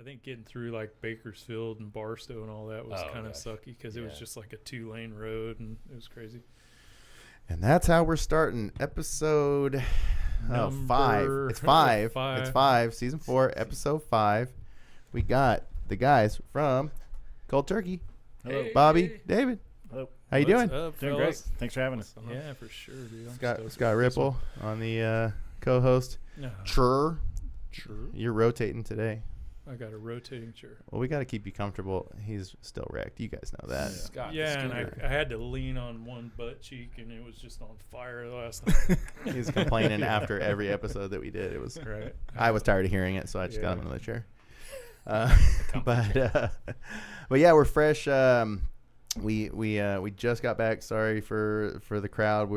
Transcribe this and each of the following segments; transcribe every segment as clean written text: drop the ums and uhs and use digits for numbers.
think getting through like Bakersfield and Barstow and all that was kind of sucky because it was just like a 2-lane road and it was crazy. And that's how we're starting episode 5. It's 5. It's 5. Season 4, episode 5. We got the guys from Cold Turkey. Hello. Bobby, David. Hello. How you doing? Up, Doing great. Thanks for having us. Yeah, for sure, dude. Scott Ripple on the co-host. No. Sure. Sure. You're rotating today. I got a rotating chair. Well, we got to keep you comfortable. He's still wrecked. You guys know that. Scott, Yeah, and I had to lean on one butt cheek, and it was just on fire the last time. He's complaining after every episode that we did. It was. Right. I was tired of hearing it, so I just got him another chair. But yeah, we're fresh. We just got back. Sorry for the crowd.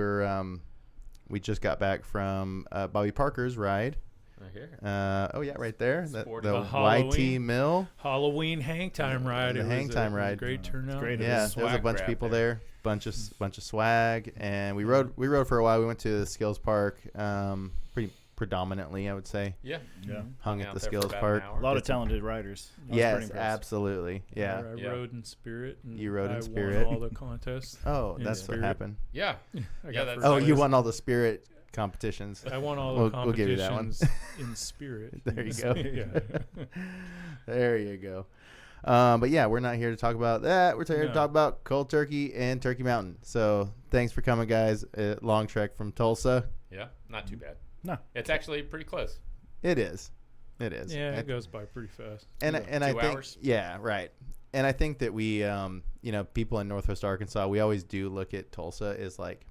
We just got back from Bobby Parker's ride. Right here. Right there. The Halloween. YT Mill. Halloween hang time ride. The hang time ride. Great turnout. Great. Yeah, there was a bunch of people there. Bunch of swag, and we rode for a while. We went to the Skills Park, pretty predominantly, I would say. Yeah. Hung at out the there for Skills about Park. an hour. A lot of talented riders. I was pretty Yes, impressed. absolutely. Yeah. I rode in Spirit. And You rode in I Spirit. won all the contests. Oh, in that's what Spirit. happened. Yeah. I Yeah, got that's first Oh, you place. won all the Spirit competitions. I won all the We'll give you that one. competitions in Spirit. There you go. Yeah. There you go. But yeah, we're not here to talk about that. We're here to talk about Cold Turkey and Turkey Mountain. So thanks for coming, guys. Long trek from Tulsa. Yeah. Not too bad. No. It's actually pretty close. It is. It is. Yeah, it goes by pretty fast. And I 2 think hours? yeah, right. And I think that we people in Northwest Arkansas, we always do look at Tulsa as like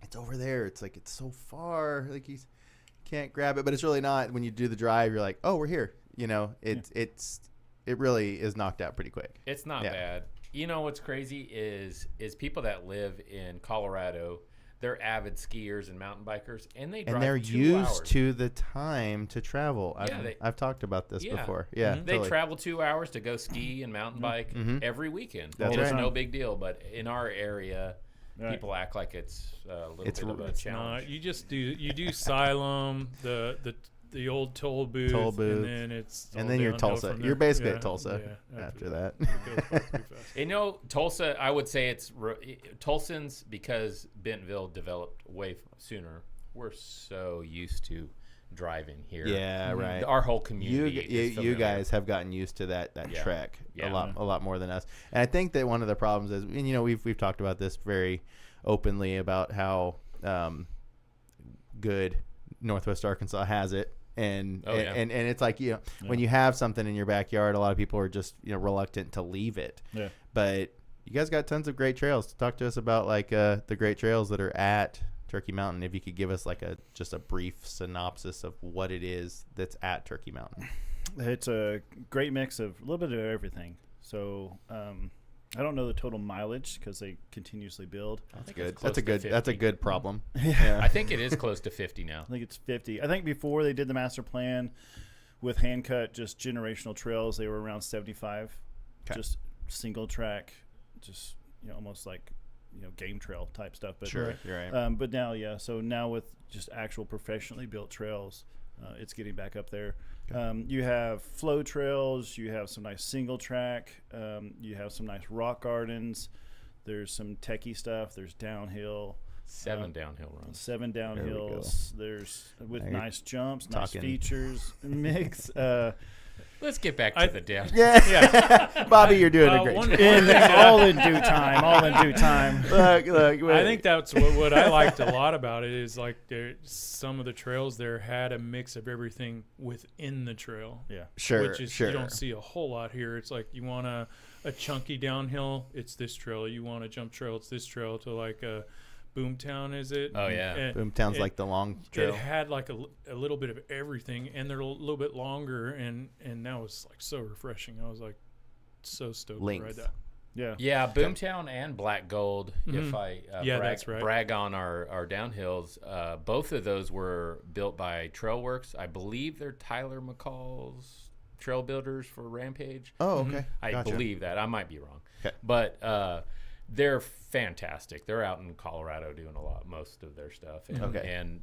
it's over there. It's like it's so far. Like you can't grab it, but it's really not. When you do the drive, you're like, "Oh, we're here." It really is knocked out pretty quick. It's not bad. You know what's crazy is people that live in Colorado, they're avid skiers and mountain bikers, and they're 2 used hours. to the time to travel. Yeah, I've talked about this Yeah. before. Yeah, They totally. travel 2 hours to go ski and mountain bike every weekend. That's It's right. no big deal, but in our area, Right. people act like it's a little bit of a It's challenge. not. You do Siloam, the old toll booth, and then it's and all then you're downhill Tulsa. from You're there. basically Yeah, at Tulsa yeah, after that. It goes by pretty fast. You know, Tulsa, I would say it's Tulsans, because Bentonville developed way sooner. We're so used to driving here. Yeah, right. Our whole community. is You familiar. guys have gotten used to that Yeah. trek Yeah. a lot more than us. And I think that one of the problems is, and we've talked about this very openly about how good Northwest Arkansas has it. And it's like, when you have something in your backyard, a lot of people are just, reluctant to leave it. Yeah. But you guys got tons of great trails. Talk to us about like the great trails that are at Turkey Mountain. If you could give us like just a brief synopsis of what it is that's at Turkey Mountain. It's a great mix of a little bit of everything. So I don't know the total mileage because they continuously build. I think Good. it's close That's a to good. 50. That's a good problem. Yeah. I think it is close to 50 now. I think it's 50. I think before they did the master plan with hand cut, just generational trails, they were around 75. Okay. Just single track, just almost like game trail type stuff. But Sure, you're right. But now, so now with just actual professionally built trails, it's getting back up there. You have flow trails. You have some nice single track. You have some nice rock gardens. There's some techie stuff. There's downhill. 7 downhill runs. 7 downhills. There's with Now nice jumps, nice talking. features, mix. Let's get back to the down. Yeah. Bobby, you're doing a great one- job. all in due time. All in due time. Look, I think that's what I liked a lot about it is like some of the trails there had a mix of everything within the trail. Yeah. sure, Which is sure. you don't see a whole lot here. It's like you want a chunky downhill, it's this trail. You want a jump trail, it's this trail. To like a Boomtown, is it? Oh, yeah. Boomtown's like the long trail. It had like a little bit of everything, and they're a little bit longer, and that was like so refreshing. I was like so stoked to ride that. Yeah. Yeah, Boomtown and Black Gold, if I that's right. brag on our downhills, both of those were built by Trailworks. I believe they're Tyler McCall's trail builders for Rampage. Oh, okay. I Gotcha. believe that. I might be wrong. Okay. But they're fantastic. They're out in Colorado doing most of their stuff. And, Okay. and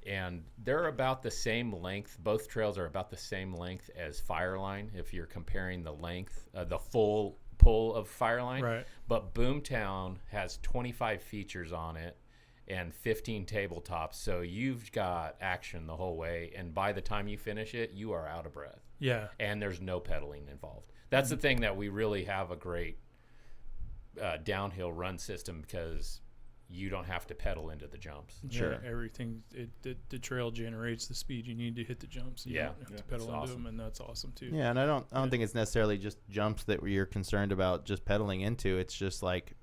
and they're about the same length. Both trails are about the same length as Fireline if you're comparing the length, the full pull of Fireline. Right. But Boomtown has 25 features on it and 15 tabletops, so you've got action the whole way, and by the time you finish it, you are out of breath. Yeah. And there's no pedaling involved. That's the thing that we really have a great downhill run system, because you don't have to pedal into the jumps. Sure. Yeah, everything, the trail generates the speed you need to hit the jumps. You don't have to pedal into them, and that's awesome too. Yeah, and I don't think it's necessarily just jumps that you're concerned about just pedaling into. It's just like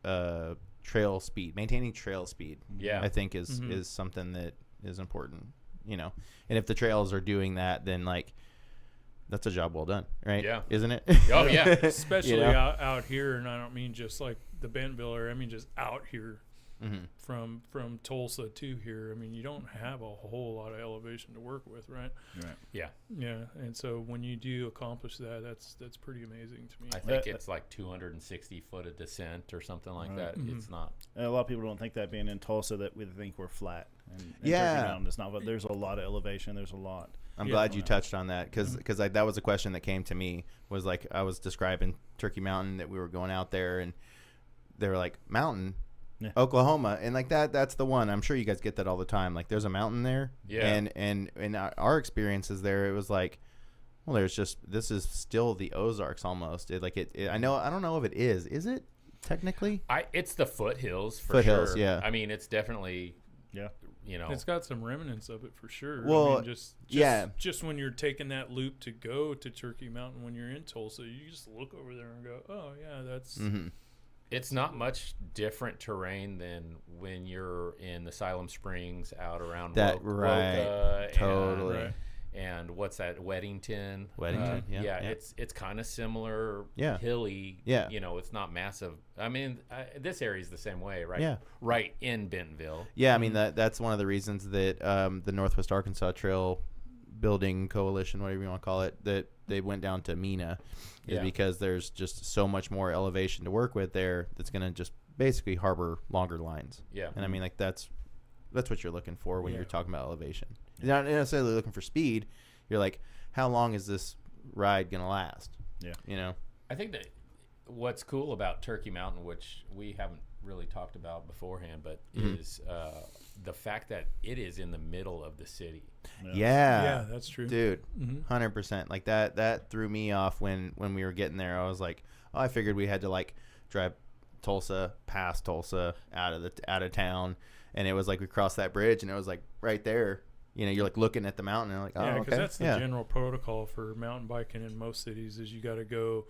trail speed, maintaining trail speed. Yeah, I think is something that is important. And if the trails are doing that, then like that's a job well done, right? Yeah, isn't it? Oh yeah, especially out here, and I don't mean just like the Bentonville area. I mean just out here. From Tulsa to here, I mean, you don't have a whole lot of elevation to work with, right? Right. Yeah. Yeah, and so when you do accomplish that, that's pretty amazing to me. I think it's like 260 foot of descent or something like that. It's not. And a lot of people don't think that being in Tulsa that we think we're flat. And Yeah. Turkey Mountain is not, but there's a lot of elevation. There's a lot. I'm glad you touched on that, because that was a question that came to me. Was like I was describing Turkey Mountain, that we were going out there, and they were like, mountain. Yeah. Oklahoma, and like that's the one. I'm sure you guys get that all the time. Like there's a mountain there, and in our experiences there, it was like, well, this is still the Ozarks almost. I don't know if it is. Is it technically? It's the foothills for sure. Yeah. I mean, it's definitely it's got some remnants of it for sure. Well, I mean, just when you're taking that loop to go to Turkey Mountain when you're in Tulsa, you just look over there and go, oh yeah, that's. Mm-hmm. It's not much different terrain than when you're in the Siloam Springs out around Woka totally. And what's that, Weddington? Yeah. It's kind of similar, hilly. Yeah. It's not massive. I mean, this area is the same way, right? Yeah. Right in Bentonville. Yeah, I mean that's one of the reasons that the Northwest Arkansas Trail Building Coalition, whatever you want to call it, that they went down to Mena, is because there's just so much more elevation to work with there. That's going to just basically harbor longer lines. Yeah, and I mean like that's what you're looking for when you're talking about elevation. You're not necessarily looking for speed. You're like, how long is this ride going to last? Yeah, I think that what's cool about Turkey Mountain, which we haven't really talked about beforehand, but is the fact that it is in the middle of the city. Yeah, that's true, dude. 100%. Like that threw me off when we were getting there. I was like, I figured we had to like drive Tulsa, past Tulsa, out of town, and it was like we crossed that bridge, and it was like right there. You're like looking at the mountain, and like, oh, because that's the general protocol for mountain biking in most cities. Is you got to go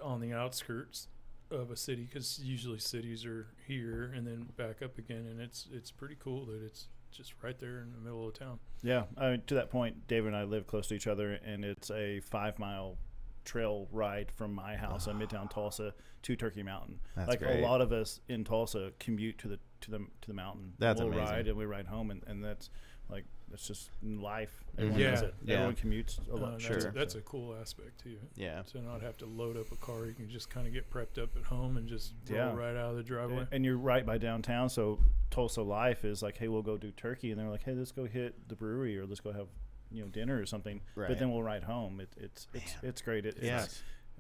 on the outskirts of a city, because usually cities are here and then back up again, and it's pretty cool that it's just right there in the middle of town. Yeah, to that point, David and I live close to each other, and it's a 5-mile trail ride from my house in Midtown Tulsa to Turkey Mountain. That's like great. A lot of us in Tulsa commute to the mountain. That's we'll amazing. Ride and we ride home, and that's like it's just life. Everyone does it. Everyone commutes a lot. That's a cool aspect too. Yeah. To not have to load up a car, you can just kind of get prepped up at home and just roll right out of the driveway. And you're right by downtown, so Tulsa life is like, hey, we'll go do turkey, and they're like, hey, let's go hit the brewery or let's go have dinner or something. Right. But then we'll ride home. It's great.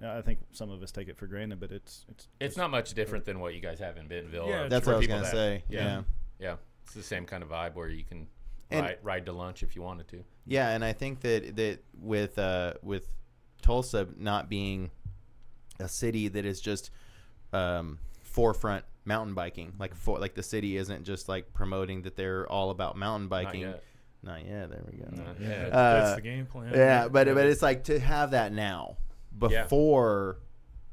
I think some of us take it for granted, but it's not much different than what you guys have in Bentonville. Yeah, that's what I was gonna say. Yeah, it's the same kind of vibe where you can ride to lunch if you wanted to. Yeah, and I think that with Tulsa not being a city that is just forefront mountain biking, like the city isn't just like promoting that they're all about mountain biking. Not yet. There we go. That's the game plan. Yeah, but it's like to have that now before,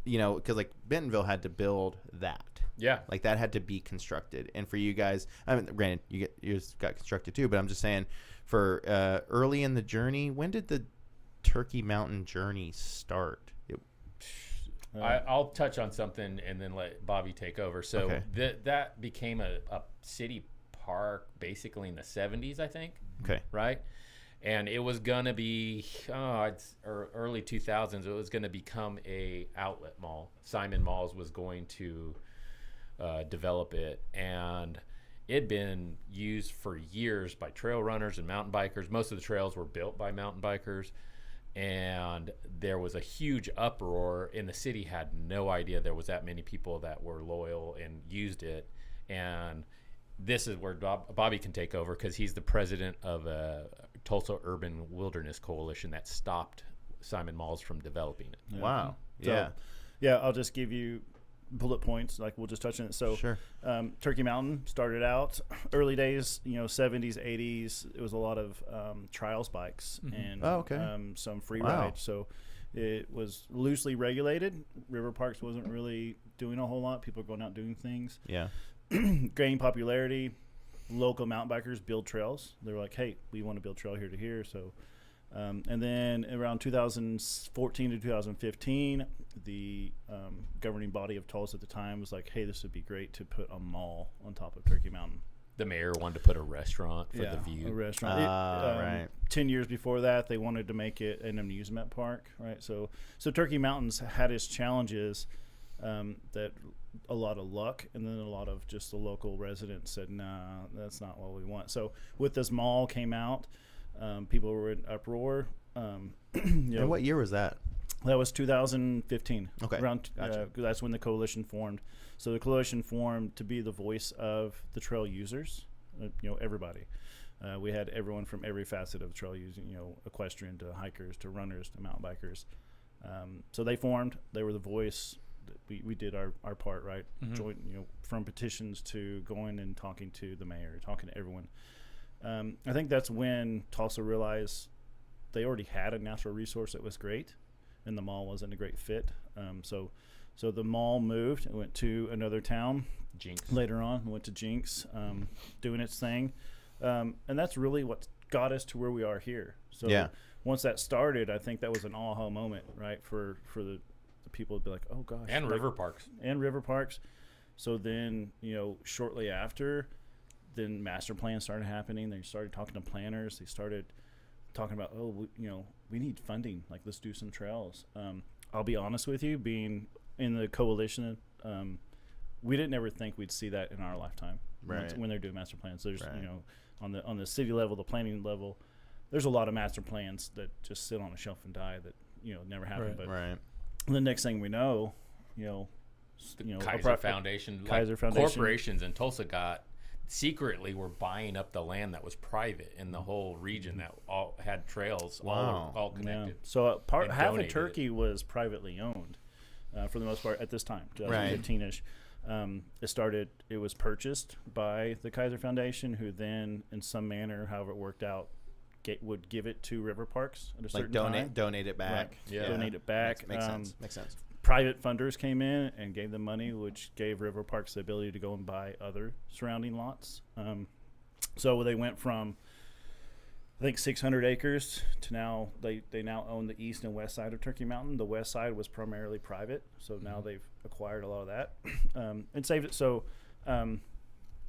because like Bentonville had to build that. Yeah, like that had to be constructed, and for you guys, I mean, granted, yours got constructed too, but I'm just saying, for early in the journey, when did the Turkey Mountain journey start? I'll touch on something and then let Bobby take over. So that became a city park basically in the 70s, I think. Okay. Right? And it was going to be early 2000s. It was going to become a outlet mall. Simon Malls was going to develop it. And it'd been used for years by trail runners and mountain bikers. Most of the trails were built by mountain bikers, and there was a huge uproar, and the city had no idea there was that many people that were loyal and used it. And this is where Bobby can take over, because he's the president of a Tulsa Urban Wilderness Coalition that stopped Simon Malls from developing it. Yeah. Wow. So, yeah, I'll just give you bullet points. Like, we'll just touch on it. So, Sure. Turkey Mountain started out early days, 70s, 80s. It was a lot of trials bikes and some free rides. So it was loosely regulated. River Parks wasn't really doing a whole lot. People were going out doing things. Yeah. Gaining popularity. Local mountain bikers build trails. They were like, hey, we want to build trail here to here. So, and then around 2014 to 2015, the governing body of Tulsa at the time was like, hey, this would be great to put a mall on top of Turkey Mountain. The mayor wanted to put a restaurant for the view. A restaurant. Right. 10 years before that, they wanted to make it an amusement park, right? So Turkey Mountain's had its challenges, that a lot of luck, and then a lot of just the local residents said, nah, that's not what we want. So with this mall came out, people were in uproar. And what year was that? That was 2015. Okay. Around, Gotcha. that's when the coalition formed. So the coalition formed to be the voice of the trail users, everybody. We had everyone from every facet of the trail using, equestrian to hikers to runners to mountain bikers. So they formed. They were the voice. We did our part, right? Joint, from petitions to going and talking to the mayor, talking to everyone. I think that's when Tulsa realized they already had a natural resource that was great, and the mall wasn't a great fit. So the mall moved and went to another town. Jinx. Later on, went to Jinx, doing its thing. And that's really what got us to where we are here. So once that started, I think that was an aha moment, right, for the people to be like, oh, gosh. And river parks. And river parks. So then, shortly after, then master plans started happening. They started talking to planners. They started talking about, we need funding. Like, let's do some trails. I'll be honest with you, being in the coalition, we didn't ever think we'd see that in our lifetime. Right. When they're doing master plans. There's, on the city level, the planning level, there's a lot of master plans that just sit on a shelf and die that, never happen. Right. But the next thing we know, Kaiser Foundation. Kaiser Foundation. Corporations in Tulsa secretly were buying up the land that was private in the whole region that all had trails, all connected. Yeah. So half of Turkey it. was privately owned for the most part at this time, 2015-ish. It was purchased by the Kaiser Foundation, who then, in some manner, however it worked out, would give it to river parks at a certain time. Donate it back. Right. Yeah. Donate it back. Makes sense. Private funders came in and gave them money, which gave river parks the ability to go and buy other surrounding lots. So they went from, I think, 600 acres to now they now own the east and west side of Turkey Mountain. The west side was primarily private, so now they've acquired a lot of that and saved it. So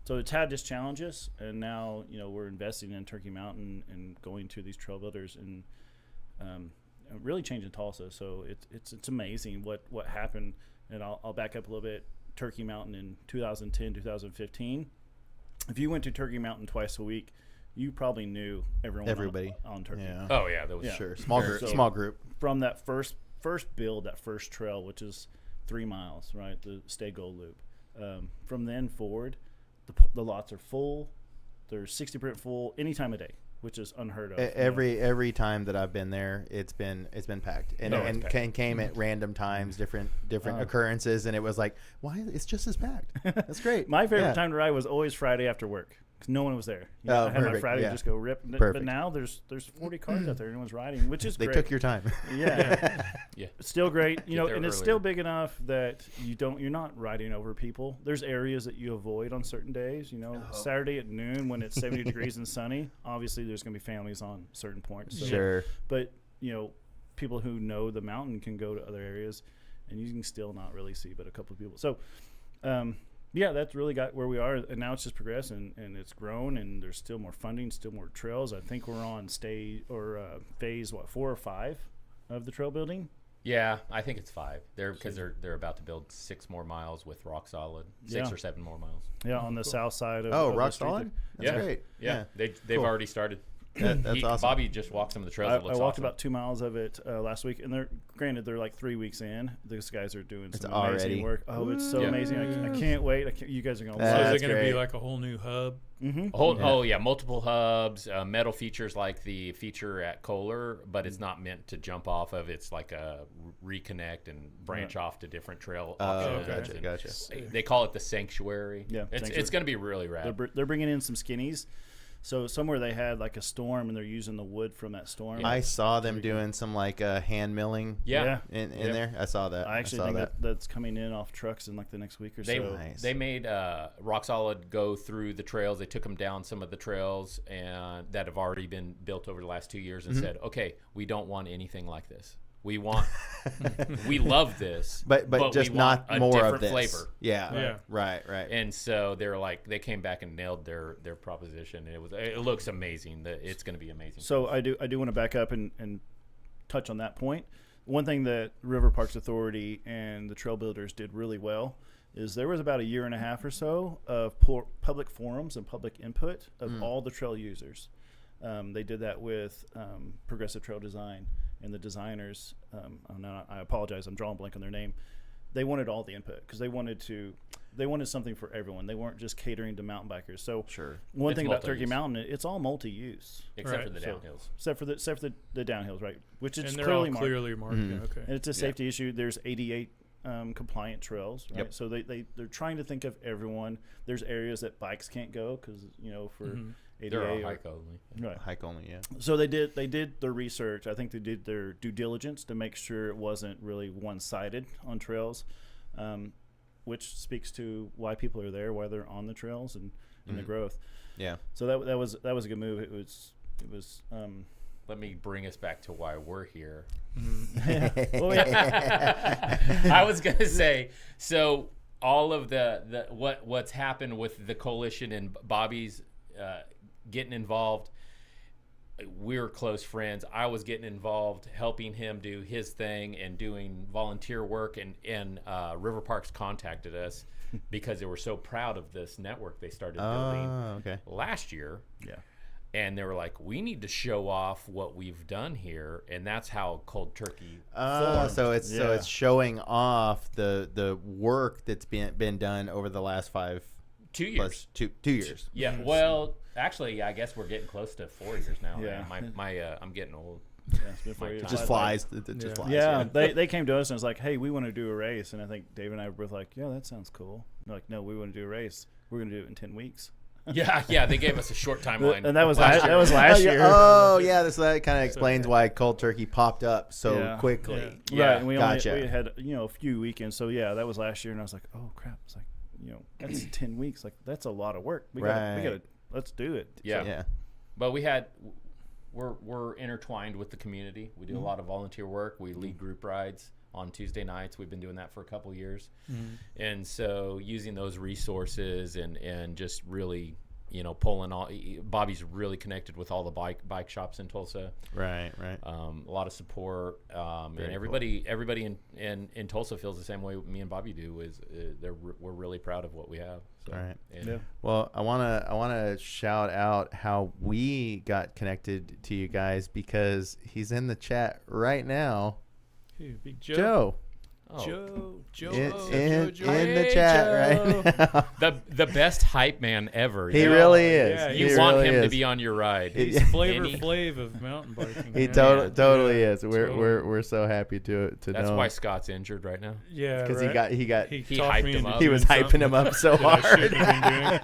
it's had its challenges, and now we're investing in Turkey Mountain and going to these trail builders and really changing Tulsa. So it's amazing what happened. And I'll back up a little bit. Turkey Mountain in 2010, 2015. If you went to Turkey Mountain twice a week, you probably knew everybody on Turkey. Yeah. Oh yeah, that was Sure. Small group. From that first build, that first trail, which is 3 miles, right, the Stay Gold Loop. From then forward, the lots are full. They're 60% full any time of day, which is unheard of. Every time that I've been there, it's been packed, and came at random times, different occurrences, and it was like, why? It's just as packed. That's great. My favorite time to ride was always Friday after work, because no one was there. I had my Friday to just go rip. But now there's 40 cars out there. Everyone's riding, which is they great. took your time. Yeah. It's still great, and earlier. it's still big enough that you're not riding over people. There's areas that you avoid on certain days. Saturday at noon when it's 70 degrees and sunny. Obviously, there's going to be families on certain points. So, sure. But people who know the mountain can go to other areas, and you can still not really see but a couple of people. So, that's really got where we are, and now it's just progressing, and it's grown, and there's still more funding, still more trails. I think we're on phase 4 or 5 of the trail building. Yeah, I think it's 5. They're about to build 6 more miles with rock solid, 6 or 7 more miles. Yeah, on the south side of Oh, of rock the street solid? there. That's great. Yeah, they've Cool. already started. That's awesome. Bobby just walked some of the trails. It I looks walked awesome. about 2 miles of it last week, and they're like 3 weeks in. These guys are doing It's some amazing already- work. Oh, it's so Yeah. amazing! I can't wait. You guys are gonna So love is That's it going to be great. like a whole new hub? Mm-hmm. Oh yeah, multiple hubs, metal features like the feature at Kohler, but it's not meant to jump off of. It's like a reconnect and branch off to different trail options. gotcha, and gotcha. They call it the sanctuary. Yeah, it's sanctuary. going to be really rad. They're bringing in some skinnies. So somewhere they had like a storm, and they're using the wood from that storm. I saw them doing some like hand milling Yeah. in Yep. there. I saw that. I actually saw think that's coming in off trucks in like the next week or They so. Nice. they made Rock Solid go through the trails. They took them down some of the trails and that have already been built over the last 2 years and said, okay, we don't want anything like this. We want, we love this, but just we want not a more different of this. flavor. Yeah. Yeah. Right. And so they're like, they came back and nailed their proposition. It looks amazing. It's going to be amazing. So I do want to back up and touch on that point. One thing that River Parks Authority and the trail builders did really well is there was about a year and a half or so of public forums and public input of all the trail users. They did that with Progressive Trail Design and the designers. I apologize, I'm drawing a blank on their name. They wanted all the input because they wanted something for everyone. They weren't just catering to mountain bikers. So Sure. one It's thing about Turkey multi-use. Mountain, it's all multi-use. Except for Right. the So- downhills. Except for the downhills, right? Which is And they're clearly all marked. clearly marked. Mhm. Yeah, okay. And it's a safety issue. There's 88 compliant trails, right? Yep. So they're trying to think of everyone. There's areas that bikes can't go because for They're ADA all or- hike only. right. Hike only. Yeah. So they did their research. I think they did their due diligence to make sure it wasn't really one-sided on trails, which speaks to why people are there, why they're on the trails, and the growth. Yeah. So that was a good move. It was. Let me bring us back to why we're here. Well, yeah. I was gonna say, so all of the what's happened with the coalition and Bobby's getting involved. We're close friends. I was getting involved, helping him do his thing and doing volunteer work. And River Parks contacted us because they were so proud of this network they started building Okay. last year. Yeah. And they were like, we need to show off what we've done here. And that's how Cold Turkey So Yeah. it's showing off the work that's been done over the last 5 2 years. plus 2 years. Yeah, well, actually, I guess we're getting close to 4 years now. Yeah. Man. I'm getting old. Yeah, it's been 4 My years. time. Just Like- flies. It just flies. Yeah, they came to us and was like, "Hey, we want to do a race." And I think Dave and I were both like, "Yeah, that sounds cool." They're like, "No, we want to do a race. We're going to do it in 10 weeks." Yeah, they gave us a short timeline. And that was last that year. was last year. Oh yeah, so that kind of explains why cold turkey popped up so Yeah. quickly. Yeah. Right, and we Gotcha. we had a few weekends. So yeah, that was last year, and I was like, "Oh crap!" It's like that's 10 weeks. Like that's a lot of work. We Right. gotta let's do it. Yeah. Yeah. But we're intertwined with the community. We do a lot of volunteer work. We lead group rides on Tuesday nights. We've been doing that for a couple of years. And so using those resources and just really, pulling all, Bobby's really connected with all the bike shops in Tulsa. Right. A lot of support. And Very everybody in Tulsa feels the same way me and Bobby do, is we're really proud of what we have. So, All right. and- Yeah. Well, I wanna shout out how we got connected to you guys because he's in the chat right now. Hey, Big Joe. Joe. Oh, Joe. In Joe. the Hey, chat Joe. right now. the best hype man ever. He You know? really is. Yeah, You He want really him to is. be on your ride. He's Flavor Any- Flav of mountain biking. He yeah. totally Yeah, is. We're totally. we're so happy to That's know why Scott's injured right now. Yeah, because right? he got He hyped talked me him into up. he was doing hyping him up so that I hard. shouldn't have been doing.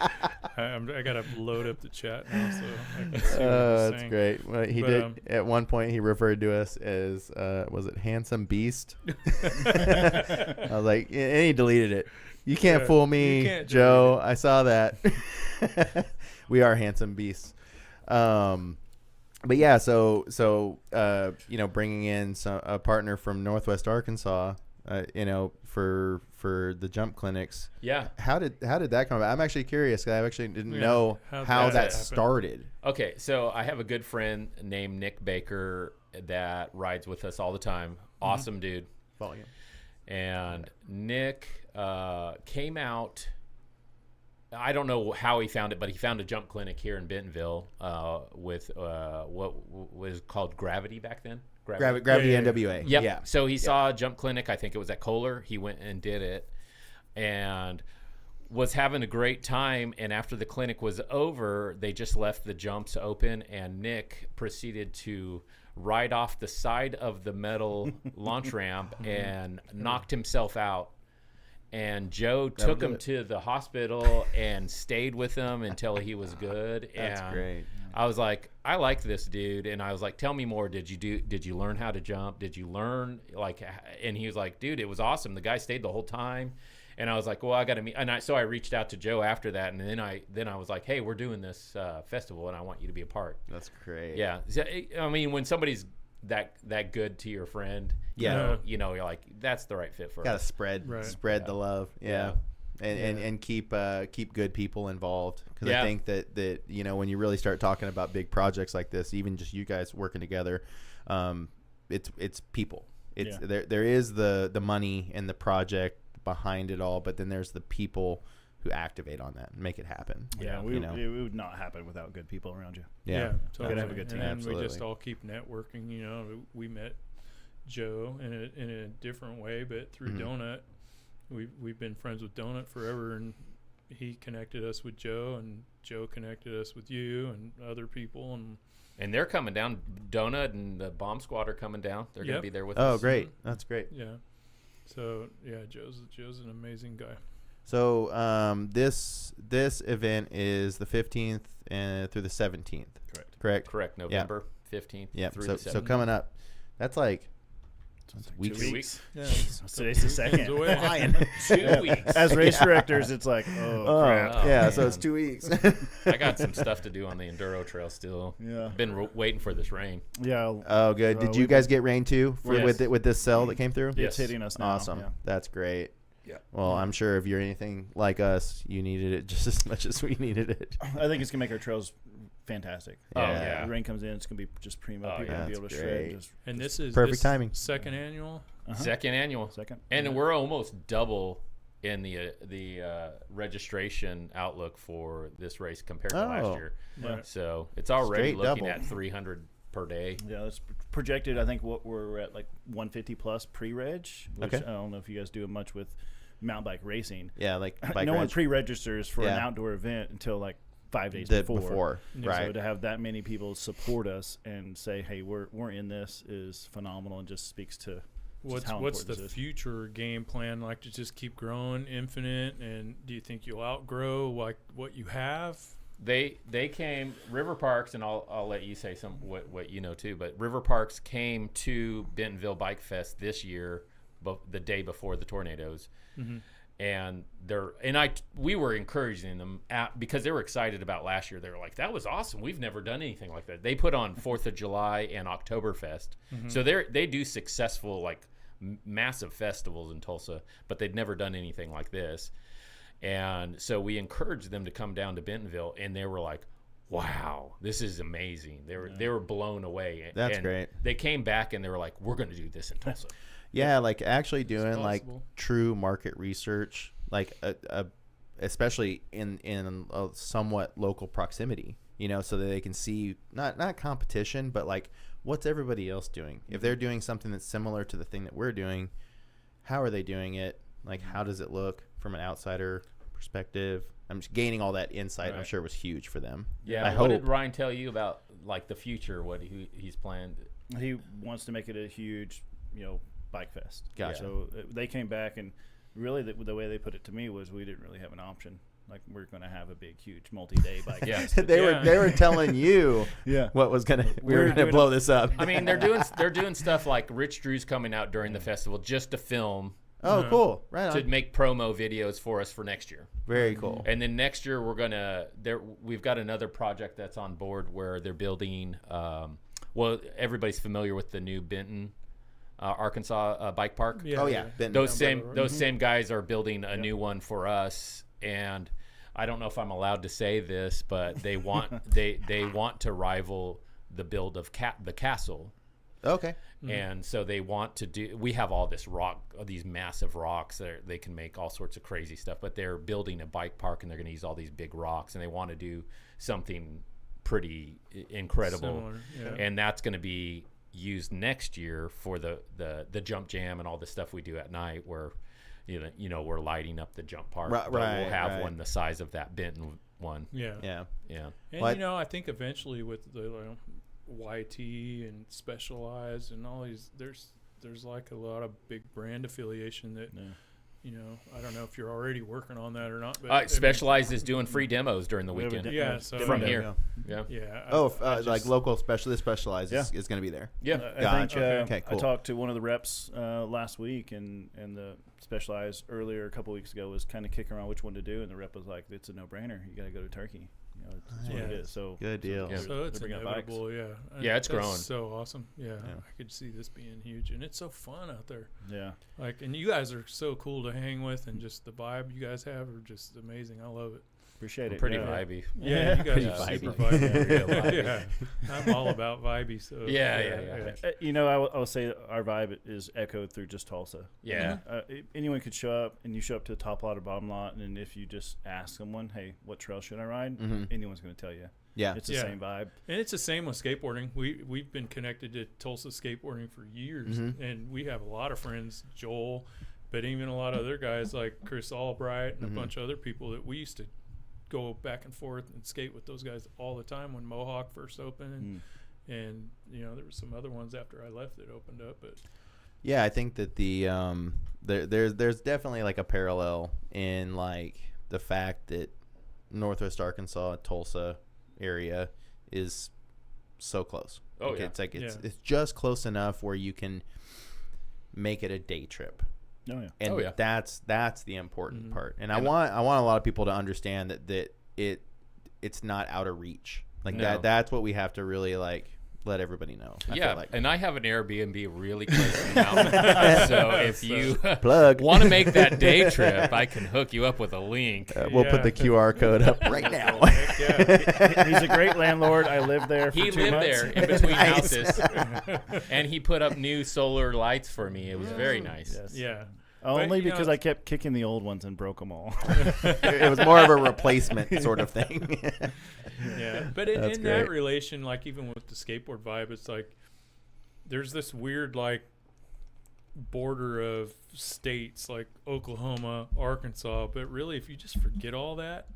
I got to load up the chat now, so I can see what he's That's saying. great. Well, he But, did at one point. He referred to us as was it handsome beast? I was like, and he deleted it. You can't Yeah, fool you me, can't Joe. I saw that. We are handsome beasts. But yeah, so bringing in a partner from Northwest Arkansas, for the jump clinics. Yeah. How did that come about? I'm actually curious. 'Cause I actually didn't Yeah, know how'd how that that happen? started. Okay, so I have a good friend named Nick Baker that rides with us all the time. Awesome dude. Volume. And Nick came out. I don't know how he found it, but he found a jump clinic here in Bentonville with what was called Gravity back then. Gravity NWA. Yep. Yeah. So he saw a jump clinic. I think it was at Kohler. He went and did it and was having a great time. And after the clinic was over, they just left the jumps open. And Nick proceeded to ride off the side of the metal launch ramp and knocked himself out. And Joe took him to the hospital and stayed with him until he was good. That's and great. I was like, I like this dude. And I was like, tell me more. Did you learn how to jump? Did you learn and he was like, dude, it was awesome. The guy stayed the whole time. And I was like, well, I got to meet. And so I reached out to Joe after that. And then I was like, hey, we're doing this festival and I want you to be a part. That's great. Yeah. So, I mean, when somebody's that good to your friend, Yeah. you're like, that's the right fit for Gotta us. spread Right. the love. Yeah. And keep good people involved, because I think that when you really start talking about big projects like this, even just you guys working together, it's people. It's there is the money and the project behind it all, but then there's the people who activate on that and make it happen. Yeah, it would not happen without good people around you. Yeah. Totally. Gotta have a good team. And Absolutely. we just all keep networking. We met Joe in a different way, but through Donut. We've been friends with Donut forever, and he connected us with Joe, and Joe connected us with you and other people, And they're coming down. Donut and the Bomb Squad are coming down. They're going to be there with us. Oh, great. That's great. yeah. So Joe's an amazing guy. So this event is the 15th through the 17th. Correct. Correct. November 15th through the 17th. So coming up, that's like Weeks. 2 weeks. Yeah. Today's the second. flying. 2 weeks. As race directors, it's like, crap. Oh, yeah. man. So it's 2 weeks. I got some stuff to do on the Enduro Trail still. Yeah. Been waiting for this rain. Yeah. Oh, good. Did you guys get rain too with this cell that came through? It's Yes. hitting us now. Awesome. Yeah. That's great. Yeah. Well, I'm sure if you're anything like us, you needed it just as much as we needed it. I think it's gonna make our trails fantastic. Yeah. The rain comes in, it's gonna be just primo. Oh, People yeah. will be able to That's shred. great. And this is Perfect timing. Second annual. Second annual. Second. And we're almost double in the registration outlook for this race compared to last year. Right. So it's already Straight looking double. at 300 per day. Yeah, it's projected. I think what we're at like 150 plus pre-reg. Which Okay. I don't know if you guys do much with mountain bike racing. Yeah, like bike no one reg pre-registers for an Yeah. outdoor event until like 5 days before. Yeah. Right. So to have that many people support us and say, "Hey, we're in this," is phenomenal, and just speaks to What's how the important this is. future game plan like to just keep growing infinite? And do you think you'll outgrow like what you have? They came River Parks, and I'll let you say some what you know too. But River Parks came to Bentonville Bike Fest this year, the day before the tornadoes, and we were encouraging them because they were excited about last year. They were like, "That was awesome. We've never done anything like that." They put on 4th of July and Oktoberfest, so they do successful like massive festivals in Tulsa, but they'd never done anything like this. And so we encouraged them to come down to Bentonville, and they were like, "Wow, this is amazing." They were blown away. That's and great. They came back and they were like, "We're going to do this in Tulsa." Yeah, like actually doing like possible. true market research, like especially in a somewhat local proximity, so that they can see not competition, but like what's everybody else doing. If they're doing something that's similar to the thing that we're doing, how are they doing it? Like, how does it look from an outsider perspective? I'm just gaining all that insight. Right. I'm sure it was huge for them. Yeah. I What hope. did Ryan tell you about like the future? What he's planned? He wants to make it a huge, bike fest. Gotcha. So they came back, and really the way they put it to me was we didn't really have an option. Like, we're going to have a big, huge multi-day bike Yeah. fest. they were telling you Yeah. what was we We're were gonna doing blow this up. I mean, they're doing stuff like Rich Drew's coming out during the festival just to film Oh, cool! Right on. to make promo videos for us for next year. Very cool. And then next year we've got another project that's on board where they're building. Everybody's familiar with the new Benton, Arkansas bike park. Oh yeah, Ben. Those same guys are building a new one for us, and I don't know if I'm allowed to say this, but they want they want to rival the build of the castle. Okay. And so they want to do. We have all this these massive rocks that they can make all sorts of crazy stuff. But they're building a bike park, and they're going to use all these big rocks, and they want to do something pretty incredible. Similar, And that's going to be used next year for the jump jam and all the stuff we do at night, where we're lighting up the jump park. Right, but we'll have right. one the size of that Benton one. Yeah. Yeah. And What? I think eventually with the YT and Specialized and all these, there's like a lot of big brand affiliation that I don't know if you're already working on that or not, but Specialized is doing free demos during the We have a weekend. Yeah, so From I mean, here. Yeah. Yeah. Like local Specialized is going to be there. Yeah. I Gotcha. think Okay, cool. I talked to one of the reps last week, and the Specialized earlier a couple weeks ago was kind of kicking around which one to do, and the rep was like, "It's a no-brainer. You got to go to Turkey. It's what it is." So Good deal. Yeah. So it's they're bringing out bikes. inevitable, yeah. Yeah, it's That's growing. so awesome. Yeah, I could see this being huge, and it's so fun out there. Yeah. Like, and you guys are so cool to hang with, and just the vibe you guys have are just amazing. I love it. Appreciate it. Pretty yeah. vibey. Yeah, you guys Pretty are super vibey. vibey. Real vibey. Yeah, I'm all about vibey. So Yeah. I would say our vibe is echoed through just Tulsa. Yeah. Anyone could show up, and you show up to the top lot or bottom lot, and if you just ask someone, "Hey, what trail should I ride?" Anyone's going to tell you. Yeah. It's the same vibe. And it's the same with skateboarding. We've been connected to Tulsa skateboarding for years, and we have a lot of friends, Joel, but even a lot of other guys like Chris Albright and a bunch of other people that we used to go back and forth and skate with those guys all the time when Mohawk first opened, and there were some other ones after I left that opened up, but Yeah, I think that there's definitely like a parallel in like the fact that Northwest Arkansas, Tulsa area is so close. Oh, Like, yeah. It's like it's just close enough where you can make it a day trip. Oh yeah. And Oh, yeah. that's the important part. And I want a lot of people to understand that it's not out of reach. Like No. that's what we have to really like let everybody know. I feel like. And I have an Airbnb really close to the mountain. So if you Plug. want to make that day trip, I can hook you up with a link. We'll put the QR code up right now. heck yeah. He's a great landlord. I lived there for He 2 lived months. there in between Nice. houses, and he put up new solar lights for me. It was very nice. Yes. Yeah. Only But, because I kept kicking the old ones and broke them all. It was more of a replacement sort of thing. Yeah, but in That's that great. relation, like even with the skateboard vibe, it's like there's this weird like border of states like Oklahoma, Arkansas, but really if you just forget all that,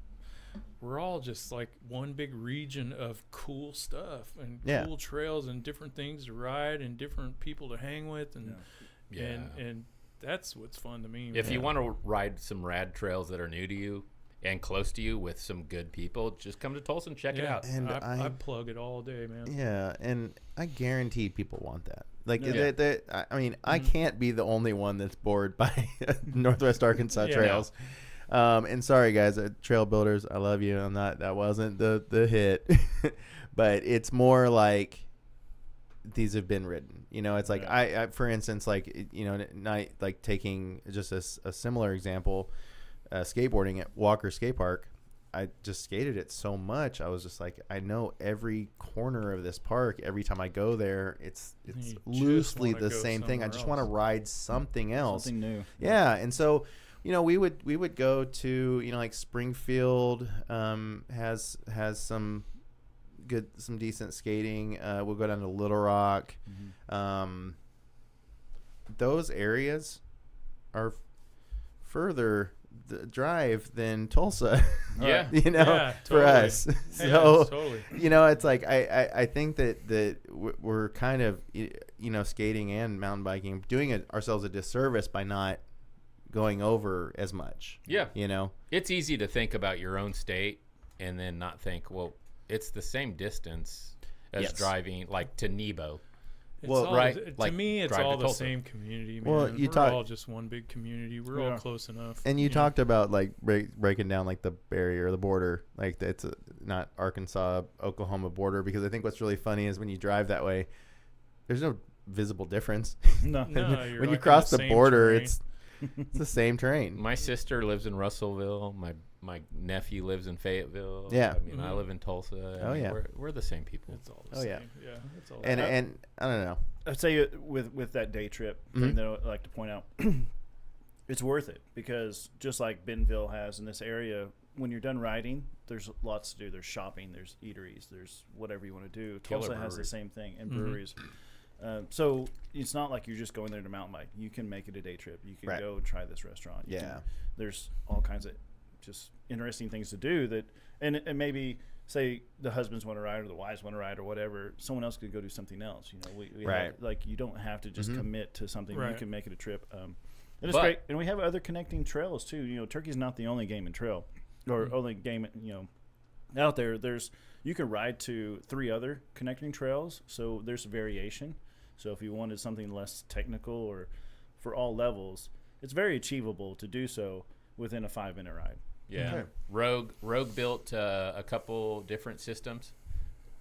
we're all just like one big region of cool stuff and cool trails and different things to ride and different people to hang with and and that's what's fun to me. If man. you want to ride some rad trails that are new to you and close to you with some good people, just come to Tulsa and check it out. And I plug it all day, man. Yeah, and I guarantee people want that. Like, Yeah. I mean, I can't be the only one that's bored by Northwest Arkansas trails. And sorry, guys, trail builders, I love you. I'm not. That wasn't the hit, but it's more like these have been ridden. It's like I for instance, like not like taking just a similar example, skateboarding at Walker Skate Park. I just skated it so much. I was just like, I know every corner of this park. Every time I go there, it's just loosely wanna the go same thing. I somewhere just want to else. ride something else. Something new. Yeah, and so we would go to like Springfield has some decent skating. We'll go down to Little Rock. Those areas are further drive than Tulsa. Yeah. for totally. us. Yeah, So totally. it's like I think that we're kind of skating and mountain biking doing ourselves a disservice by not going over as much. Yeah. It's easy to think about your own state and then not think, well, it's the same distance as driving like to Nebo. It's Well, all, right, To like, me, it's drive to all the Tulsa. same community, man. Well, We're all just one big community. We're all close enough. And you talked about like breaking down like the barrier, the border, like it's not Arkansas, Oklahoma border, because I think what's really funny is when you drive that way, there's no visible difference. No. No, you're when you like cross on the same border, terrain. it's It's the same terrain. My sister lives in Russellville. My nephew lives in Fayetteville. Yeah. I mean, I live in Tulsa. Oh, yeah. We're the same people. It's all the Oh, same. yeah. Yeah. It's all And the same. and I don't know. I'd say with that day trip thing that I'd like to point out, it's worth it because just like Bentonville has in this area, when you're done riding, there's lots to do. There's shopping, there's eateries, there's whatever you want to do. Killer Tulsa has the breweries. same thing, and breweries. So it's not like you're just going there to mountain bike. You can make it a day trip. You can Right. go and try this restaurant. You Yeah. can- there's all kinds of just interesting things to do that, and maybe say the husbands want to ride or the wives want to ride or whatever. Someone else could go do something else. You know, we Right. have, like you don't have to just commit to something. You Right. can make it a trip. And it's But- great. And we have other connecting trails too. You know, Turkey's not the only game and trail or only game, out there. You can ride to 3 other connecting trails. So there's variation. So if you wanted something less technical or for all levels, it's very achievable to do so within a 5-minute ride. Yeah. Okay. Rogue built a couple different systems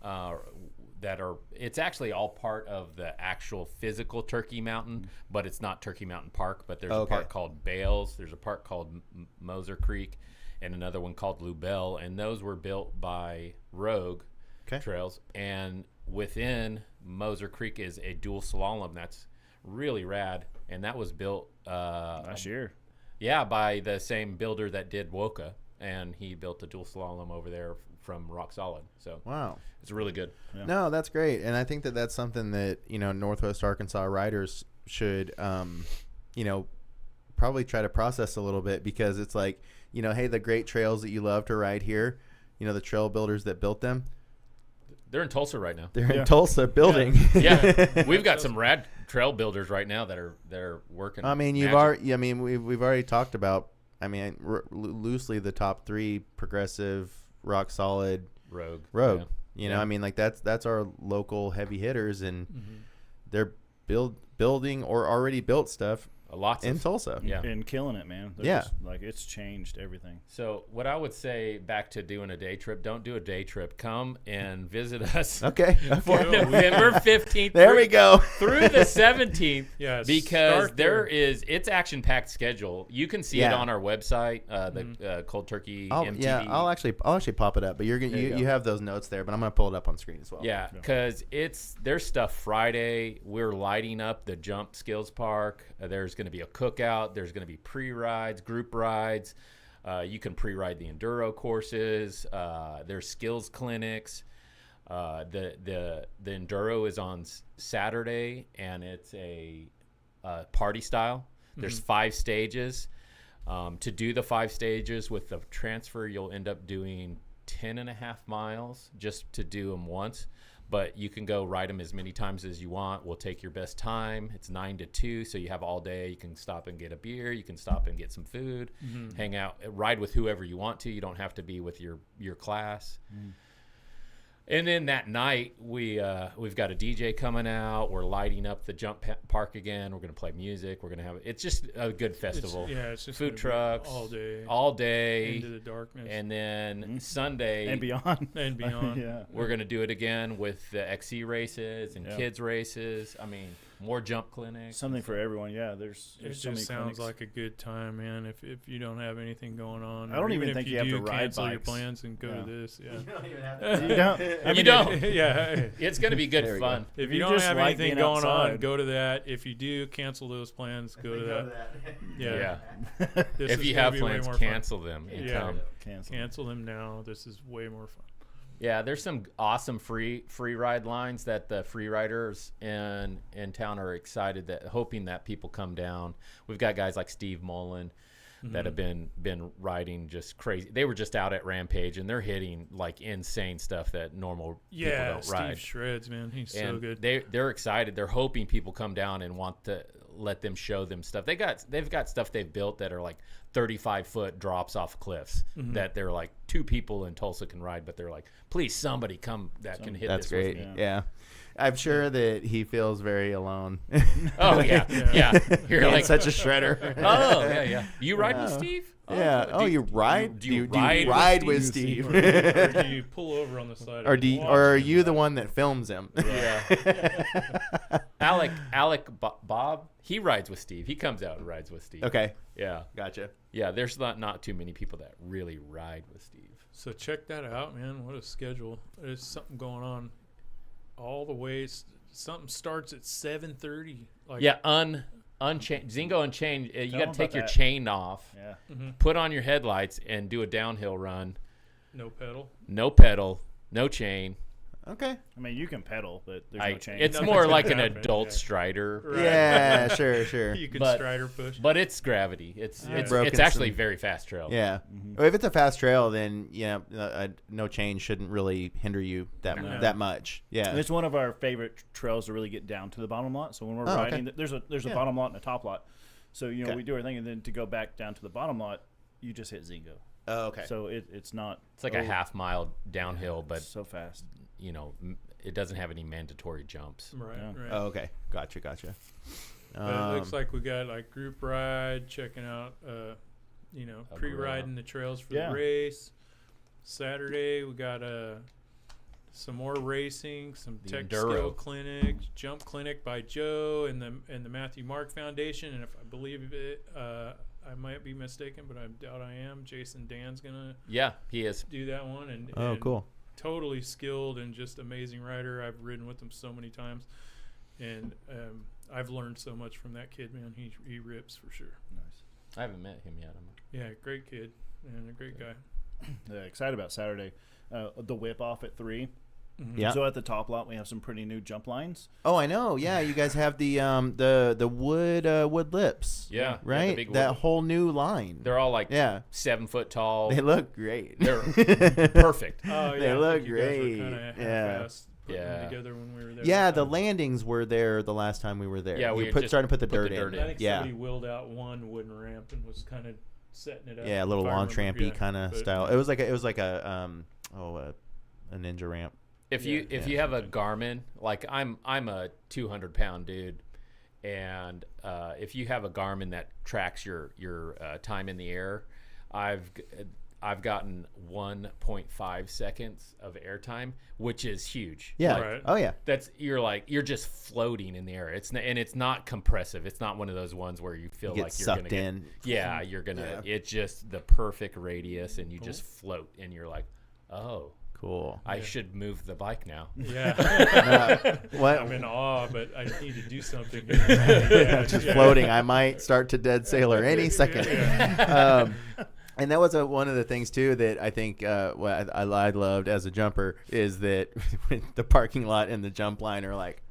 that are. It's actually all part of the actual physical Turkey Mountain, but it's not Turkey Mountain Park. But there's a Okay. park called Bales. There's a park called Moser Creek, and another one called Lubell, and those were built by Rogue Okay. Trails. And within Moser Creek is a dual slalom that's really rad, and that was built Last year. yeah, by the same builder that did Woka, and he built a dual slalom over there from Rock Solid. So Wow. it's really good. Yeah. No, that's great, and I think that that's something that Northwest Arkansas riders should, probably try to process a little bit because it's like, hey, the great trails that you love to ride here, the trail builders that built them, They're in Tulsa right now. they're Yeah. in Tulsa building. Yeah, we've got some rad trail builders right now that are working. I mean, magic. we've already talked about. I mean, loosely the top 3: Progressive, Rock Solid, Rogue. Rogue. Yeah. I mean, like that's our local heavy hitters, and Mm-hmm. they're building or already built stuff Lots in of Tulsa. yeah. And killing it, man. They're Yeah. just, like it's changed everything. So what I would say back to doing a day trip, don't do a day trip. Come and visit us Okay. for November 15th. There we go. Through the 17th. Yeah, Because start there. it's action-packed schedule. You can see it Yeah. on our website, the Cold Turkey MTV. Yeah, I'll actually pop it up, but There you you go. have those notes there, but I'm gonna pull it up on screen as well. Yeah, because there's stuff Friday. We're lighting up the Jump Skills Park. There's going to be a cookout. There's going to be pre-rides, group rides. You can pre-ride the enduro courses. There's skills clinics. The enduro is on Saturday, and it's a party style. There's 5 stages. To do the 5 stages with the transfer, you'll end up doing 10.5 miles just to do them once. But you can go ride them as many times as you want. We'll take your best time. It's 9 to 2, so you have all day. You can stop and get a beer. You can stop and get some food, hang out, ride with whoever you want to. You don't have to be with your class. And then that night, we've got a DJ coming out. We're lighting up the jump park again. We're going to play music. We're going to have it's just a good festival. It's just Food gonna be trucks all day into into the darkness and then Sunday And beyond. and beyond. Yeah. we're going to do it again with the XC races and Yeah. kids races. I mean, more jump clinics. Something for everyone. Yeah. There's It so many just sounds clinics. like a good time, man. If you don't have anything going on, I don't or even if think you have do to ride cancel your bikes. plans and go Yeah. to this. Yeah, You don't. I You mean, don't. yeah. It's going to be good There we fun. If You you don't just have like anything being going on, outside. go to that. If you do, cancel those plans. Go to that. Yeah. This If is you gonna have be way plans, more fun. cancel them and Yeah. come. Cancel them now. This is way more fun. Yeah, there's some awesome free ride lines that the free riders in town are excited hoping that people come down. We've got guys like Steve Mullen that have been riding just crazy. They were just out at Rampage and they're hitting like insane stuff that normal people don't Steve ride. shreds, man. He's so And good. they're excited. They're hoping people come down and want to let them show them stuff. They've got stuff they've built that are like 35-foot drops off cliffs that they're like 2 people in Tulsa can ride, but they're like, please somebody come that can hit That's this great. with me. Yeah. I'm sure that he feels very alone. Oh yeah. You're Being like such a shredder. oh yeah. You ride with Steve? Yeah. Oh, you ride? do you do you ride with Steve? Or do you pull over on the side? Or and watch are him? you the one that films him? Yeah. Alec Bob, he rides with Steve. He comes out and rides with Steve. Okay. Yeah. Gotcha. Yeah, there's not too many people that really ride with Steve. So check that out, man. What a schedule! There's something going on all the way. Something starts at 7:30. Like, Yeah, Unchained, Zingo Unchained. You Tell got him to take about your that. chain off, Yeah. put on your headlights, and do a downhill run. no pedal. No pedal, no chain. Okay. I mean, you can pedal, but there's no chain. It's Nothing's more gonna like an happen, adult yeah. strider, Right. Yeah, sure. You can But- strider push. but it's gravity. It's Yeah. it's Broken actually some- very fast trail. Yeah. Well, if it's a fast trail, then no chain shouldn't really hinder you No. that much. Yeah. And it's one of our favorite trails to really get down to the bottom lot. So when we're Oh, okay. riding, there's a Yeah. bottom lot and a top lot. So Okay. we do our thing, and then to go back down to the bottom lot, you just hit Zingo. Oh, okay. So it's not. It's like a half-mile downhill, but so fast. it doesn't have any mandatory jumps. Right. Yeah. Right. Oh, okay. Gotcha. But it looks like we got like group ride, checking out, pre-riding the trails for Yeah. the race. Saturday we got some more racing, some The tech enduro. skill clinics, jump clinic by Joe and the Matthew Mark Foundation. And if I believe it, I might be mistaken, but I doubt I am. Jason Dan's gonna Yeah, he is. do that one. And cool. Totally skilled and just amazing rider. I've ridden with him so many times, and I've learned so much from that kid, man. He rips for sure. Nice. I haven't met him yet. Yeah, great kid and a great guy. Excited about Saturday. The whip off at 3. Yeah. So at the top lot, we have some pretty new jump lines. Oh, I know. Yeah, you guys have the wood lips. Yeah, yeah, the Right. big That wood. whole new line. They're all like Yeah. 7 foot tall. They look great. They're perfect. Oh yeah, They I look think you guys were great. kinda Yeah. half-assed putting Yeah. them together when we were there. Yeah, the landings were there the last time we were there. Yeah, we you had just starting to put the put the dirt dirt in. in. I think Yeah. somebody wheeled out one wooden ramp and was kind of setting it up. Yeah, a little if I launch remember. rampy Yeah, kind of but- style. It was like a ninja ramp. If you have a Garmin, like I'm a 200-pound dude, and if you have a Garmin that tracks your time in the air, I've gotten 1.5 seconds of air time, which is huge. Yeah. Like, Right. Oh yeah. you're just floating in the air. It's not compressive. It's not one of those ones where you feel You like get you're sucked gonna in. Yeah, you're gonna. Yeah. It's just the perfect radius, and you just float, and you're like, oh. Cool. I should move the bike now. Yeah. What? I'm in awe, but I need to do something. Yeah, Just yeah. floating. I might start to dead sailor any second. And that was one of the things too that I think what I loved as a jumper is that the parking lot and the jump line are like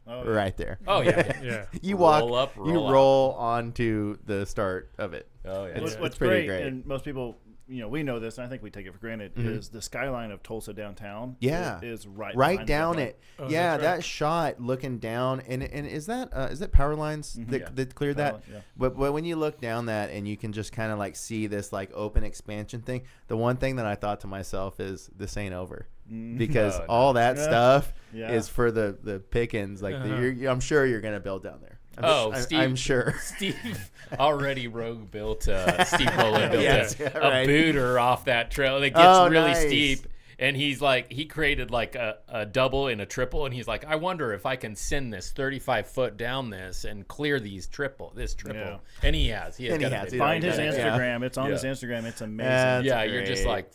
right there. Oh yeah. Yeah. You walk, Roll up, you roll out. roll onto the start of it. Oh yeah. It's- What's pretty great, great. and most people, we know this, and I think we take it for granted, is the skyline of Tulsa downtown. Yeah. is right Right behind down the it. Oh, Yeah, that's right. that shot looking down, and is that power lines Yeah. that cleared that? Power line, yeah. But when you look down that and you can just kind of like see this like open expansion thing, the one thing that I thought to myself is this ain't over. Because Oh, no. all that Yeah. stuff Yeah. is for the pickings. Like I'm sure you're gonna build down there. I'm sure. Steve already built Steve Rowland built Yes, a yeah, right. booter off that trail that gets Oh, really nice. steep. And he's like, he created like a double and a triple, and he's like, I wonder if I can send this 35 foot down this and clear this triple. Yeah. And he has. And he got a has. video. Find his Yeah. Instagram. It's on his Yeah. Instagram. It's amazing. That's Yeah, you're just great. like,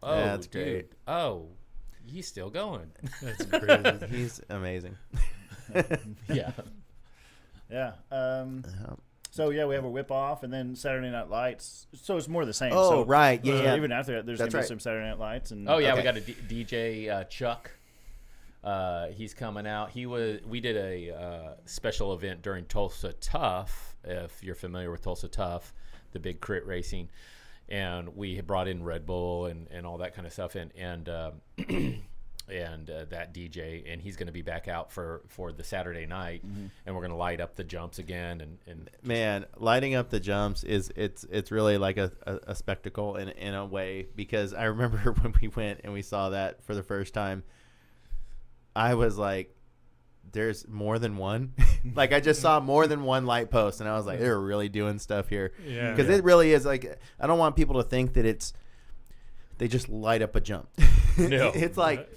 oh, That's dude. great. Oh, he's still going. That's crazy. He's amazing. Yeah. Yeah. So yeah, we have a whip off, and then Saturday Night Lights. So it's more the same. Oh, so, right. Yeah, yeah. Even after that, there's That's gonna be right. some Saturday Night Lights, and Oh yeah, Okay. we got a DJ Chuck. He's coming out. We did a special event during Tulsa Tough. If you're familiar with Tulsa Tough, the big crit racing, and we had brought in Red Bull and all that kind of stuff, and that DJ, and he's going to be back out for the Saturday night, and we're going to light up the jumps again, and Man, lighting up the jumps it's really like a spectacle in a way, because I remember when we went and we saw that for the first time, I was like, there's more than one. Like I just saw more than one light post, and I was like, they're really doing stuff here. Yeah. Because it really is like, I don't want people to think that they just light up a jump. No. It's like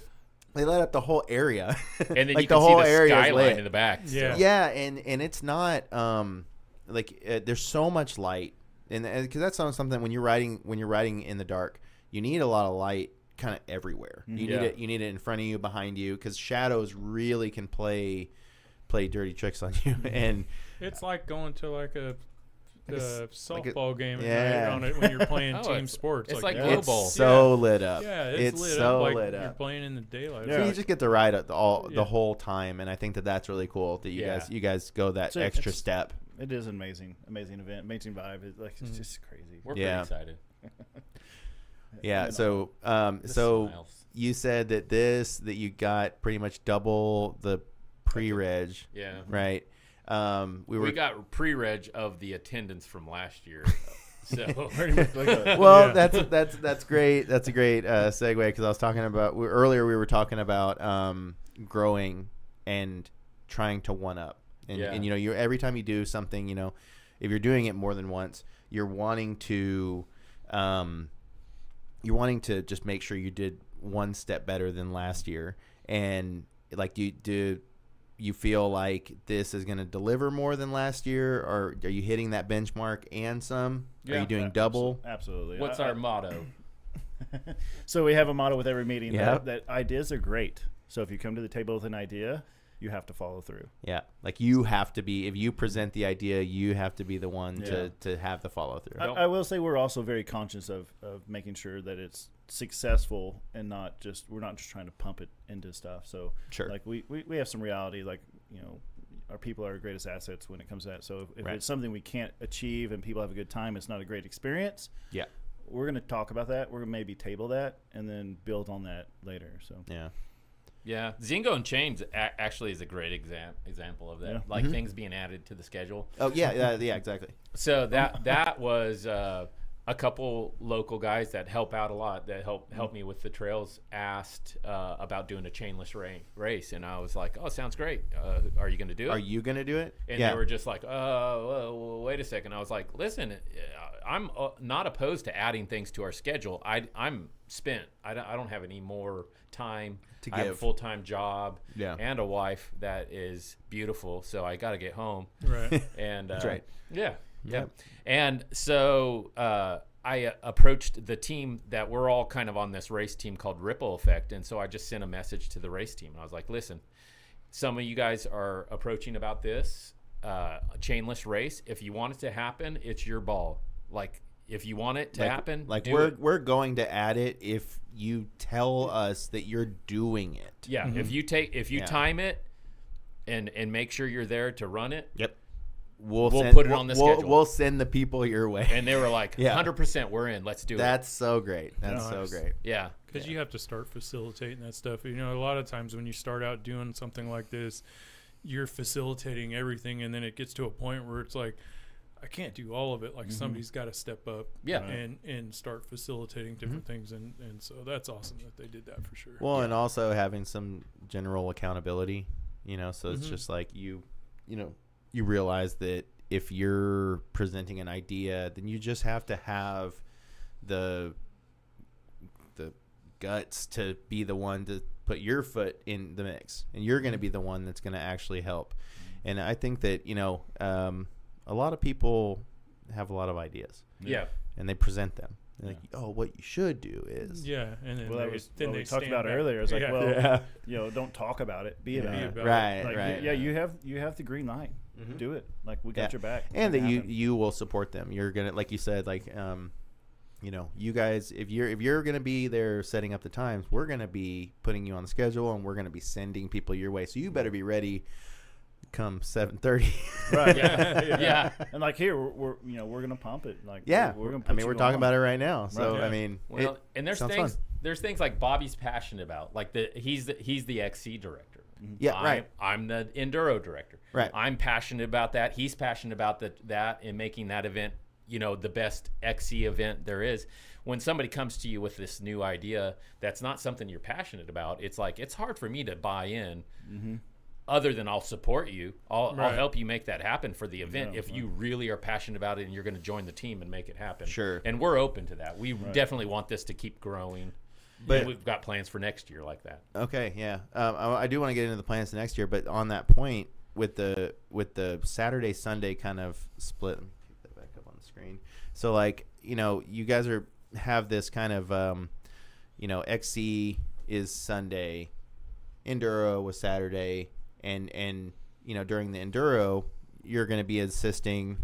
they light up the whole area. And then like you can the whole see the area is skyline lit. in the back. Yeah. Yeah, and it's not there's so much light, and because that's something when you're riding in the dark, you need a lot of light kind of everywhere. You need it in front of you, behind you, because shadows really can play dirty tricks on you. And It's like going to like a softball game at yeah. night on it when you're playing Oh, team sports. it's like it's global. so lit up. Yeah, it's lit so up like lit you're up. playing in the daylight. Yeah. So you just get to ride it the Yeah. whole time, and I think that's really cool that you Yeah. guys go that So extra it's- step. It is an amazing event, amazing vibe. It's like it's just crazy. We're Yeah. pretty excited. Yeah. And So The so smiles. you said that you got pretty much double the pre-reg, Yeah. right? We got pre-reg of the attendance from last year. So Pretty much like a, Well, Yeah. that's great. That's a great segue, because I was talking about earlier. We were talking about growing and trying to one up, and Yeah. and you every time you do something, if you're doing it more than once, you're wanting to just make sure you did one step better than last year, and like do you feel like this is going to deliver more than last year, or are you hitting that benchmark and some? Are Yeah. you doing double? Absolutely. what's our motto? So we have a motto with every meeting Yeah. that ideas are great. So if you come to the table with an idea, you have to follow through. Yeah, like you have to be, if you present the idea, you have to be the one Yeah. to have the follow through. I will say we're also very conscious of making sure that it's successful and we're not just trying to pump it into stuff. So Sure. like we have some reality, like, our people are our greatest assets when it comes to that. So if Right. it's something we can't achieve and people have a good time, it's not a great experience. Yeah. We're going to talk about that. We're going to maybe table that and then build on that later. So Yeah. Yeah, Zingo and Chains actually is a great example of that. Yeah. Like things being added to the schedule. Oh yeah, yeah, exactly. So that was a couple local guys that help out a lot, that help me with the trails, asked about doing a chainless race, and I was like, oh, sounds great. Are you going to do it? Are you gonna do it? And yeah. they were just like, oh, wait a second. I was like, listen, I'm not opposed to adding things to our schedule. I'm spent. I don't have any more time To I have a give. full-time job Yeah. and a wife that is beautiful, so I got to get home. Right. And That's right. Yeah. Yep. And so I approached the team that we're all kind of on this race team called Ripple Effect, and so I just sent a message to the race team. I was like, listen, some of you guys are approaching about this chainless race. If you want it to happen, it's your ball. Like, if you want it to happen, like do we're it. we're going to add it if you tell us that you're doing it. Yeah, if you Yeah. time it and make sure you're there to run it. Yep. We'll put it on the schedule. We'll send the people your way. And they were like, Yeah. 100%, we're in. Let's do it. That's so great. That's so Nice. great. Yeah. Because you have to start facilitating that stuff. A lot of times when you start out doing something like this, you're facilitating everything, and then it gets to a point where it's like, I can't do all of it. Like somebody's got to step up, Yeah. and start facilitating different things, and so that's awesome that they did that for sure. Well, and also having some general accountability, so it's just like you realize that if you're presenting an idea, then you just have to have the guts to be the one to put your foot in the mix, and you're going to be the one that's going to actually help. And I think that a lot of people have a lot Yeah. and they present them. They're like, oh, what you should do is Yeah, and then well, that was then what they we talked stand about back. earlier. It's like, Yeah. well, yeah, don't talk about it, be Yeah. about Be it. about right, Like, right. yeah, you have the green light. Do it. Like, we got Yeah. your back. And Make that it happen. you will support them. You're gonna, like you said, like you guys, if you're gonna be there setting up the times, we're gonna be putting you on the schedule, and we're gonna be sending people your way. So you better be ready come 7:30. Right. Yeah. Yeah. And like here, we're gonna pump it. Like, Yeah, we're gonna. I mean, we're talking about it right now. So Right. I mean, Well, and there's sounds things fun. there's things like Bobby's passionate about. Like he's the XC director. Yeah, right. I'm the enduro director. Right. I'm passionate about that. He's passionate about that and making that event, the best XC event there is. When somebody comes to you with this new idea that's not something you're passionate about, it's like it's hard for me to buy in. other than I'll support you. I'll Right. help you make that happen for the event Yeah, if right. you really are passionate about it and you're going to join the team and make it happen. Sure. And we're open to that. We definitely want this to keep growing. But- And we've got plans for next year like that. Okay, yeah. I do want to get into the plans next year, but on that point, with the Saturday Sunday kind of split, let me pick that back up on the screen. So like, you guys have this kind of XC is Sunday, Enduro was Saturday, and during the Enduro you're going to be assisting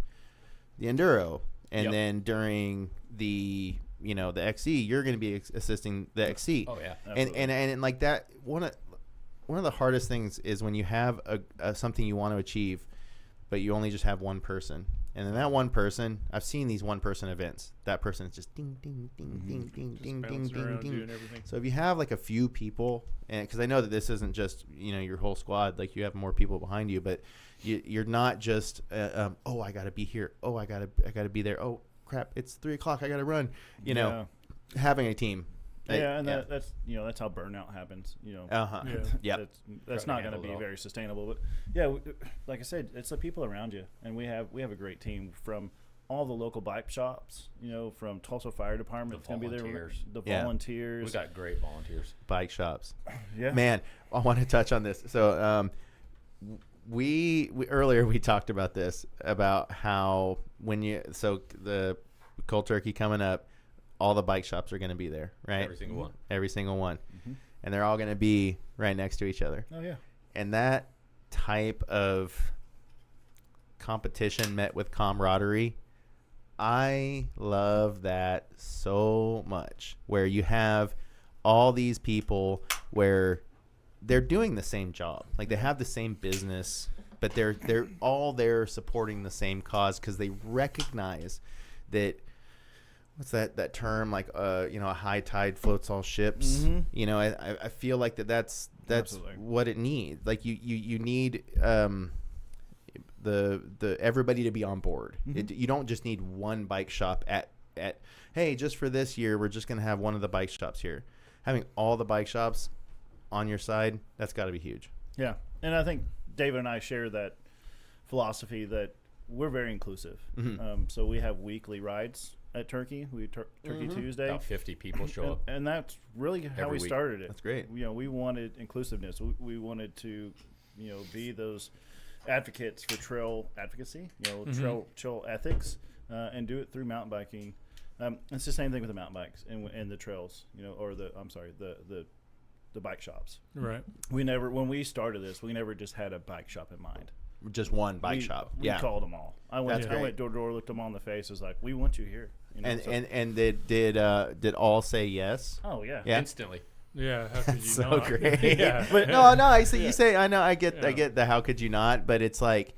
the Enduro, and Yep. then during the the XC you're going to be assisting the XC. Oh yeah. And like that, one of the hardest things is when you have a something you want to achieve, but you only just have one person, and then that one person, I've seen these one person events. That person is just ding ding ding ding ding Just ding ding bouncing ding around ding. doing everything. So if you have like a few people, and because I know that this isn't just your whole squad, like you have more people behind you, but you're not just oh, I gotta be here, oh, I gotta be there, oh crap, it's 3:00, I gotta run. Having a team. Yeah, and that's that's how burnout happens. Uh-huh. Yeah. Yep. That's Try not to going to handle be it all. very sustainable. But yeah, like I said, it's the people around you, and we have a great team from all the local bike shops. From Tulsa Fire Department, The it's going to be there. volunteers. The Yeah. volunteers. We got great volunteers. Bike shops. Yeah. Man, I want to touch on this. So, we earlier we talked about this, about how the cold turkey coming up, all the bike shops are going to be there, right? Every single one. Every single one, Mhm. and they're all going to be right next to each other. Oh yeah. And that type of competition met with camaraderie, I love that so much, where you have all these people where they're doing the same job, like they have the same business, but they're all there supporting the same cause, because they recognize that, what's that term, like a high tide floats all ships. Mhm. I feel like that's Absolutely. what it needs. Like you need the everybody to be on board. Mhm. You don't just need one bike shop at hey, just for this year we're just going to have one of the bike shops here. Having all the bike shops on your side, that's got to be huge. Yeah, and I think David and I share that philosophy that we're very inclusive. Mhm. So we have weekly rides at Turkey. Turkey Tuesday, About 50 people show up. and that's really how Every we week. started it. That's great. We wanted inclusiveness. We wanted to, be those advocates for trail advocacy. Trail ethics, and do it through mountain biking. It's the same thing with the mountain bikes and the trails. Or the bike shops. Right. When we started this, we never just had a bike shop in mind. Just one bike we, shop. We Yeah. called them all. I went That's great. door to door, looked them all in the face, was like, "We want you here." And did all say yes? oh yeah, Yeah. Instantly. Yeah. How could you So not? great. Yeah. But- No, I see. Yeah. You say, I know, I get Yeah. the how could you not, but it's like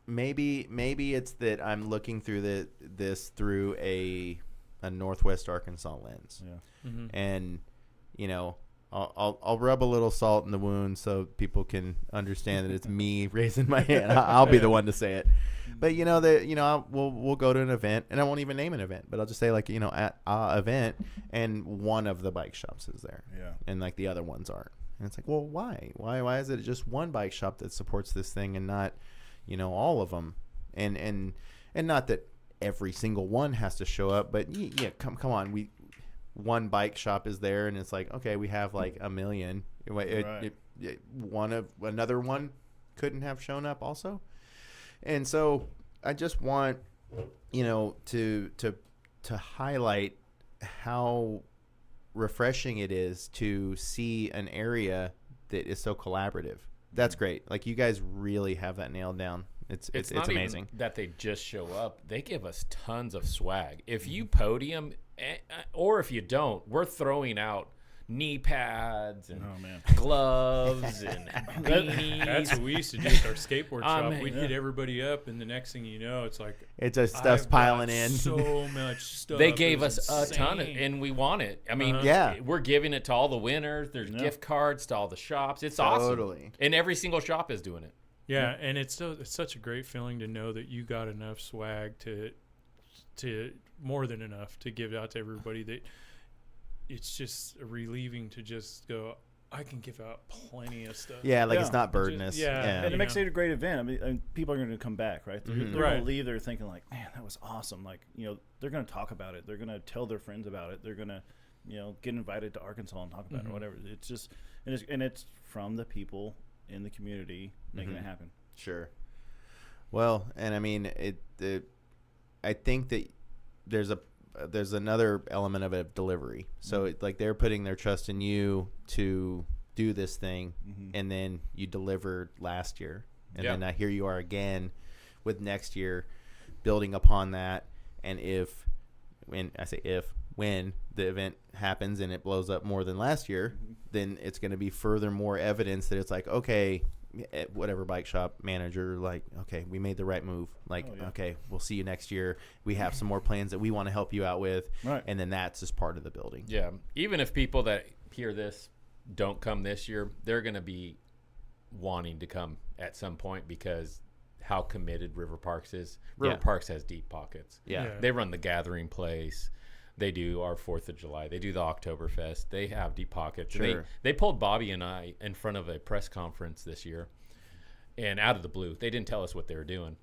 maybe it's that I'm looking through this through a Northwest Arkansas lens, yeah. Mhm. and I'll rub a little salt in the wound so people can understand that it's me raising my hand. I'll be the one to say it. But we'll go to an event, and I won't even name an event, but I'll just say like at a event, and one of the bike shops is there, Yeah. and like the other ones aren't. And it's like, well, why is it just one bike shop that supports this thing and not all of them? And not that every single one has to show up, but yeah, come on, one bike shop is there, and it's like, okay, we have like a million. Another one couldn't have shown up also. And so I just want to highlight how refreshing it is to see an area that is so collaborative. That's great. Like, you guys really have that nailed down. It's not amazing. even that they just show up. They give us tons of swag. If you podium, or if you don't, we're throwing out knee pads and Oh man. gloves and beanies. That's what we used to do with our skateboard shop. mean, We'd get everybody up, and the next thing you know, it's like It's just stuff's I've piling got in. So much stuff. They It gave was us a ton of, insane. and we want it. I mean, Yeah. we're giving it to all the winners. There's Yeah. gift cards to all the shops. It's awesome. Totally. And every single shop is doing it. Yeah, and it's such a great feeling to know that you got enough swag to more than enough to give out to everybody. That it's just relieving to just go, I can give out plenty of stuff. Yeah, like it's Yeah. not burdenous. Yeah. And You it makes know. it a great event. I mean, people are going to come back, right? They're, Mhm. they're Right. going to leave there thinking like, man, that was awesome. Like, they're going to talk about it. They're going to tell their friends about it. They're going to, get invited to Arkansas and talk about it or whatever. It's just, and it's from the people in the community making it happen. Sure. Well, and I mean, I think that there's another element of it, delivery. So it, like they're putting their trust in you to do this thing, and then you delivered last year, and then now here you are again with next year, building upon that. And when the event happens and it blows up more than last year, then it's going to be further more evidence that it's like, okay, whatever bike shop manager, like, okay, we made the right move. Like, okay, we'll see you next year. We have some more plans that we want to help you out with. Right. And then that's just part of the building. Yeah. Even if people that hear this don't come this year, they're going to be wanting to come at some point because how committed River Parks is. River Parks has deep pockets. Yeah. They run the Gathering Place. They do our 4th of July. They do the Oktoberfest. They have deep pockets. Sure. They pulled Bobby and I in front of a press conference this year, and out of the blue, they didn't tell us what they were doing.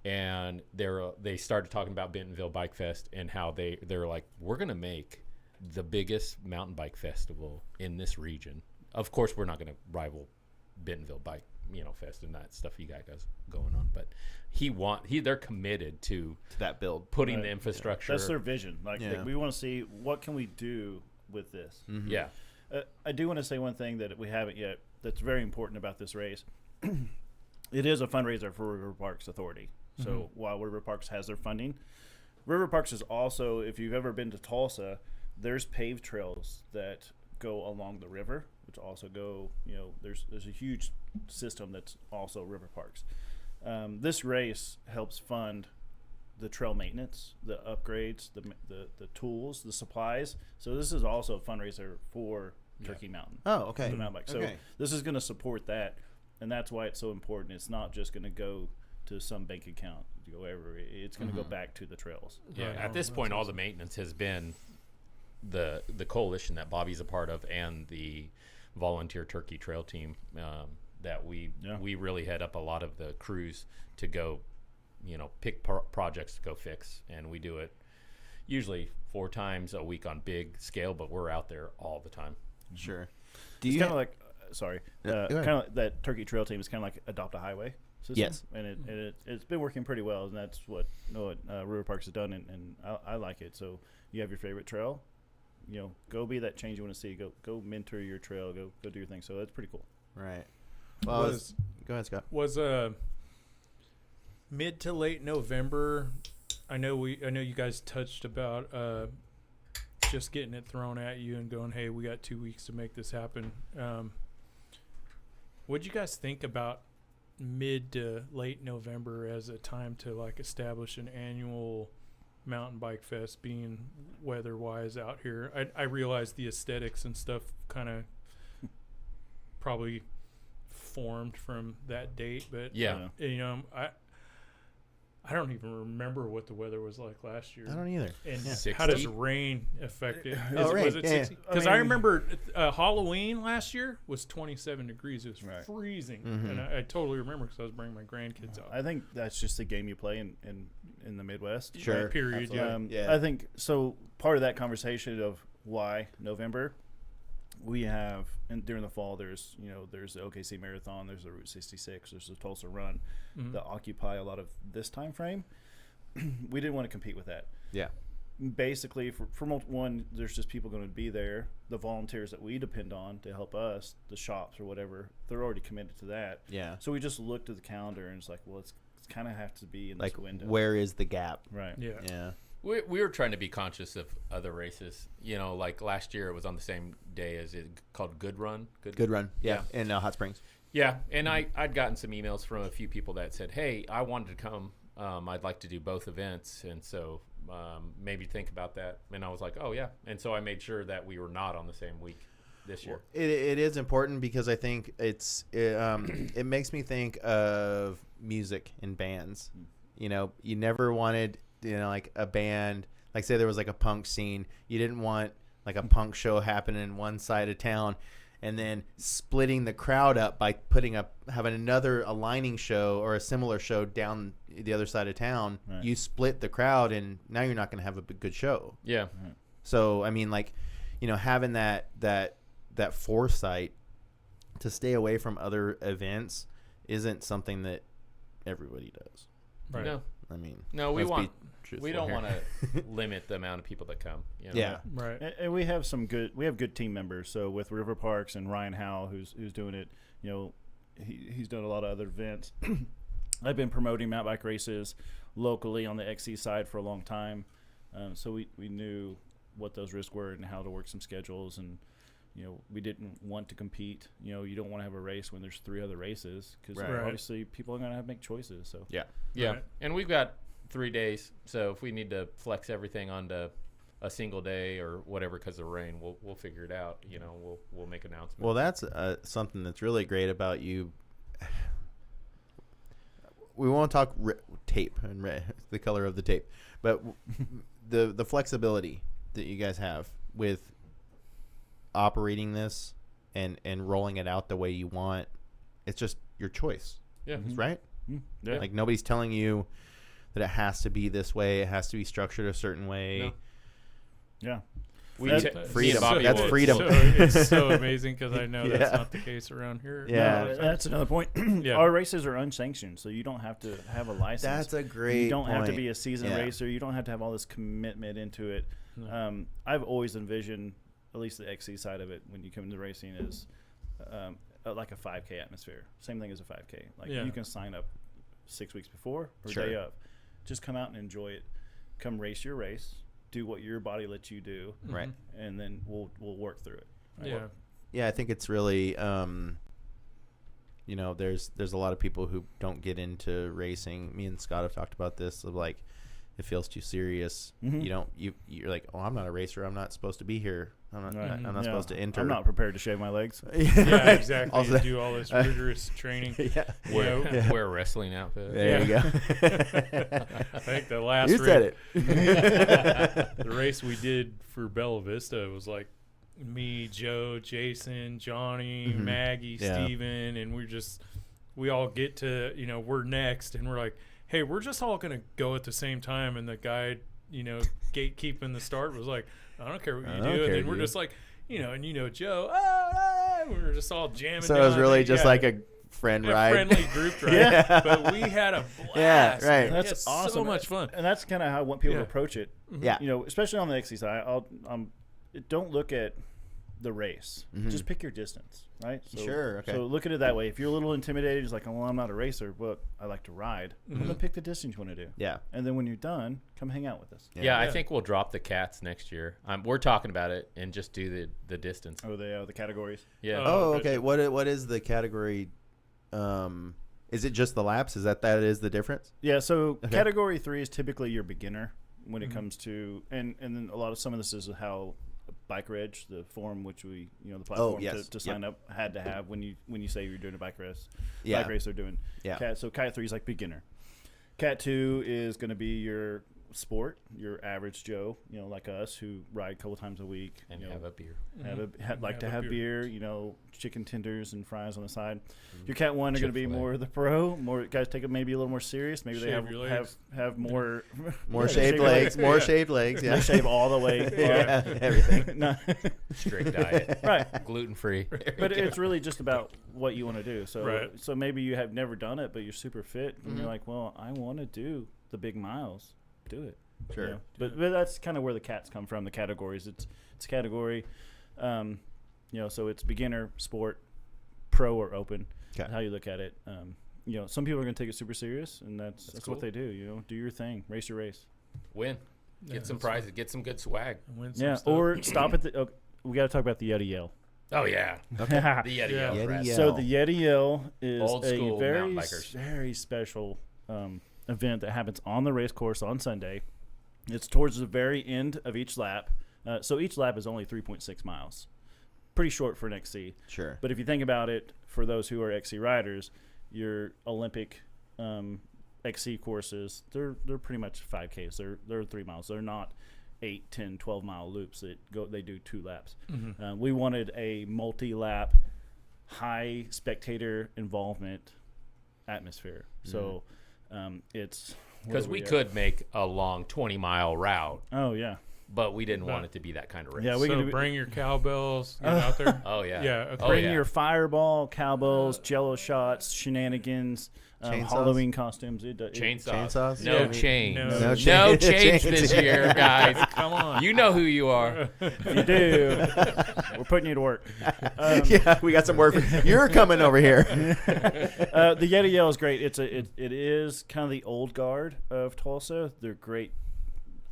And they started talking about Bentonville Bike Fest and how they're like, we're going to make the biggest mountain bike festival in this region. Of course, we're not going to rival Bentonville Bike Fest and that stuff you guys going on, but they're committed to that build, putting the infrastructure. That's their vision. Like we want to see what can we do with this. Yeah. I do want to say one thing that we haven't yet that's very important about this race. It is a fundraiser for River Parks Authority. So while River Parks has their funding, River Parks is also, if you've ever been to Tulsa, there's paved trails that go along the river, which also go, there's a huge system that's also River Parks. This race helps fund the trail maintenance, the upgrades, the tools, the supplies. So this is also a fundraiser for Turkey Mountain. Oh, okay. The mountain bike. So this is going to support that, and that's why it's so important. It's not just going to go to some bank account to go everywhere. It's going to go back to the trails. Yeah. At this point, all the maintenance has been the coalition that Bobby's a part of and the volunteer turkey trail team that we really head up a lot of the crews to go, pick projects to go fix, and we do it usually 4 times a week on big scale, but we're out there all the time. Sure. It's kind of like, go ahead. kind of like that turkey trail team is kind of like Adopt a Highway system. Yes. And it's been working pretty well, and that's what River Parks has done, and I like it. So you have your favorite trail, go be that change you want to see. Go mentor your trail. Go do your thing. So that's pretty cool. Right. Well, go ahead, Scott. Was mid to late November. I know you guys touched about just getting it thrown at you and going, hey, we got 2 weeks to make this happen. What'd you guys think about mid to late November as a time to like establish an annual mountain bike fest, being weather wise out here? I realize the aesthetics and stuff kind of probably formed from that date, but I don't even remember what the weather was like last year. I don't either. And how does rain affect it? Rain. Was it 60? Because I remember Halloween last year was 27 degrees. It was freezing, and I totally remember because I was bringing my grandkids out. I think that's just the game you play in the Midwest. Sure. Right, period. Yeah. I think so. Part of that conversation of why November, we have, and during the fall, there's the OKC Marathon, there's the Route 66, there's the Tulsa Run that occupy a lot of this time frame. We didn't want to compete with that. Yeah. Basically, for one, there's just people going to be there. The volunteers that we depend on to help us, the shops or whatever, they're already committed to that. Yeah. So we just looked at the calendar and it's like, well, it's kind of have to be in this window. Where is the gap? Right. Yeah. Yeah. We were trying to be conscious of other races. Like last year, it was on the same day as it called Good Run. Good Run. Yeah. In Hot Springs. Yeah, and I'd gotten some emails from a few people that said, hey, I wanted to come. I'd like to do both events, and so maybe think about that. And I was like, oh, yeah. And so I made sure that we were not on the same week this year. It is important because I think it makes me think of music and bands. You never wanted, like a band, like say there was like a punk scene. You didn't want like a punk show happening in one side of town and then splitting the crowd up by having another aligning show or a similar show down the other side of town. Right. You split the crowd, and now you're not going to have a good show. Yeah. So I mean, like, having that foresight to stay away from other events isn't something that everybody does. Right. No. I mean, No, we truthful don't here. want to limit the amount of people that come. You know? Yeah. Right. And we have good team members. So with River Parks and Ryan Howell, who's doing it, he's done a lot of other events. I've been promoting mountain bike races locally on the XC side for a long time. So we knew what those risks were and how to work some schedules. And, we didn't want to compete. You don't want to have a race when there's 3 other races because Right. obviously people are going to have to make choices. So Yeah. Yeah. Right. And we've got 3 days. So if we need to flex everything onto a single day or whatever because of rain, we'll figure it out. We'll make announcements. Well, that's something that's really great about you. We won't talk tape and the color of the tape, but the flexibility that you guys have with operating this and rolling it out the way you want. It's just your choice. Yeah. Right? yeah. Like, nobody's telling you that it has to be this way. It has to be structured a certain way. No. Yeah. Freedom. Bobby That's will- freedom. So, it's so amazing because I know that's Yeah. not the case around here. Yeah. No, that's another point. Yeah. Our races are unsanctioned, so you don't have to have a license. That's a great You don't have to point. be a seasoned Yeah. racer. You don't have to have all this commitment into it. No. I've always envisioned, at least the XC side of it, when you come into racing, is like a 5K atmosphere. Same thing as a 5K. Like, Yeah. you can sign up 6 weeks before or Sure. day of. Just come out and enjoy it. Come race your race. Do what your body lets you do. Right. And then we'll work through it. Right? Yeah. Yeah, I think it's really, there's a lot of people who don't get into racing. Me and Scott have talked about this, of like, it feels too serious. Mhm. You're like, oh, I'm not a racer. I'm not supposed to be here. I'm not Right. I'm not Yeah. supposed to enter. I'm not prepared to shave my legs. Yeah, exactly. Also- You do all this rigorous training. Yeah. Wear a wrestling outfit. There you go. I think the last You said it. the race we did for Bella Vista was like me, Joe, Jason, Johnny, Mhm. Maggie, Yeah. Steven, and we all get to, we're next, and we're like, hey, we're just all going to go at the same time. And the guy, gatekeeping the start was like, I don't care what you do. And then we're just like, Joe, we were just all jamming. So it was down. really just Yeah. like a friend a ride. friendly group ride. Yeah. But we had a blast. Yeah, right. Man. That's It's awesome. So much fun. And that's kind of how I want people Yeah. to approach it. Yeah. Especially on the XC side. Don't look at the race. Mhm. Just pick your distance, right? So, Sure, okay. So look at it that way. If you're a little intimidated, just like, well, I'm not a racer, but I like to ride. Well, Mhm. then pick the distance you want to do. Yeah. And then when you're done, come hang out with us. Yeah, I Yeah. think we'll drop the cats next year. We're talking about it and just do the distance. Oh, the categories. Yeah. Oh, gotcha. okay. What is the category? Is it just the laps? Is that is the difference? Yeah, so Okay. category 3 is typically your beginner when it Mhm. comes to, and then some of this is how Bike Reg, the form which we, the platform yes. to sign up had to have when you say you're doing a bike race. Yeah. Bike race they're doing. Yeah. So Cat 3 is like beginner. Cat 2 is going to be your sport, your average Joe, like us who ride a couple times a week And have a beer. like to a have beer, chicken tenders and fries on the side. Your Cat 1 are going to be Chick-fil-A. more the pro, more guys take it maybe a little more serious. Maybe they Shave your legs. have more More Yeah, shaved shave your legs. More Yeah. shaved legs. They Yeah. shave all the way. Yeah, everything. No. Strict diet. Right. Gluten free. But it's really just about what you want to do. So Right. so maybe you have never done it, but you're super fit, and Mhm. you're like, well, I want to do the big miles. Do it. Sure. But that's kind of where the cats come from. The categories. It's category. So it's beginner, sport, pro, or open. Okay. How you look at it. Some people are going to take it super serious, and that's cool. what they do. Do your thing, race your race. Win. Yeah, Get some that's prizes. Get some good swag. fun. Win some Yeah. stuff. Or stop at the. We got to talk about the Yeti Yell. Oh yeah. The Yeah. Yeti Yeah. Yell Yeti rest. Yell. So the Yeti Yell is Old school a very, mountain bikers. very special event that happens on the race course on Sunday. It's towards the very end of each lap. So each lap is only 3.6 miles. Pretty short for an XC. Sure. But if you think about it, for those who are XC riders, your Olympic XC courses, they're pretty much 5Ks. They're 3 miles. They're not 8, 10, 12-mile loops that they do 2 laps. Mm-hmm. We wanted a multi-lap, high spectator involvement atmosphere. So it's Because we could make a long 20-mile route, Oh yeah. but we didn't want it to be that kind of race. Yeah, we So can do, bring your cowbells, get out there. Oh yeah. Yeah, okay. bring yeah. your fireball, cowbells, jello shots, shenanigans, Chainsaws? Halloween costumes. Chainsaws? No Yeah. chains. No No, chains. chains this year, guys. Come on. You know who you are. If you do, we're putting you to work. Yeah, we got some work. You're coming over here. The Yeti Yell is great. It is kind of the old guard of Tulsa. They're great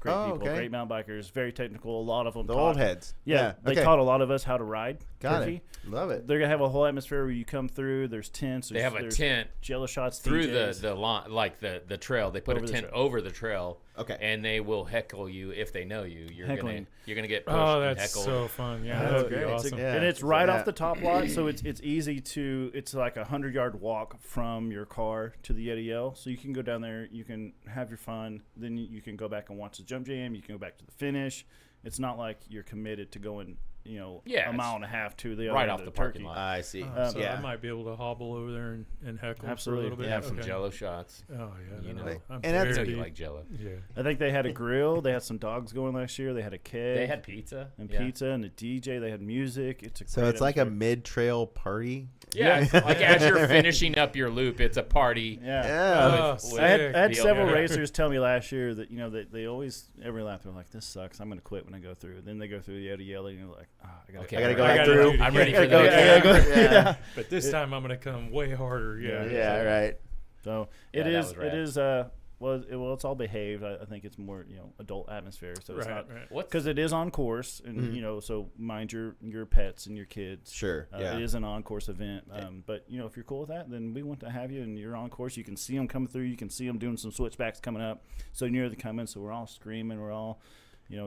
people, okay. great mountain bikers, very technical. A lot of them The taught, old heads. Yeah, they okay. taught a lot of us how to ride. Got turkey. it. Love it. They're gonna have a whole atmosphere where you come through. There's tents. They have a there's tent jello shots through DJs. the line, like the trail. They put Over a the tent trail. over the trail. Okay. And they will heckle you if they know you. You're Heckling. gonna get pushed Oh, and that's heckled. so fun. Yeah, Oh, that's great. pretty It's a- awesome. yeah. And it's right Yeah. off the top lot, so it's easy to. It's like 100-yard walk from your car to the Yeti Yell. So you can go down there, you can have your fun, then you can go back and watch the jump jam. You can go back to the finish. It's not like you're committed to going, Yeah, a mile and a half to the other right end off of the parking Turkey. lot. I see. So yeah. I might be able to hobble over there and heckle Absolutely. for a little bit. Have some Okay. Jello shots. Oh yeah, You no, know. I'm And that's- I know very you deep. like Jello. Yeah. I think they had a grill. They had some dogs going last year. They had a keg. They had pizza and yeah. pizza and a DJ. They had music. It's a So great it's like a atmosphere. mid-trail party. Yeah, like as you're finishing up your loop, it's a party. Yeah. Yeah. With- I had Deal. several Yeah. racers tell me last year that they always every lap they're like, this sucks, I'm gonna quit when I go through. Then they go through the Yeti Yelling and you're like, Okay, I gotta go I back gotta through. do it I'm ready again. for those. I gotta go. Yeah. But this time I'm gonna come way harder. Yeah. Yeah, right. So Yeah, that was rad. it is it's all behaved. I think it's more adult atmosphere. So it's Right. not Right. What's because it is on course and Mhm. so mind your pets and your kids. Sure. Yeah. It is an on-course event, but if you're cool with that, then we want to have you, and you're on course. You can see them coming through. You can see them doing some switchbacks coming up. So near the coming, so we're all screaming. We're all,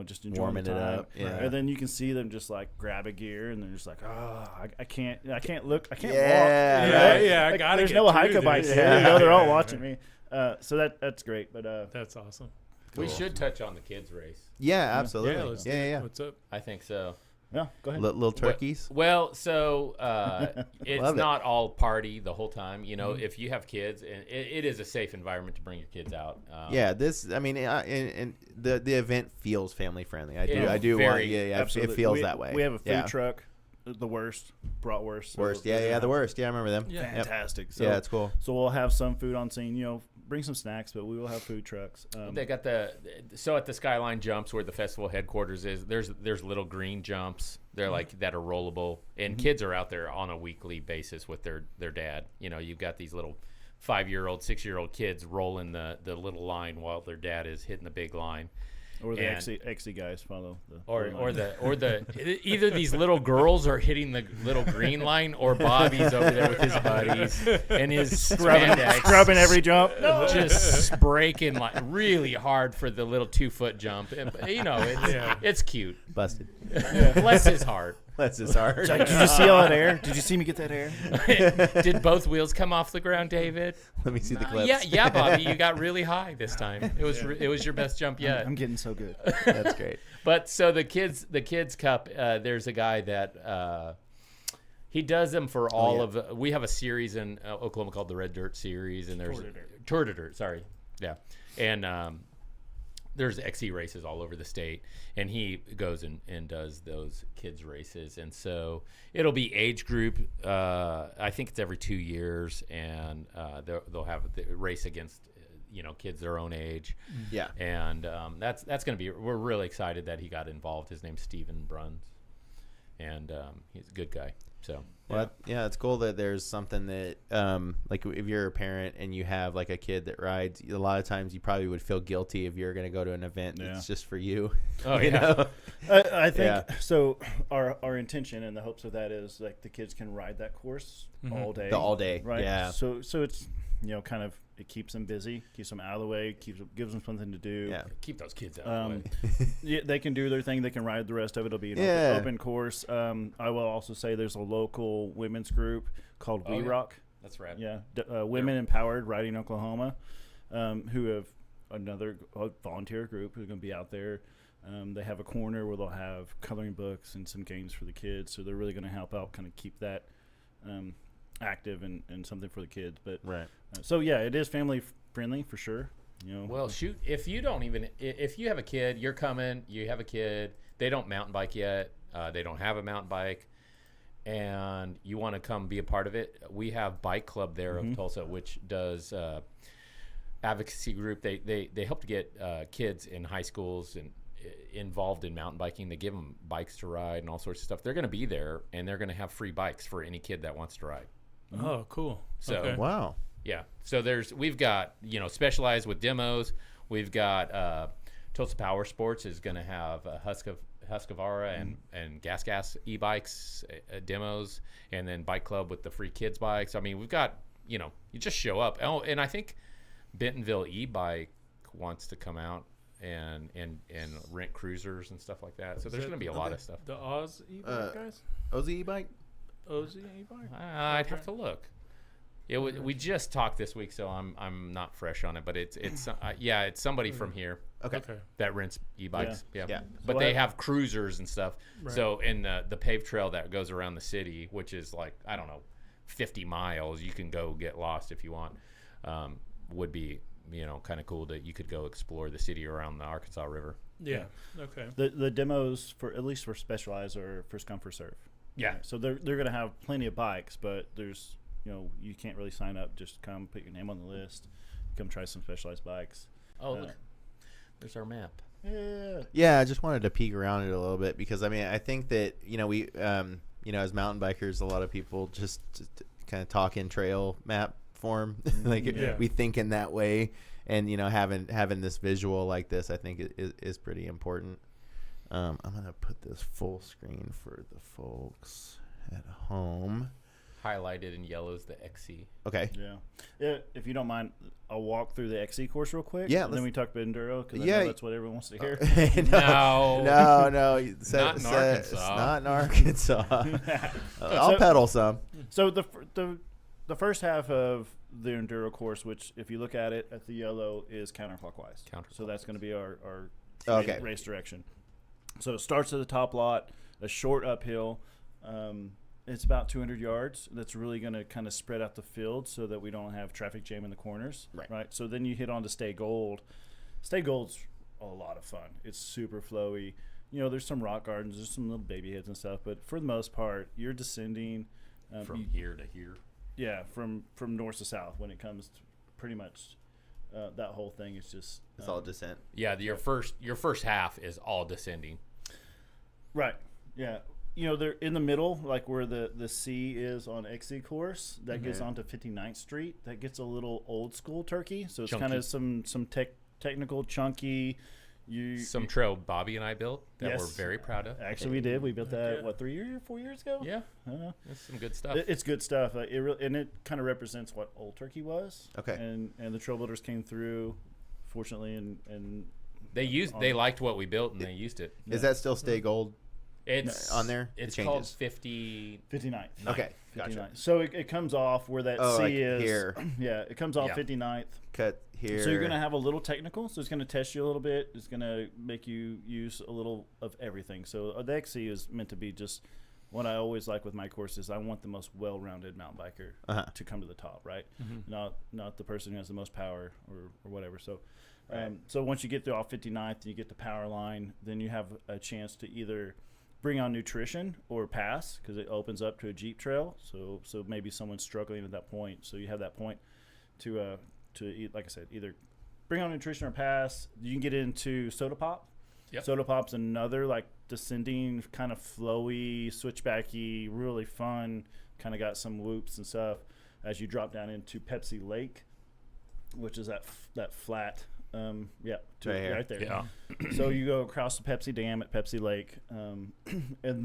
just enjoying Warming the it time. up, yeah. And then you can see them just like grab a gear, and they're just like, I can't look, I can't Yeah, walk. right. Yeah, I Like, gotta there's get no through hiker bikes this. here. Yeah. They're all Yeah. watching me. So that's great. But That's awesome. We should touch on the kids race. Yeah, absolutely. Yeah. Let's do Yeah, it. yeah. What's up? I think so. yeah, go ahead. Little turkeys. Well, so it's Love it. not all party the whole time. If you have kids, and it is a safe environment to bring your kids out. Yeah, and the event feels family friendly. I Yeah, do want. very- Yeah, Absolutely. it feels we, that way. We have a food Yeah. truck, the worst, bratwurst. so Worst. they're Yeah, gonna the have- worst. Yeah, I remember them. Yeah. Yep. Fantastic. So, Yeah, it's cool. So we'll have some food on scene. Bring some snacks, but we will have food trucks. They got so at the Skyline Jumps where the festival headquarters is. There's little green jumps. They're like that are rollable, and kids are out there on a weekly basis with their dad. You've got these little 5-year-old, 6-year-old kids rolling the little line while their dad is hitting the big line. Or the And- XC guys follow the Or the either these little girls are hitting the little green line, or Bobby's over there with his buddies and his spandex, scrubbing every jump. just breaking like really hard for the little 2-foot jump. And, it's cute. Busted. Bless his heart. That's his heart. Did you see all that air? Did you see me get that air? Did both wheels come off the ground, David? Let me see the clips. Yeah, Bobby, you got really high this time. It was your best jump yet. I'm getting so good. That's great. But so the kids cup, there's a guy that he does them for all of. We have a series in Oklahoma called the Red Dirt Series, and there's Tour de Dirt. Sorry, yeah, and there's XC races all over the state, and he goes and does those kids races, and so it'll be age group. I think it's every 2 years, and they'll have the race against kids their own age. Yeah. And that's going to be. We're really excited that he got involved. His name's Steven Bruns, and he's a good guy. So Well, yeah, it's cool that there's something that, like, if you're a parent and you have like a kid that rides, a lot of times you probably would feel guilty if you're going to go to an event that's just for you. Oh, you yeah. know? I think so. Our intention and the hopes of that is like the kids can ride that course all day. All day, right? yeah. So it's kind of it keeps them busy, keeps them out of the way, gives them something to do. Yeah. keep those kids out of the way. Yeah, they can do their thing. They can ride the rest of it. It'll be an open course. I will also say there's a local women's group called We Rock. That's right. Yeah, Women Empowered Riding Oklahoma, who have another volunteer group who's going to be out there. They have a corner where they'll have coloring books and some games for the kids. So they're really going to help out kind of keep that active and something for the kids. But Right. So, yeah, it is family friendly for sure. You know, Well, shoot, if you have a kid, you're coming, you have a kid, they don't mountain bike yet, they don't have a mountain bike, and you want to come be a part of it, we have Bike Club there of Tulsa, which does advocacy group. They help to get kids in high schools and involved in mountain biking. They give them bikes to ride and all sorts of stuff. They're going to be there, and they're going to have free bikes for any kid that wants to ride. Oh, cool. So Okay. Wow. yeah, so we've got, Specialized with demos. We've got Tulsa Power Sports is going to have Husqvarna and Gas e-bikes demos, and then Bike Club with the free kids bikes. I mean, we've got, you just show up. Oh, and I think Bentonville e-bike wants to come out and rent cruisers and stuff like that. So there's going to be a lot of stuff. The Oz e-bike guys? OZ e-bike? OZ e-bike? I'd have to look. We just talked this week, so I'm not fresh on it, but it's somebody from here Okay. that rents e-bikes. Yeah. But So they have cruisers and stuff. Right. So in the paved trail that goes around the city, which is like, I don't know, 50 miles, you can go get lost if you want. Would be, kind of cool that you could go explore the city around the Arkansas River. Yeah. Okay. the demos, at least for Specialized, are first come, first serve. Yeah. So they're going to have plenty of bikes, but there's, you can't really sign up. Just come, put your name on the list, come try some Specialized bikes. Oh, look. There's our map. Yeah. Yeah, I just wanted to peek around it a little bit because I think that we as mountain bikers, a lot of people just kind of talk in trail map form, like Yeah. we think in that way, and having this visual like this, I think is pretty important. I'm gonna put this full screen for the folks at home. Highlighted in yellow is the XC. Okay. Yeah. If you don't mind, I'll walk through the XC course real quick. Yeah, And then we talk about enduro because I Yeah. know that's what everyone wants to hear. No. no, Not in Arkansas. It's not in Arkansas. I'll pedal some. So the first half of the enduro course, which if you look at it at the yellow, is counterclockwise. So that's going to be our Okay. race direction. So it starts at the top lot, a short uphill. It's about 200 yards. That's really going to kind of spread out the field so that we don't have traffic jam in the corners. Right. So then you hit on to Stay Gold. Stay Gold's a lot of fun. It's super flowy. There's some rock gardens, there's some little baby heads and stuff, but for the most part, you're descending From here to here. Yeah, from north to south when it comes to pretty much that whole thing is just It's all descent. Yeah, your first half is all descending. right. Yeah. They're in the middle, like where the C is on XC course, that gets onto 59th Street. That gets a little old school turkey. So it's kind of some technical, chunky. Some trail Bobby and I built that Yes. we're very proud of. Actually, we did. We built that, 4 years ago? Yeah, I don't know. that's some good stuff. It's good stuff. And it kind of represents what Old Turkey was. Okay. And the trail builders came through, fortunately, and They liked what we built and they used it. Is that still Stay Gold It's on there? It's It called changes. 59th. Okay, 59th. gotcha. So it comes off where that C like is. here. Yeah, it comes off Yeah. 59th. Cut here. So you're going to have a little technical. So it's going to test you a little bit. It's going to make you use a little of everything. So the XC is meant to be just what I always like with my courses. I want the most well-rounded mountain biker to come to the top, right? Not the person who has the most power or whatever. So so once you get through off 59th and you get the power line, then you have a chance to either bring on nutrition or pass because it opens up to a Jeep trail. So maybe someone's struggling at that point. So you have that point to eat, like I said, either bring on nutrition or pass. You can get into soda pop. Yep. Soda pop's another like descending kind of flowy, switchbacky, really fun. Kind of got some whoops and stuff as you drop down into Pepsi Lake, which is that flat. Right there. Yeah. So you go across the Pepsi Dam at Pepsi Lake, and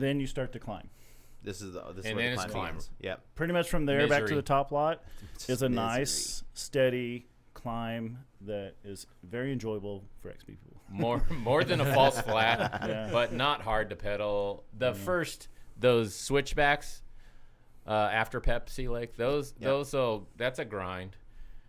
then you start to climb. This is And where then the it's climb climb. begins. Yep. Pretty much from there back to Misery. the top lot It's is a misery. nice, steady climb that is very enjoyable for XP people. More than a false flat, Yeah. but not hard to pedal. Those switchbacks after Pepsi Lake, that's a grind.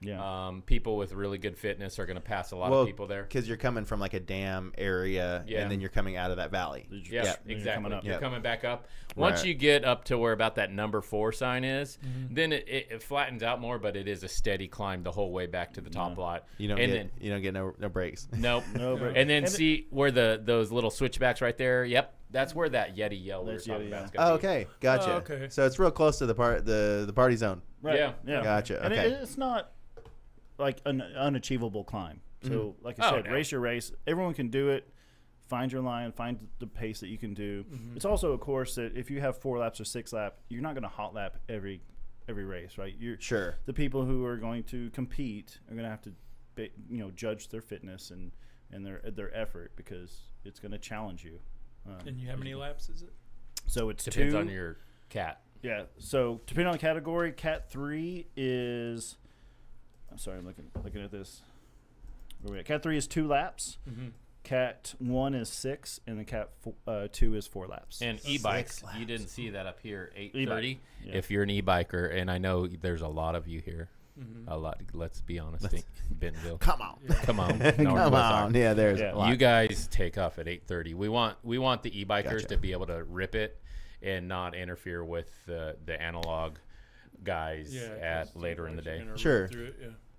Yeah. People with really good fitness are going to pass a lot of people there. Because you're coming from like a dam area, and then you're coming out of that valley. Yeah, exactly. You're coming back up. Right. Once you get up to where about that number 4 sign is, then it flattens out more, but it is a steady climb the whole way back to the top lot. You don't get no breaks. Nope. No breaks. And then see where those little switchbacks right there. Yep, that's where that Yeti yell we were talking about is gonna be. Okay, gotcha. Oh, okay. So it's real close to the party zone. Right. Yeah. Gotcha. And Okay. it's not like an unachievable climb. So, like I said, race your race. Everyone can do it. Find your line. Find the pace that you can do. It's also a course that if you have 4 laps or 6 lap, you're not going to hot lap every race, right? Sure. The people who are going to compete are going to have to, judge their fitness and their effort because it's going to challenge you. And how many laps is it? So it's Depends 2 on your cat. Yeah. So depending on the category, Cat 3 is. I'm sorry, I'm looking at this. Where we at? Cat 3 is 2 laps. Cat 1 is 6, and then Cat 2 is 4 laps. And e-bikes, you didn't see that up here, 830. E-bike, yeah. If you're an e-biker, and I know there's a lot of you here, a lot. Let's be honest, Bentonville. Come on. Come on, Come on. Yeah, there's a lot. You guys take off at 8:30. We want the e-bikers to be able to rip it and not interfere with the analog guys at later in the day. Sure.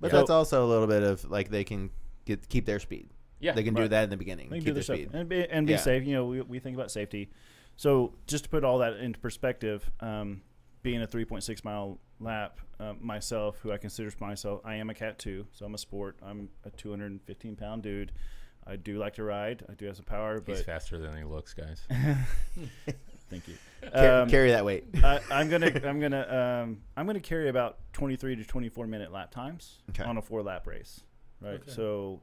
But that's also a little bit of like they can keep their speed. Yeah, they can do that in the beginning. They can keep do their their speed stuff and be safe. We think about safety. So just to put all that into perspective, being a 3.6 mile lap, myself, who I consider myself, I am a Cat 2, so I'm a sport. I'm a 215-pound dude. I do like to ride. I do have some power. But he's faster than he looks, guys. Thank you. Carry that weight. I'm gonna carry about 23 to 24 minute lap times on a 4-lap race, right? Okay. So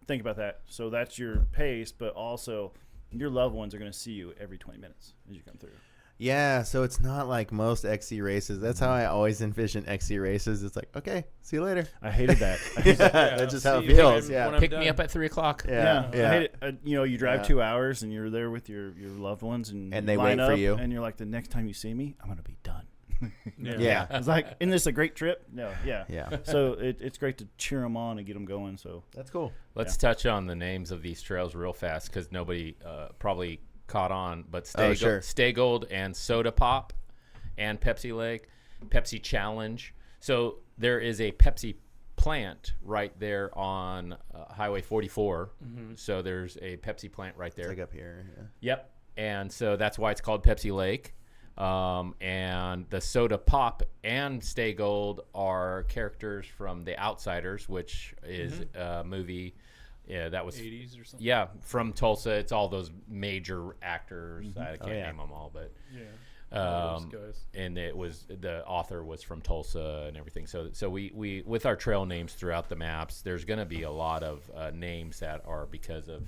think about that. So that's your pace, but also your loved ones are going to see you every 20 minutes as you come through. Yeah, so it's not like most XC races. That's how I always envision XC races. It's like, okay, see you later. I hated that. That's just how it feels. Yeah. Pick me up at 3:00. Yeah. I hate it. You drive 2 hours and you're there with your loved ones and they line wait for up, you. and you're like, the next time you see me, I'm going to be done. Yeah. It's like, isn't this a great trip? No, yeah. Yeah. So it's great to cheer them on and get them going. So That's cool. Let's touch on the names of these trails real fast because nobody probably caught on. But Stay Gold and Soda Pop and Pepsi Lake, Pepsi Challenge. So there is a Pepsi plant right there on Highway 44. So there's a Pepsi plant right there. It's like up here. Yeah. Yep. And so that's why it's called Pepsi Lake. And the Soda Pop and Stay Gold are characters from The Outsiders, which is a movie that was 80s or something. Yeah, from Tulsa. It's all those major actors. I can't name them all, but those guys. and it was the author was from Tulsa and everything. So we with our trail names throughout the maps, there's going to be a lot of names that are because of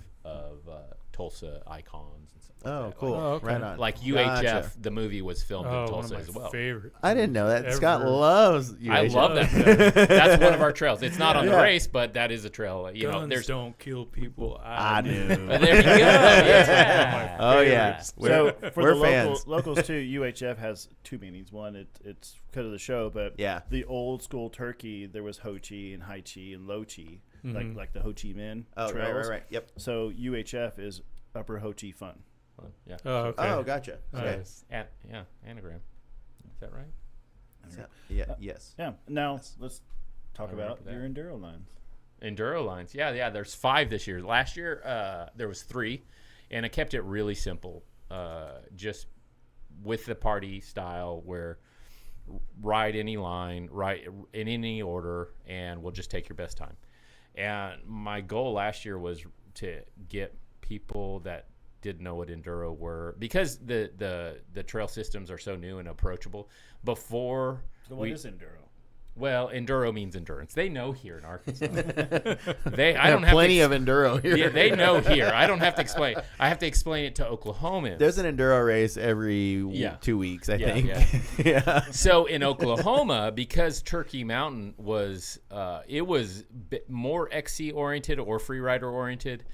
Tulsa icons and stuff. Oh, cool. okay. Right on. Like UHF, the movie was filmed in Tulsa one of as my well. favorite. I didn't know that. Ever. Scott loves UHF. I love that trail. That's one of our trails. It's not on the race, but that is a trail. Guns don't kill people. I do. There you go. Yeah. Oh, yeah. So for we're the fans. locals too, UHF has 2 meanings. One, it's because of the show, but the old school Turkey, there was Ho Chi and Hai Chi and Lo Chi, like the Ho Chi Minh trails. Right. Yep. So UHF is Upper Ho Chi Fun. Yeah. Oh, okay. Oh, gotcha. Okay. Nice. Anagram. Is that right? Yeah. Yes. Yeah. Now let's talk I about remember your enduro lines. Enduro lines. Yeah. There's 5 this year. Last year, there was 3, and I kept it really simple, just with the party style where ride any line, ride in any order, and we'll just take your best time. And my goal last year was to get people that didn't know what enduro were, because the trail systems are so new and approachable. Before what is enduro? Well, enduro means endurance. They know here in Arkansas. I don't have plenty of enduro here. Yeah, they know here. I don't have to explain. I have to explain it to Oklahomans. There's an enduro race every 2 weeks, I think. Yeah. So in Oklahoma, because Turkey Mountain was it was more XC oriented or free rider oriented,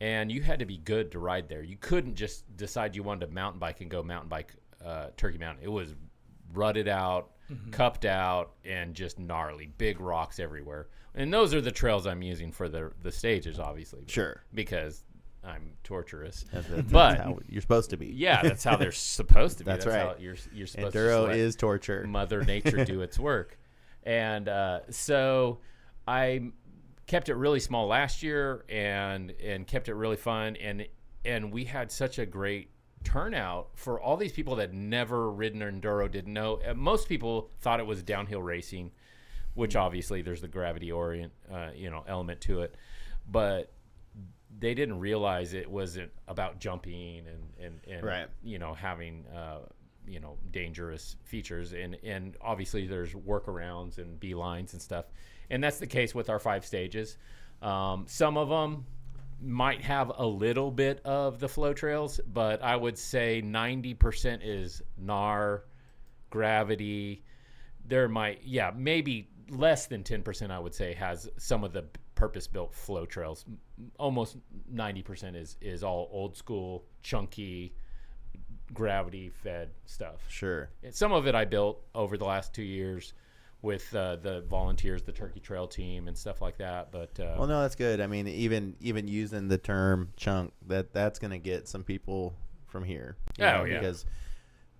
and you had to be good to ride there. You couldn't just decide you wanted to mountain bike and go mountain bike Turkey Mountain. It was rutted out. cupped out, and just gnarly, big rocks everywhere. And those are the trails I'm using for the stages, obviously. Sure. Because I'm torturous. That's But how you're supposed to be. yeah, that's how they're supposed to be. That's How right. you're supposed Enduro to let is torture. Mother Nature do its work. And so I kept it really small last year and kept it really fun. And we had such a great turnout for all these people that never ridden enduro, didn't know. Most people thought it was downhill racing, which obviously there's the gravity element to it, but they didn't realize it wasn't about jumping and Right. having dangerous features, and obviously there's workarounds and beelines and stuff, and that's the case with our 5 stages. Some of them might have a little bit of the flow trails, but I would say 90% is Gnar, gravity. There might, maybe less than 10%, I would say, has some of the purpose-built flow trails. Almost 90% is all old school, chunky, gravity-fed stuff. Sure. Some of it I built over the last 2 years with the volunteers, the Turkey Trail team, and stuff like that. But Well, no, that's good. I mean, even using the term chunk, that's going to get some people from here. Yeah. Because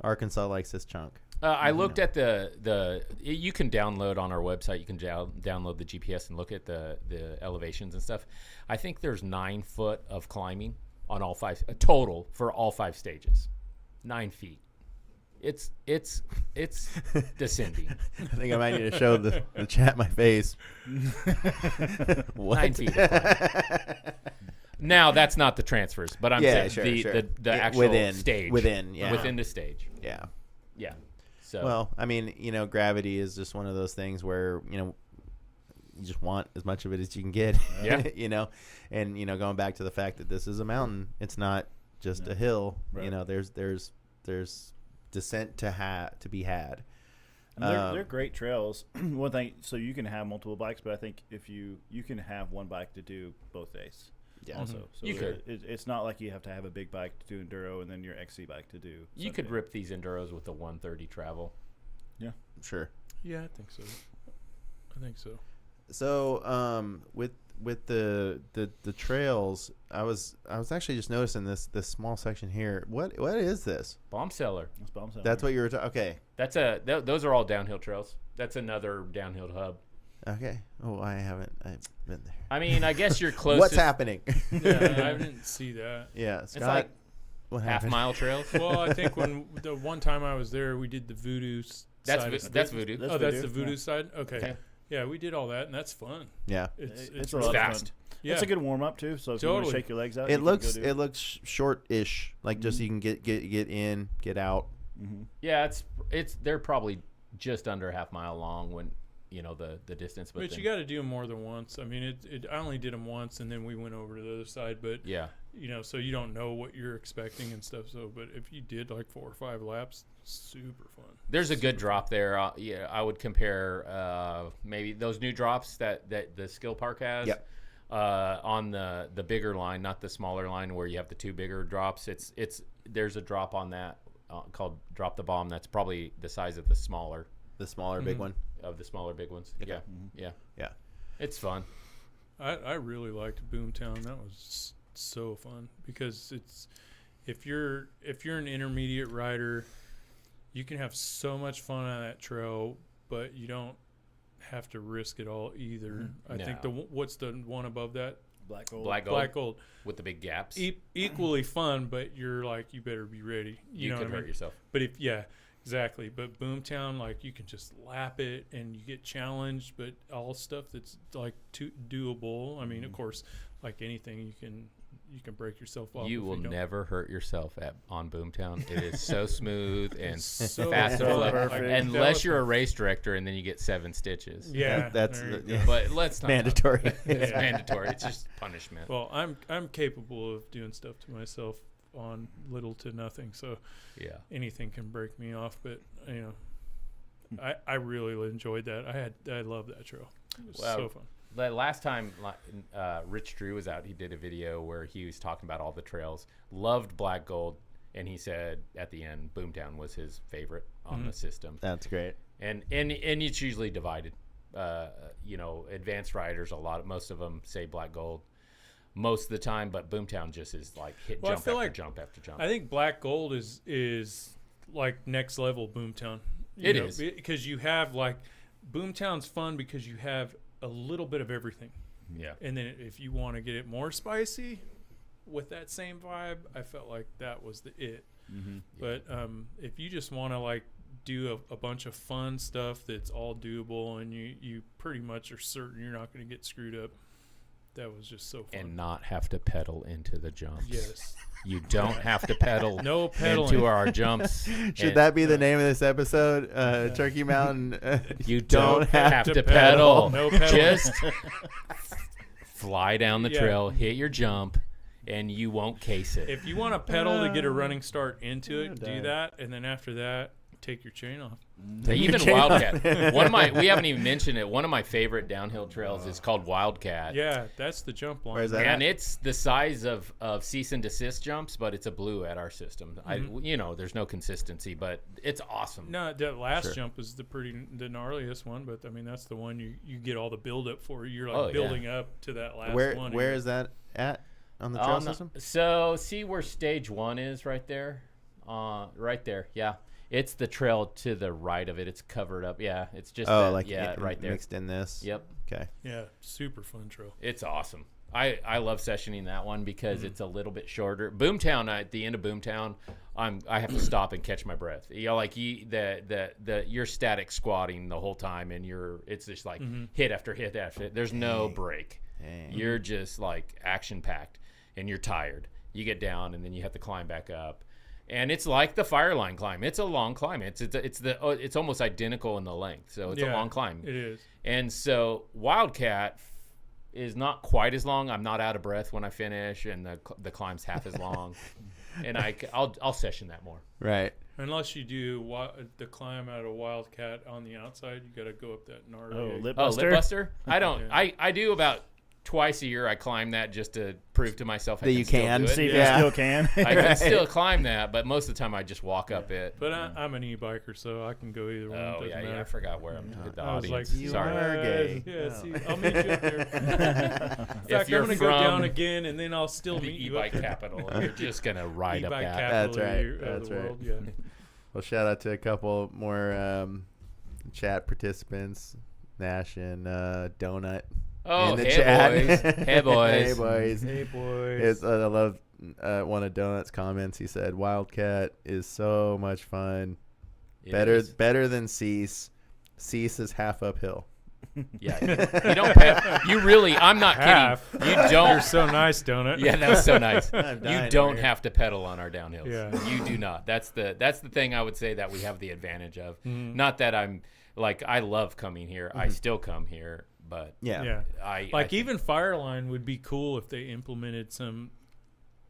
Arkansas likes this chunk. I looked at you can download on our website, you can download the GPS and look at the elevations and stuff. I think there's 9 foot of climbing on all 5, total for all 5 stages. 9 feet. It's descending. I think I might need to show the chat my face. What? 9 feet of climbing. Now that's not the transfers, but I'm saying sure. the actual stage within the stage. Yeah. Yeah. So Well, I mean, gravity is just one of those things where, you just want as much of it as you can get. Yeah. And going back to the fact that this is a mountain, it's not just a hill. Right. There's descent to be had. And they're great trails. One thing, so you can have multiple bikes, but I think if you can have one bike to do both days. Yeah. Also, so You could. It's not like you have to have a big bike to do enduro and then your XC bike to do. you could Sunday. rip these enduros with the 130 travel. Sure. Yeah, I think so. So, with the trails, I was actually just noticing this small section here. What is this? Bomb cellar. That's bomb cellar. That's what you were okay. That's those are all downhill trails. That's another downhill hub. Okay. Oh, I've been there. I mean, I guess you're close. What's happening? Yeah, I didn't see that. Yeah, Scott. It's like what half happened? mile trails. Well, I think when the one time I was there, we did the voodoo side. That's voodoo. That's Oh, that's voodoo, the voodoo yeah. side? Okay. Okay. Yeah, we did all that, and that's fun. Yeah. It's a really lot of fast. fun. Yeah. It's a good warm up too. So if you want to Totally. shake your legs out, It you can looks go do short-ish, like just so you can get in, get out. Mhm. Yeah, they're probably just under a half mile long when the distance. But But then, you got to do them more than once. I mean, I only did them once, and then we went over to the other side. But yeah, so you don't know what you're expecting and stuff. So, but if you did like 4 or 5 laps, super fun. there's a good drop there. I would compare maybe those new drops that the Skill Park has. Yep. On the bigger line, not the smaller line where you have the 2 bigger drops. There's a drop on that called Drop the Bomb. That's probably the size of the smaller Big one. of the the big ones. Okay. Yeah, yeah, Yeah. it's fun. I really liked Boomtown. That was so fun because if you're an intermediate rider, you can have so much fun on that trail, but you don't have to risk it all either. I think what's the one above that? Black gold. Black gold Black Gold. with the big gaps. Equally fun, but you're like, you better be ready. You know could what I hurt mean? yourself. But exactly. But Boomtown, like you can just lap it and you get challenged, but all stuff that's like doable. I mean, of course, like anything, you can break yourself off. You if will don't. never hurt yourself on Boomtown. It is so smooth and So fast and fun. flow. Perfect. Unless you're a race director and then you get 7 stitches. Yeah, That's there you the- go. yeah. But let's not. Mandatory. It's mandatory. It's just punishment. Well, I'm capable of doing stuff to myself on little to nothing, so Yeah. anything can break me off. But I really enjoyed that. I love that trail. It was Wow. so fun. The last time Rich Drew was out, he did a video where he was talking about all the trails. Loved Black Gold, and he said at the end, Boomtown was his favorite on the system. That's great. and it's usually divided. Advanced riders, most of them say black gold most of the time, but Boomtown just is like jump after jump after jump. I think black gold is like next level Boomtown. It is, because you have like Boomtown's fun because you have a little bit of everything. Yeah. And then if you want to get it more spicy with that same vibe, I felt like that was the it. Mm-hmm. But if you just want to like do a bunch of fun stuff that's all doable and you pretty much are certain you're not going to get screwed up, that was just so fun. And not have to pedal into the jumps. Yes. You don't have to pedal No pedaling. into our jumps. Should that be the name of this episode? Turkey Mountain. You don't have to pedal. No pedaling. Just fly down the Yeah. trail, hit your jump, and you won't case it. If you want to pedal to get a running start into it, do dang. that, and then after that, take your chain off. Even Wildcat. We haven't even mentioned it. One of my favorite downhill trails is called Wildcat. Yeah, that's the jump line. Where's that? And it's the size of cease and desist jumps, but it's a blue at our system. There's no consistency, but it's awesome. No, that last Sure. jump is the gnarliest one, but I mean that's the one you get all the build up for. You're like Oh, yeah. building up to that last one. Where is that at on the trail system? So see where stage 1 is right there? Right there, yeah. It's the trail to the right of it. It's covered up. Yeah, it's just right there. Mixed in this. Yep. Okay. Yeah, super fun trail. It's awesome. I love sessioning that one because it's a little bit shorter. Boomtown, at the end of Boomtown, I have to stop and catch my breath. You're static squatting the whole time, and it's just like hit after hit after hit. There's no break. Dang. You're just like action packed, and you're tired. You get down, and then you have to climb back up. And it's like the Fireline climb. It's a long climb. It's almost identical in the length. So it's a long climb. It is. And so Wildcat is not quite as long. I'm not out of breath when I finish, and the climb's half as long. And I'll session that more. Right. Unless you do the climb out of Wildcat on the outside, you got to go up that gnarly. Lip Oh, Buster. Lip Buster? I don't. Yeah. I do about twice a year. I climb that just to prove to myself That you still can. do it. See if Yeah. you still can. I can still climb that, but most of the time I just walk up it. But I'm an e-biker, so I can go either one. Oh Doesn't yeah, matter. I forgot where I'm the I was audience. like, You Sorry. are gay. Yeah, Oh. see, I'll meet you up there. In fact, I'm you're going to go from down again, and then I'll still the meet you up e-bike there. capital, you're just gonna ride up E-bike that. capital That's right. of That's the right. world. Yeah. Well, shout out to a couple more chat participants, Nash and Donut. Oh, in the hey chat. boys, hey boys. Hey boys. Hey, boys. It's, I love one of Donut's comments. He said, "Wildcat is so much fun. It Better is. than Cease. Cease is half uphill." Yeah, you don't. You really. I'm not Half. kidding. You don't. You're so nice, Donut. Yeah, that was so nice. I'm dying You over don't here. have to pedal on our downhills. Yeah. You do not. That's the thing I would say that we have the advantage of. Not that I'm like I love coming here. I still come here, but Yeah. Yeah. I Like think- even Fireline would be cool if they implemented some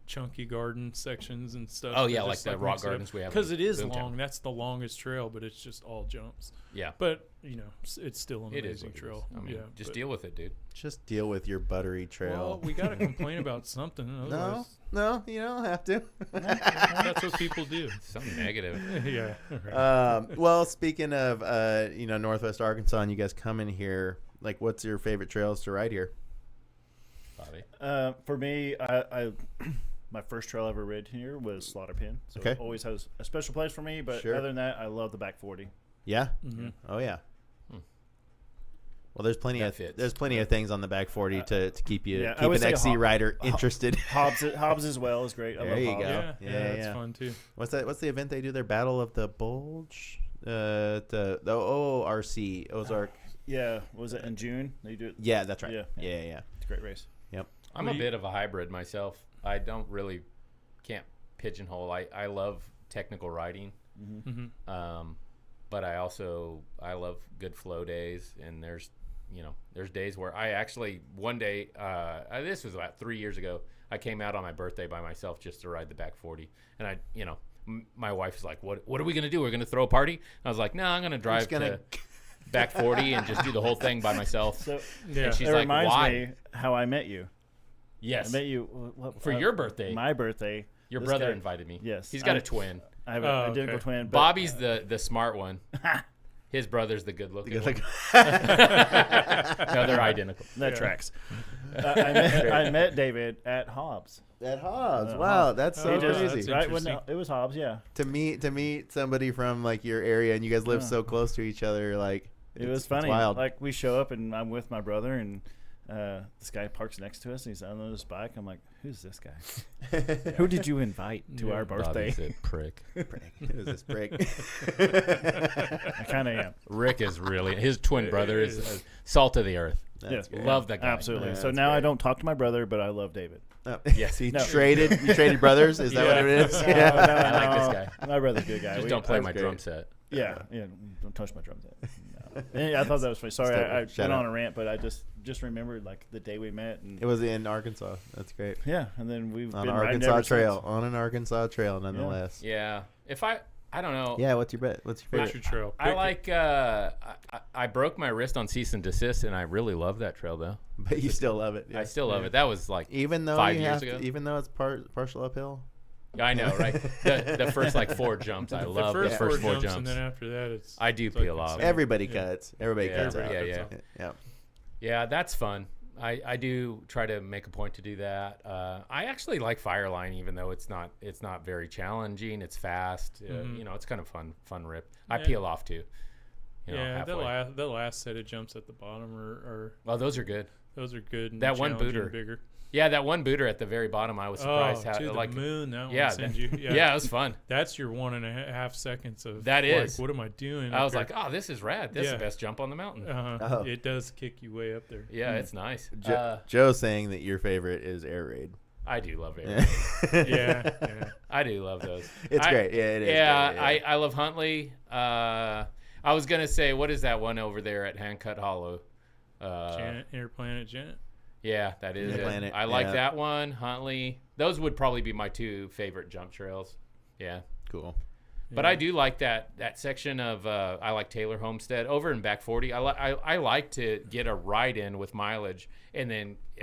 chunky garden sections and stuff. Oh, that yeah, just, like the rock mix it up. gardens we have Because in it is Boomtown. long. That's the longest trail, but it's just all jumps. Yeah, But it's still an it is amazing what it trail. is. I mean, yeah, just but- deal with it, dude. Just deal with your buttery trail. Well, we got to complain about something. no, Otherwise, you don't have to. that's what people do. Something negative. Yeah. Right. Well, speaking of Northwest Arkansas, and you guys come in here, like, what's your favorite trails to ride here? Bobby. For me, I my first trail I ever rid here was Slaughter Pen. So Okay. it always has a special place for me. But Sure. other than that, I love the back 40. Yeah. Mhm. Oh yeah. Well, there's plenty That of fits. things on the back 40 to keep you yeah, I keep would an say XC rider interested. Hobbs as well is great. I There love you Hobbs. go. Yeah, Yeah, that's yeah. fun too. What's that? What's the event they do there? Battle of the Bulge. The ORC Ozark. Yeah, was it in June? They do it. Yeah, that's right. Yeah. Yeah. It's a great race. I'm a bit of a hybrid myself. I don't really can't pigeonhole. I love technical riding, Mm-hmm. but I love good flow days. And there's days where I actually one day this was about 3 years ago. I came out on my birthday by myself just to ride the back 40, and my wife was like, "What are we gonna do? We're gonna throw a party?" I was like, "No, I'm gonna drive to back 40 and just do the whole thing by myself." So Yeah. And she's it like, reminds "Why?" me how I met you. Yes, I met you for your birthday. My birthday. Your This brother guy- invited me. Yes. He's got a twin. I have Oh, an identical okay. twin. But Bobby's the smart one. His brother's the good looking. Like, No, they're identical. That tracks. I met David at Hobbs. at Hobbs. Wow, that's so Oh, crazy. that's Right when interesting. it was Hobbs, yeah. To meet somebody from like your area and you guys live so close to each other, like It was funny. It's wild. Like we show up and I'm with my brother and this guy parks next to us and he's on his bike. I'm like, who's this guy? Who did you invite to our birthday? Bobby's a prick. Who's this break? I kind of am. Rick is really his twin brother is salt of the earth. That's Yeah. great. Love that guy. Absolutely. Yeah, so that's now I great. don't talk to my brother, but I love David. Oh, Yes. you No. traded brothers. Is that what it is? No, Yeah. no, I like this no. guy. My brother's a good guy. Just We- don't play that's my great. drum set. Yeah, don't touch my drum set. No. I thought that was funny. Sorry, Still, I shout went out. on a rant, but I just remembered like the day we met, and It was in Arkansas. That's great. yeah, and then we've On been an riding Arkansas ever trail. since. On an Arkansas trail, nonetheless. Yeah. If I don't know. Yeah. What's your bet? What's your What's favorite? your trail? I Pick it. like. I broke my wrist on cease and desist, and I really love that trail though. But you still love it. I Yeah. still love it. That was like Even though 5 you years have ago. to, even though it's partial uphill. I know, right? The first like 4 jumps, I love the first 4 jumps. and then after that, it's I do it's like peel off. insane. Everybody Yeah. cuts. Everybody Yeah, cuts out. yeah. Yeah. Yeah, that's fun. I do try to make a point to do that. I actually like Fireline, even though it's not very challenging. It's fast. You know, it's kind of fun rip. I Yeah. peel off too. You know, Yeah, halfway. the last set of jumps at the bottom are Oh, those are good. those are good. And That one challenging booter. and bigger. Yeah, that one booter at the very bottom, I was surprised Oh, how to the like moon. That yeah, one sends you. yeah, it was fun. That's your 1.5 seconds of That like, is. what am I doing? I up was here? like, oh, this is rad. This is Yeah. the best jump on the mountain. Oh. It does kick you way up there. Yeah, it's nice. Joe's saying that your favorite is air raid. I do love it. Yeah. I do love those. It's great. Yeah, it is. Yeah, great, I love Huntley. I was gonna say, what is that one over there at Handcut Hollow? Janet, Interplanet Janet. Yeah, that is it. Interplanet, I like yeah. that one. Huntley. Those would probably be my 2 favorite jump trails. Yeah. Cool. But I do like that section of I like Taylor Homestead over in Back 40. I like to get a ride in with mileage and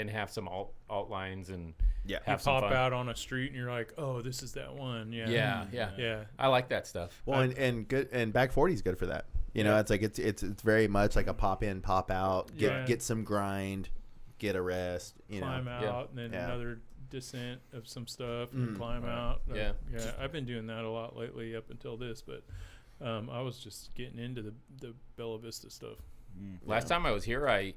have some alt lines and Yeah. have You some pop fun. out on a street and you're like, oh, this is that one. Yeah. Yeah. I like that stuff. Well, and good, and back 40 is good for that. You know, Yeah. it's like it's very much like a pop in, pop out. Yeah. Get some grind, get a rest. You Climb know, out and then Yeah. another descent of some stuff and climb out. Yeah. Yeah. I've been doing that a lot lately up until this, but I was just getting into the Bella Vista stuff. Last time I was here, I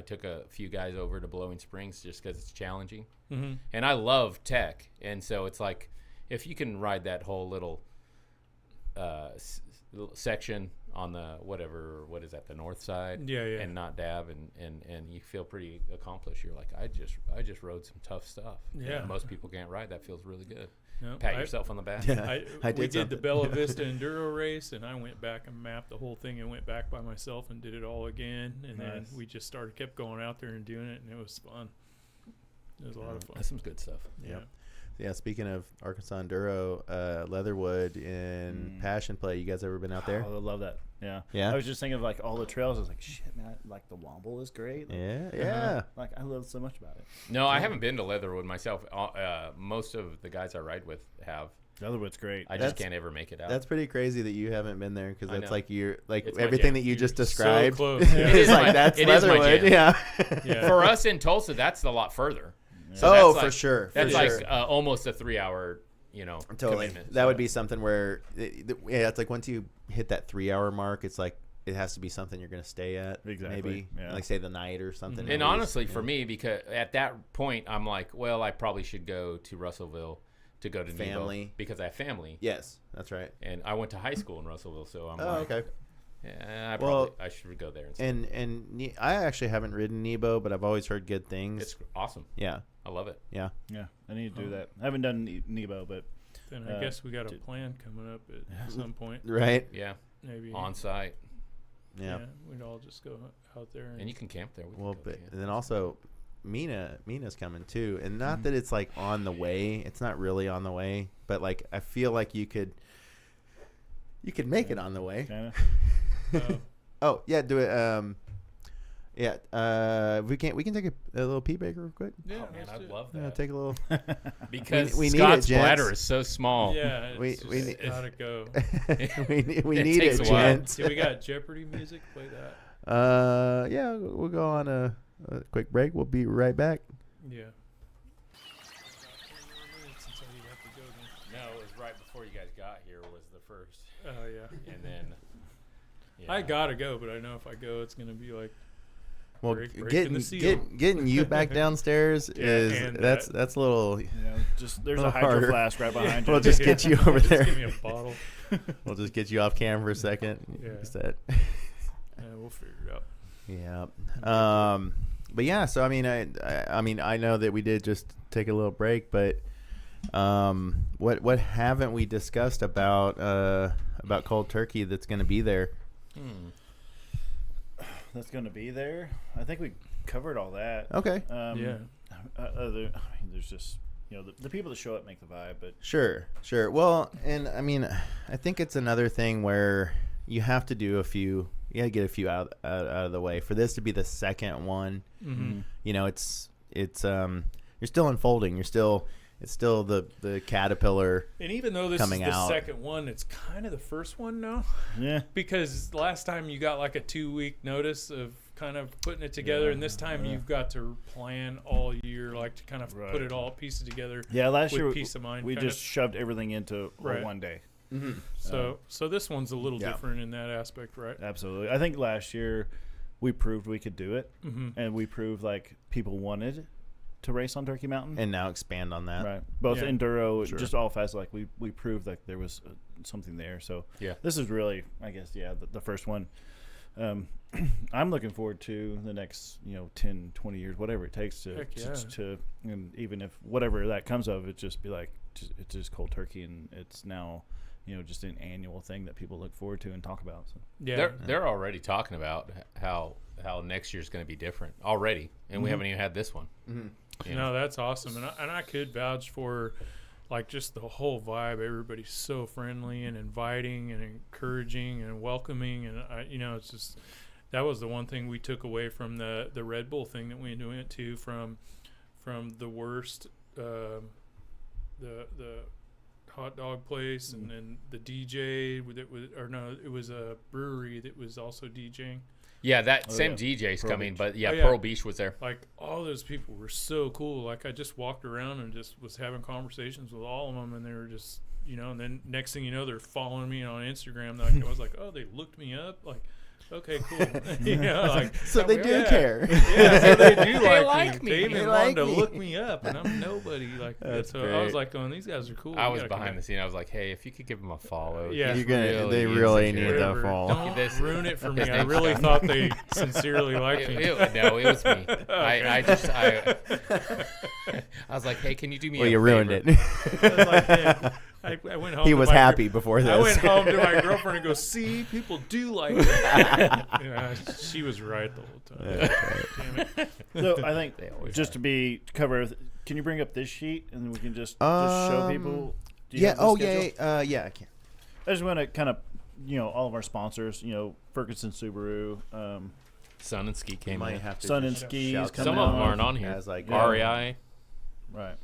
took a few guys over to Blowing Springs just because it's challenging, and I love tech, and so it's like if you can ride that whole little section on the what is that, the north side, Yeah. and not dab, and you feel pretty accomplished. You're like, I just rode some tough stuff. Yeah. And most people can't ride. That feels really good. No, Pat yourself on the back. Yeah. we did did the something. Bella Vista Enduro race, and I went back and mapped the whole thing and went back by myself and did it all again. And then Nice. we just kept going out there and doing it, and it was fun. It was a lot of fun. That's some good stuff. Yeah. Yeah, speaking of Arkansas Enduro, Leatherwood in Passion Play. You guys ever been out there? Oh, I love that. Yeah. Yeah? I was just thinking of like all the trails. I was like, shit, man, like the Womble is great. Like, Yeah. like I love so much about it. No, I haven't been to Leatherwood myself. Most of the guys I ride with have. Leatherwood's great. I just can't ever make it out. That's pretty crazy that you haven't been there because I that's know. like you're like It's my everything jam. that you just So described. close. It's Yeah. It is like my- that's it is my Leatherwood. jam. Yeah. Yeah. For us in Tulsa, that's a lot further. So Oh, that's for like- sure. For That's sure. like almost a 3-hour, Totally. commitment. That So- would be something where, yeah, it's like once you hit that 3-hour mark, it's like it has to be something you're going to stay at. Exactly, Maybe yeah. like say the night or something. And at least. honestly, for me, because at that point, I'm like, well, I probably should go to Russellville to go to Family. Nebo because I have family. Yes, that's right. And I went to high school in Russellville, so I'm Oh, like, okay. yeah, Well, I should go there instead. And I actually haven't ridden Nebo, but I've always heard good things. It's awesome. Yeah, I love it. yeah. Yeah, I need to do that. I haven't done Nebo, but Then I guess we got a plan coming up at some point. Right. Yeah, Maybe on site, Yeah. we'd all just go out there. and you can camp there. We can Well, go but camp. and then also Mina's coming too, and not that it's like on the way. It's not really on the way, but like I feel like you could make it on the way. kind of. Oh, Oh yeah, do it. Yeah. We can take a little pee break real quick. Yeah, Oh man, let's I'd do it. love Yeah, that. take a little. Because we need Scott's it, gents. bladder is so small. Yeah, We- it's we just need- gotta go. we It need takes it, a while. gents. See, we got Jeopardy music. Play that. Yeah, we'll go on a quick break. We'll be right back. Yeah. No, it was right before you guys got here was the first, Oh yeah. and then. Yeah. I gotta go, but I know if I go, it's gonna be like Well, breaking the seal. getting you back downstairs Yeah, is and that's a little. Just there's A a little hydro harder. flask right behind you. We'll just get you over Just there. give me a bottle. We'll just get you off cam for a second. Yeah. Is that? Yeah, we'll figure it out. Yeah. But yeah. So I mean, I know that we did just take a little break, but what haven't we discussed about cold turkey that's going to be there? That's going to be there. I think we covered all that. Okay. Yeah. There's just the people that show up make the vibe, but Sure. Well, and I mean, I think it's another thing where you have to do a few. You got to get a few out of the way for this to be the second one. Mm-hmm. You know, it's you're still unfolding. It's still the caterpillar. And even though this Coming is the out. second one, it's kind of the first one now. yeah, Because last time you got like a 2-week notice of kind of putting it together, Yeah, and this time yeah. you've got to plan all year, like to kind of Right. put it all, piece it together. Last with year peace of mind. we kind just shoved everything into Right. one day. so this one's a little Yeah. different in that aspect, right? Absolutely. I think last year we proved we could do it, Mm-hmm. and we proved like people wanted to race on Turkey Mountain. And now expand on that. Right, both Yeah. enduro, Sure. just all fast. Like we proved like there was something there. So Yeah. this is really, I guess, the first one. I'm looking forward to the next 10, 20 years, whatever it takes to Heck yeah. to and even if whatever that comes of it, just be like it's just cold turkey, and it's now just an annual thing that people look forward to and talk about. So Yeah. They're already talking about how next year's going to be different already, and we haven't even had this one. Mm-hmm. You No, that's awesome, and I could vouch for like just the whole vibe. Everybody's so friendly and inviting and encouraging and welcoming, and it's just that was the one thing we took away from the Red Bull thing that we went to from the worst the hot dog place and then the DJ that was it was a brewery that was also DJing. Yeah, that Oh, same yeah. DJ's Pearl coming, Beach. but yeah, Oh, yeah. Pearl Beach was there. Like all those people were so cool. Like I just walked around and just was having conversations with all of them, and they were just and then next thing you know, they're following me on Instagram. Like I was like, oh, they looked me up. Like, okay, cool. Like So they do yeah. care. Yeah, so they do They like like me. me. They even They wanted like to me. look me up, and I'm nobody. Like That's so I was great. like, going, these guys are cool. I We was gotta behind the connect. scene. I was like, hey, if you could give him a follow. Yeah. he's They really need insecure. that Whatever. fall. Don't This- ruin it for me. his I name's really John. thought they sincerely liked me. No, it was me. I was like, hey, can you do me Well, a you ruined favor? it. I was like, man, I went home. He to was my happy before this. I went home to my girlfriend and go, see, people do like it. Yeah, she was right the whole time. Damn it. So I think They always just are. to cover, can you bring up this sheet and then we can just show people? Do you Yeah. have the Oh schedule? yeah. I can. I just want to kind of all of our sponsors. Ferguson Subaru. Sun and Ski came Might in. have to Sun just and Skis shout coming Some of them out. aren't on here. As like Yeah. REI. Right.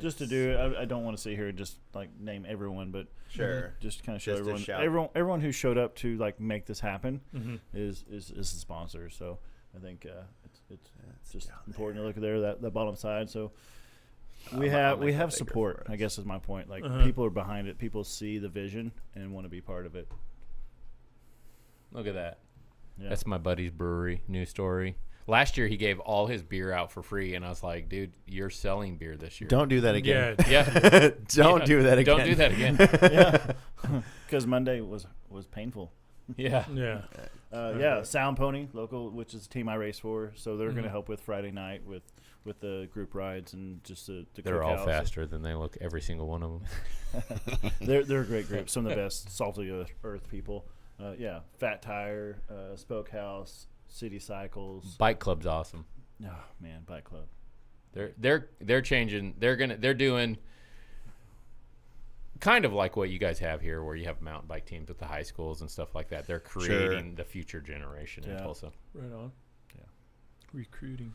Just to do it, I don't want to sit here and just like name everyone, but Sure. just kind of show Just to everyone. shout. Everyone who showed up to like make this happen Mm-hmm. is the sponsor. So I think it's That's just down important to look at there that bottom side. So I'll we make have that bigger support. for I us. guess is my point. Like Uh-huh. people are behind it. People see the vision and want to be part of it. Look at that. Yeah. That's my buddy's brewery. New story. Last year he gave all his beer out for free, and I was like, dude, you're selling beer this year. Don't do that again. Yeah. Yeah. Don't Yeah. do that again. Don't do that again. yeah, because Monday was painful. Yeah. Yeah. Yeah, Sound Pony local, which is the team I race for. So they're going to Mhm. help with Friday night with the group rides and just the They're all cookouts. faster than they look, every single one of them. They're a great group. Some of the best salty earth people. Yeah, Fat Tire, Spoke House, City Cycles. Bike Club's awesome. Oh man, Bike Club. They're changing. They're doing kind of like what you guys have here, where you have mountain bike teams with the high schools and stuff like that. They're creating the future generation in Yeah. Tulsa. Right on. recruiting.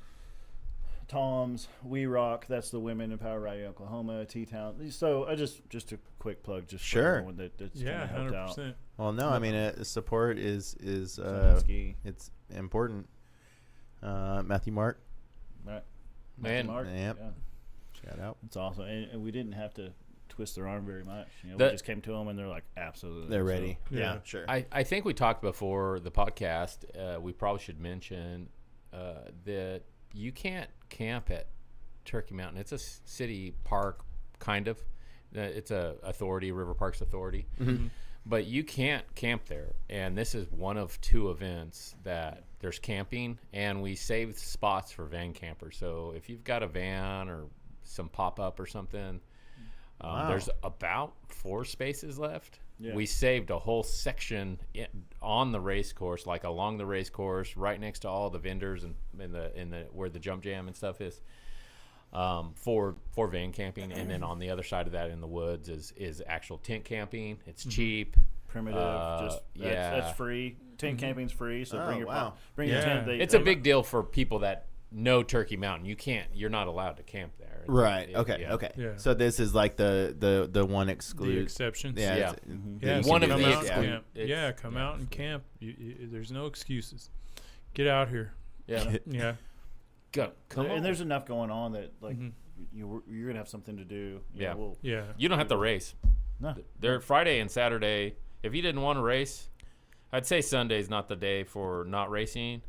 Tom's, We Rock, that's the Women in Power Riding Oklahoma, T-Town. So I just a quick plug, just for everyone that's Yeah, kind of helped 100%. out. Well, no, I mean support is Zelensky. it's important. Matthew Mark, Right. Man. Mark. Yep. Yeah, shout out. it's awesome, and we didn't have to twist their arm very much. You know, The- we just came to them, and they're like, absolutely, They're ready. Yeah. Yeah, sure. I think we talked before the podcast. We probably should mention that you can't camp at Turkey Mountain. It's a city park, kind of. It's a authority, River Parks Authority. Mhm. But you can't camp there. And this is one of 2 events that there's camping, and we saved spots for van campers. So if you've got a van or some pop-up or something, Wow. there's about 4 spaces left. Yeah. We saved a whole section on the race course, like along the race course, right next to all the vendors and in the where the jump jam and stuff is, for van camping. And then on the other side of that in the woods is actual tent camping. It's cheap. primitive. That's free. Tent camping's free, so bring your wow. bring your tent. It's a big deal for people that know Turkey Mountain. You're not allowed to camp there. Right. Okay. Yeah. Okay. Yeah. So this is like the one The exclude. exceptions. Yeah. Yeah. it's- Yeah, you one can of do the come this, out and yeah. camp. It's- Yeah, come out and camp. There's no excuses. Get out here. Yeah. Yeah. Come on. And there's enough going on that like Mhm. you're gonna have something to do. Yeah. Yeah. You don't have to race. No. They're Friday and Saturday. If you didn't want to race, I'd say Sunday's not the day for not racing.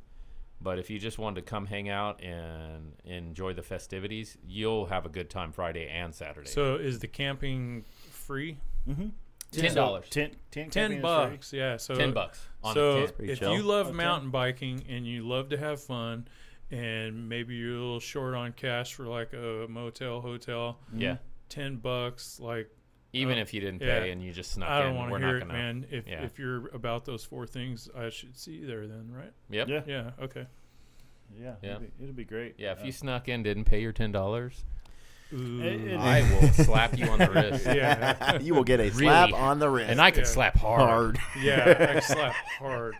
But if you just wanted to come hang out and enjoy the festivities, you'll have a good time Friday and Saturday. So is the camping free? Mm-hmm. $10. Tent camping $10. Yeah. So $10 on So the tent. Pretty if chill. you love Okay. mountain biking and you love to have fun, and maybe you're a little short on cash for like a motel, hotel, Yeah. $10, like Even if you didn't yeah. pay and you just snuck I in, don't want we're to hear not it, gonna. man. If yeah. if you're about those 4 things, I should see you there then, right? Yep. Yeah. Yeah. Okay. Yeah. Yeah. It'll be great. Yeah, if you snuck in, didn't pay your $10, Ooh. I will slap you on the wrist. Yeah. You will get a Really slap on the wrist. And I could Yeah. slap hard. Yeah. I slap hard,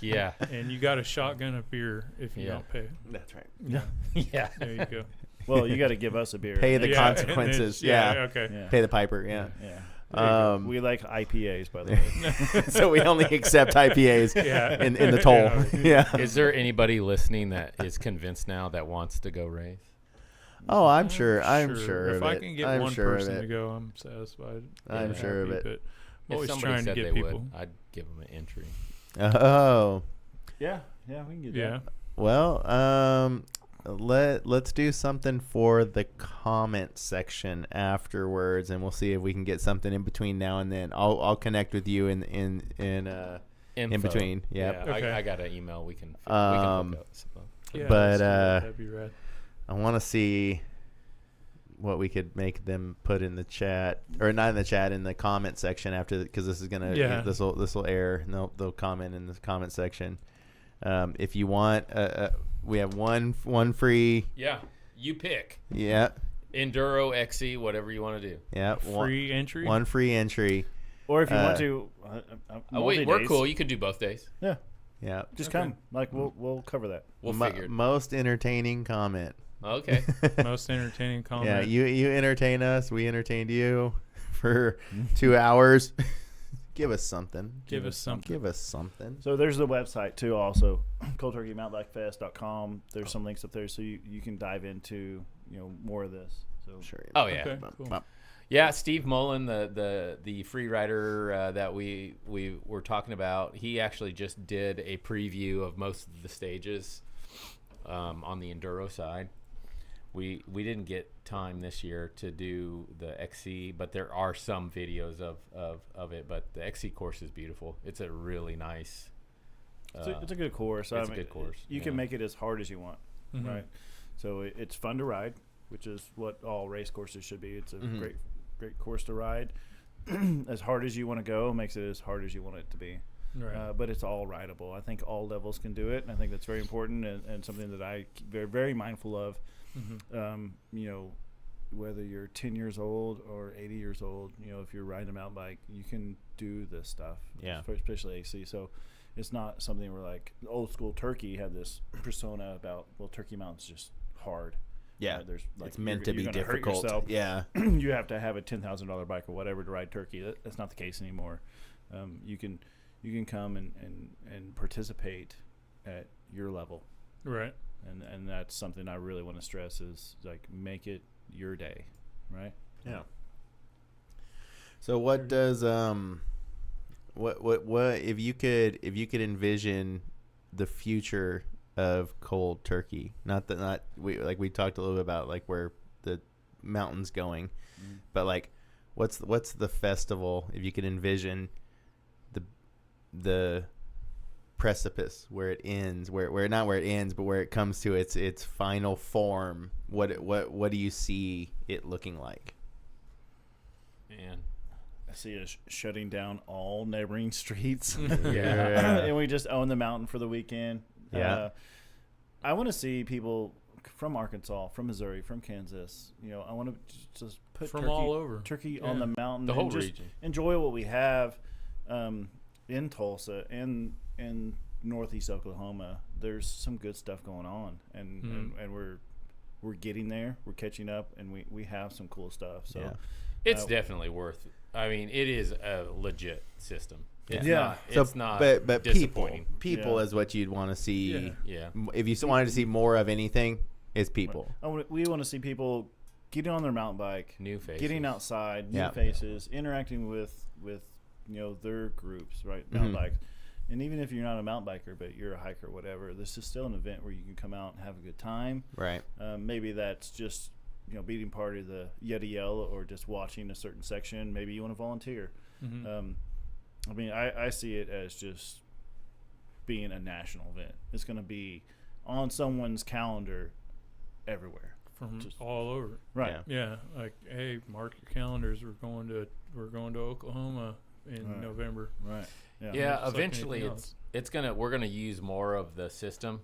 Yeah. and you got a shotgun of beer if you Yeah. don't pay. That's right. Yeah. Yeah. There you go. Well, you got to give us a beer. Pay the Yeah, and then- consequences. yeah. Yeah. Okay. Yeah. Pay the piper. Yeah. Yeah. Um, We like IPAs, by the way. so we only accept IPAs Yeah. in the toll. Yeah. Is there anybody listening that is convinced now that wants to go race? Oh, I'm sure. I'm Sure. sure. If of I it. can get I'm one sure of person it. to go, I'm satisfied. I'm Yeah, sure of happy, it. But I'm If always somebody trying to said get they people. would, I'd give them an entry. Oh. Yeah. Yeah. We can get Yeah. that. Well, let's do something for the comment section afterwards, and we'll see if we can get something in between now and then. I'll connect with you in Info. between. Yep. Yeah, Okay. I got an email. We can hook Um, up something. Yeah, But, let's do that. That'd be rad. I want to see what we could make them put in the chat, or not in the chat, in the comment section after, because this is gonna this will air, and they'll comment in the comment section. If you want, we have one free. Yeah, you pick Yeah, Enduro, XC, whatever you want to do. yeah, Free entry. one free entry. Or if you want Uh, to, Oh wait, we're multi-days, cool. You could do both days. Yeah. Yeah, Just Okay. come. Like we'll cover that. We'll figure it. most entertaining comment. Okay. Most entertaining comment. Yeah, you entertain us, we entertained you for 2 hours. Give us something. Give us something. Give us something. So there's the website too, also coldturkeymountainbikefest.com. There's some links up there, so you can dive into more of this. So Sure. Oh yeah. Okay, cool. Yeah, Steve Mullen, the free rider that we were talking about, he actually just did a preview of most of the stages on the enduro side. We didn't get time this year to do the XC, but there are some videos of it. But the XC course is beautiful. It's a really nice. it's a good course. It's a good course, You can yeah. make it as hard as you want, Mhm. right? So it's fun to ride, which is what all race courses should be. It's a great course to ride. As hard as you want to go makes it as hard as you want it to be. Right. But it's all rideable. I think all levels can do it, and I think that's very important and something that I keep very, very mindful of. Mhm. Whether you're 10 years old or 80 years old, if you're riding a mountain bike, you can do this stuff. Yeah. Especially AC. So it's not something where like old school turkey had this persona about, well, Turkey Mountain's just hard. Yeah, There's like it's meant to be gonna hurt difficult. yourself. Yeah, You have to have a $10,000 bike or whatever to ride turkey. That's not the case anymore. You can come and participate at your level, Right. and that's something I really want to stress is like make it your day, right? yeah. So what does what if you could envision the future of cold turkey? Not we talked a little bit about like where the mountain's going, but like what's the festival if you could envision the precipice where it ends, where not where it ends, but where it comes to its final form? What do you see it looking like? Man. I see us shutting down all neighboring streets. Yeah. And we just own the mountain for the weekend. Yeah. I want to see people from Arkansas, from Missouri, from Kansas. I want to just put From turkey, all over. turkey on the mountain. The whole and just region. enjoy what we have in Tulsa and in northeast Oklahoma. There's some good stuff going on, and we're getting there. We're catching up, and we have some cool stuff. So. Yeah. It's definitely worth it. I mean, it is a legit system. It's Yeah. not, So, it's not but disappointing. people Yeah. is what you'd want to see. Yeah. If you wanted to see more of anything, is people. We want to see people getting on their mountain bike, New faces. getting outside, new Yeah. faces, interacting with their groups, right? Mountain bikes. And even if you're not a mountain biker, but you're a hiker or whatever, this is still an event where you can come out and have a good time. Right. Maybe that's just being part of the Yeti Yell or just watching a certain section. Maybe you want to volunteer. I mean, I see it as just being a national event. It's going to be on someone's calendar everywhere. From Just- all over. Right. Yeah. Yeah, like, hey, mark your calendars. We're going to Oklahoma in Right. November. Right. Yeah. Yeah, Just like eventually anything else. we're gonna use more of the system.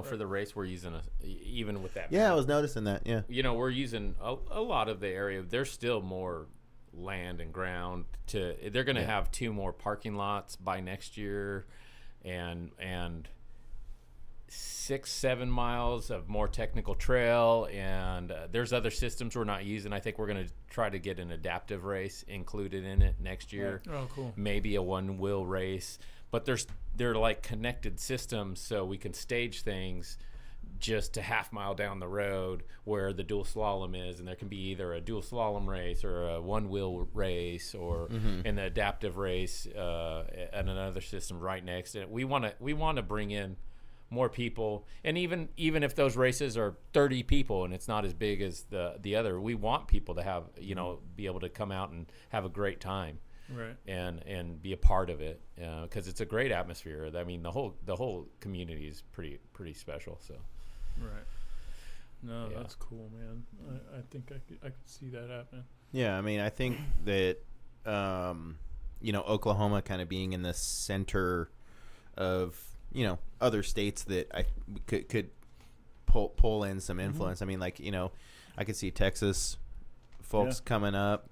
For the race we're using even with that. Yeah, I was noticing that. Yeah. We're using a lot of the area. There's still more land and ground they're going to have 2 more parking lots by next year and 6-7 miles of more technical trail, and there's other systems we're not using. I think we're going to try to get an adaptive race included in it next year. Oh, cool. Maybe a one-wheel race, but they're like connected systems, so we can stage things just a half mile down the road where the dual slalom is, and there can be either a dual slalom race or a one-wheel race or an adaptive race and another system right next to it. We want to bring in more people, and even if those races are 30 people and it's not as big as the other, we want people to have be able to come out and have a great time. Right. And be a part of it, because it's a great atmosphere. I mean, the whole community is pretty special. So, Right. No, Yeah. that's cool, man. I think I could see that happening. Yeah, I mean, I think that Oklahoma kind of being in the center of other states that I could pull in some influence. I mean, like I could see Texas folks coming up.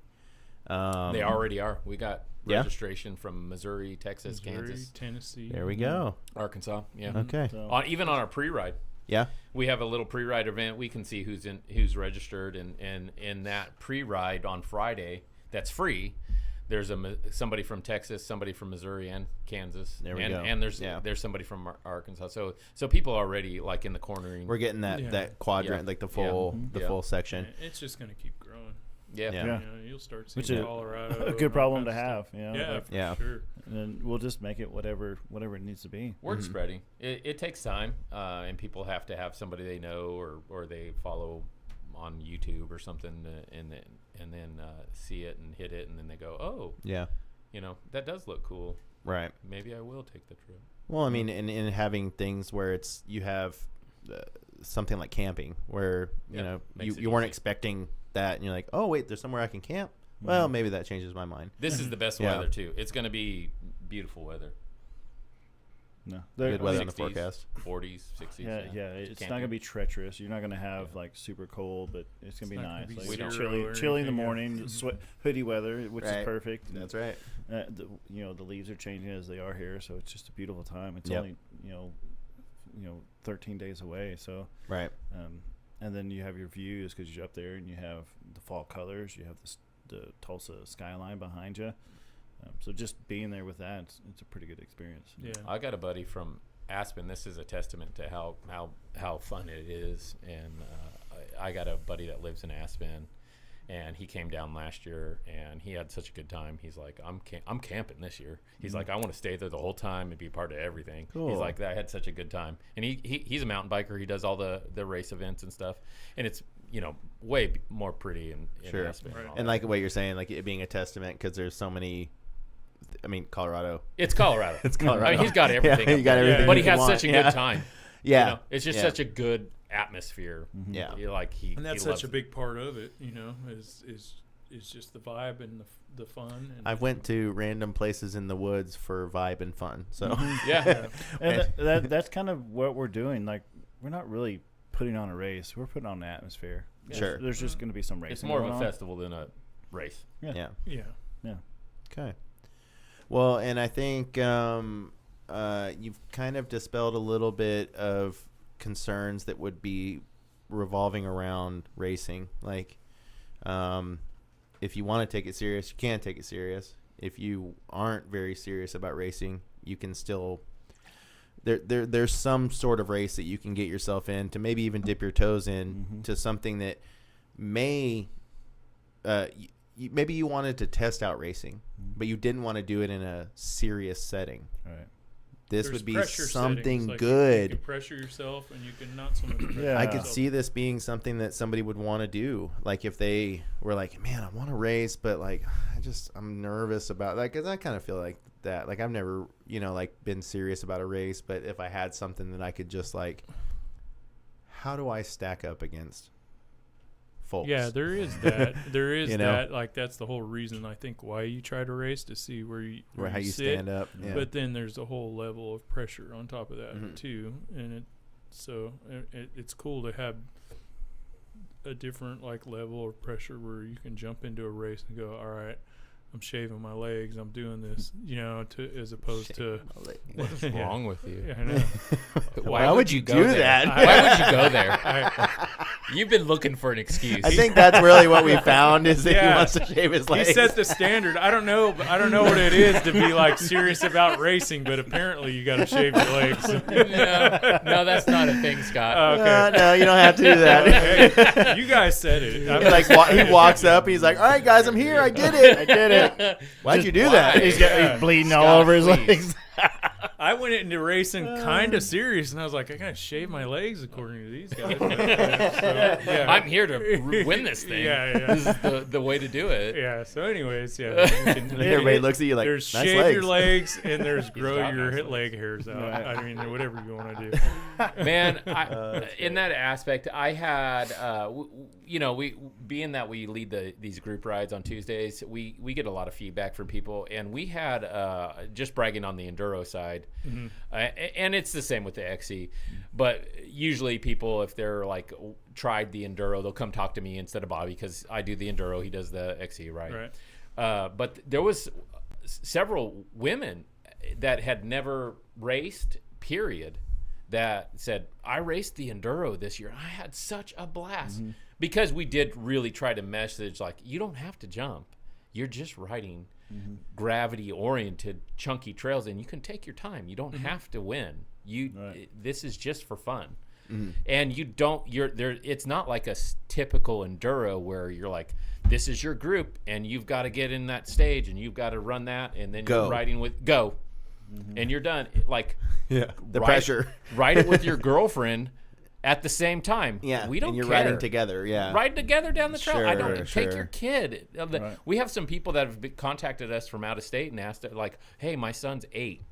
they already are. We got Yeah? registration from Missouri, Texas, Missouri, Kansas, Tennessee. There we go. Arkansas. Yeah. Okay. So, Even on our pre-ride, Yeah. we have a little pre-ride event. We can see who's registered, and in that pre-ride on Friday, that's free. There's somebody from Texas, somebody from Missouri and Kansas, There we and, go. and there's somebody from Arkansas. So people are already like in the cornering. We're getting that quadrant, Yeah. like the full Yeah. section. It's just going to keep growing. Yeah. Yeah. You'll start Which seeing is Colorado. a and good all problem to kinds of have. stuff. Yeah. Like, Yeah. For sure. and then we'll just make it whatever it needs to be. Word spreading. It takes time, and people have to have somebody they know or they follow on YouTube or something, and then see it and hit it, and then they go, oh, Yeah. that does look cool. Right. Maybe I will take the trip. Well, I mean, in having things where you have something like camping, where makes it you weren't easy. expecting that, and you're like, oh wait, there's somewhere I can camp. Well, maybe that changes my mind. This is the best Yeah. weather too. It's going to be beautiful weather. No, Good weather on the 60s, forecast. 40s, 60s. Yeah. It's not gonna be treacherous. You're not gonna have like super cold, but it's gonna be not gonna nice. be Like, We don't- chilly in the anything, yeah. morning, hoodie weather, which Right. is perfect. That's right. The leaves are changing as they are here, so it's just a beautiful time. It's Yep. only 13 days away, so Right. and then you have your views because you're up there and you have the fall colors. You have the Tulsa skyline behind you. So just being there with that, it's a pretty good experience. Yeah. I got a buddy from Aspen. This is a testament to how fun it is. And I got a buddy that lives in Aspen, and he came down last year, and he had such a good time. He's like, I'm camping this year. He's like, I want to stay there the whole time and be part of everything. Cool. He's like, I had such a good time. And he's a mountain biker. He does all the race events and stuff, and it's way more pretty in Sure. Aspen. Right. all And that. like what you're saying, like it being a testament because there's so many. I mean, Colorado. It's Colorado. It's Colorado. I mean, he's got everything. Yeah, up you got there. everything. But he you has want. such a Yeah. good time. Yeah. It's just Yeah. such a good atmosphere. Yeah. You're like And that's he loves such a it. big part of it, is just the vibe and the fun. And I've went to random places in the woods for vibe and fun. So Yeah. And that's kind of what we're doing. Like, we're not really putting on a race. We're putting on an atmosphere. Sure. There's just going to be some racing. It's more of going a on. festival than a race. yeah. yeah. Okay. Well, and I think you've kind of dispelled a little bit of concerns that would be revolving around racing. Like, if you want to take it serious, you can take it serious. If you aren't very serious about racing, you can still. There's some sort of race that you can get yourself in to maybe even dip your toes in to something that may. Maybe you wanted to test out racing, but you didn't want to do it in a serious setting. Right. This There's would be pressure something settings, like good. You can pressure yourself, and you can not so much pressure Yeah. I could yourself. see this being something that somebody would want to do. Like if they were like, man, I want to race, but like, I'm nervous about that. Cause I kind of feel like that. Like I've never, like been serious about a race, but if I had something that I could just like, how do I stack up against folks? Yeah, there is that. There is You know? that. Like that's the whole reason I think why you try to race, to see where how you sit. stand up. Yeah. But then there's a whole level of pressure on top of that Mhm. too, and it's cool to have a different like level of pressure where you can jump into a race and go, all right, I'm shaving my legs, I'm doing this, as opposed to What's Yeah. wrong with you? Yeah, I know. Why would you go do there? that? Why would you go there? You've been looking for an excuse. I think that's really what we found is that he Yeah. wants to shave his He legs. set the standard. I don't know what it is to be like serious about racing, but apparently you got to shave your legs. no, that's not a thing, Scott. Okay. No, you don't have to do that. Hey, you guys said it. I'm He, like he walks up. He's like, "All right, guys, I'm here. I did it. I did it. Why'd you do that?" Why? He's Yeah. bleeding Scott, all over his please. legs. I went into racing kind of serious, and I was like, I gotta shave my legs according to these guys. Yeah. I'm here to win this thing. Yeah. This is the way to do it. Yeah. So, anyways, yeah. you can- Everybody looks at you like, there's "Nice shave legs." your legs, and there's grow got your nice leg hairs out. Right. I mean, whatever you want to do. Man, in that aspect, I had, we being that we lead these group rides on Tuesdays, we get a lot of feedback from people, and we had just bragging on the enduro side, and it's the same with the XC, but usually people, if they're like tried the enduro, they'll come talk to me instead of Bobby because I do the enduro, he does the XC, right? But there was several women that had never raced, period, that said, I raced the enduro this year. I had such a blast because we did really try to message like, you don't have to jump. You're just riding gravity-oriented, chunky trails, and you can take your time. You don't have to win. This is just for fun. And it's not like a typical enduro where you're like, this is your group, and you've got to get in that stage, and you've got to run that, and then Go. you're riding with go. And you're done. Like, The pressure. Ride it with your girlfriend at the same time. Yeah. We don't and you're care. riding together. Yeah. Ride together down the trail. I don't Sure. take your kid. Right. We have some people that have contacted us from out of state and asked, like, "Hey, my son's 8.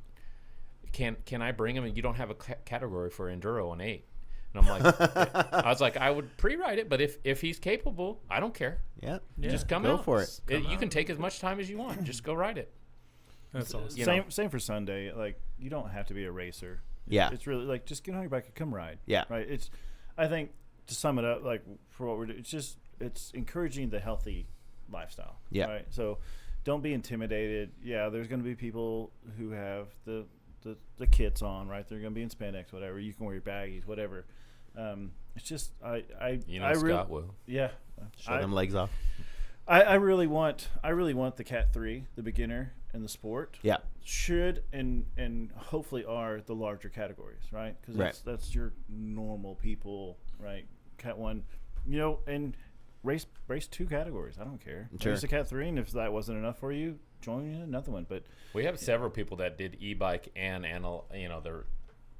Can I bring him?" And you don't have a category for enduro on 8. And I'm like, I was like, I would pre-ride it, but if he's capable, I don't care. Yeah. Just come Go out. for it. You can take as much time as you want. Just go ride it. That's awesome. You know. Same for Sunday. Like, you don't have to be a racer. Yeah. It's really like, just get on your bike and come ride. Yeah. Right. I think, to sum it up, like, for what we're doing, it's encouraging the healthy lifestyle. Yeah. Right. So don't be intimidated. Yeah. There's going to be people who have the kits on, right? They're going to be in spandex, whatever. You can wear your baggies, whatever. It's just, Scott will. Yeah. Show them legs off. I really want the Cat 3, the beginner and the sport. Yeah. Should and hopefully are the larger categories, right? Because that's your normal people, right? Cat 1, and race 2 categories. I don't care. Sure. Race a Cat 3, and if that wasn't enough for you, join another one. But We have several people that did e-bike and their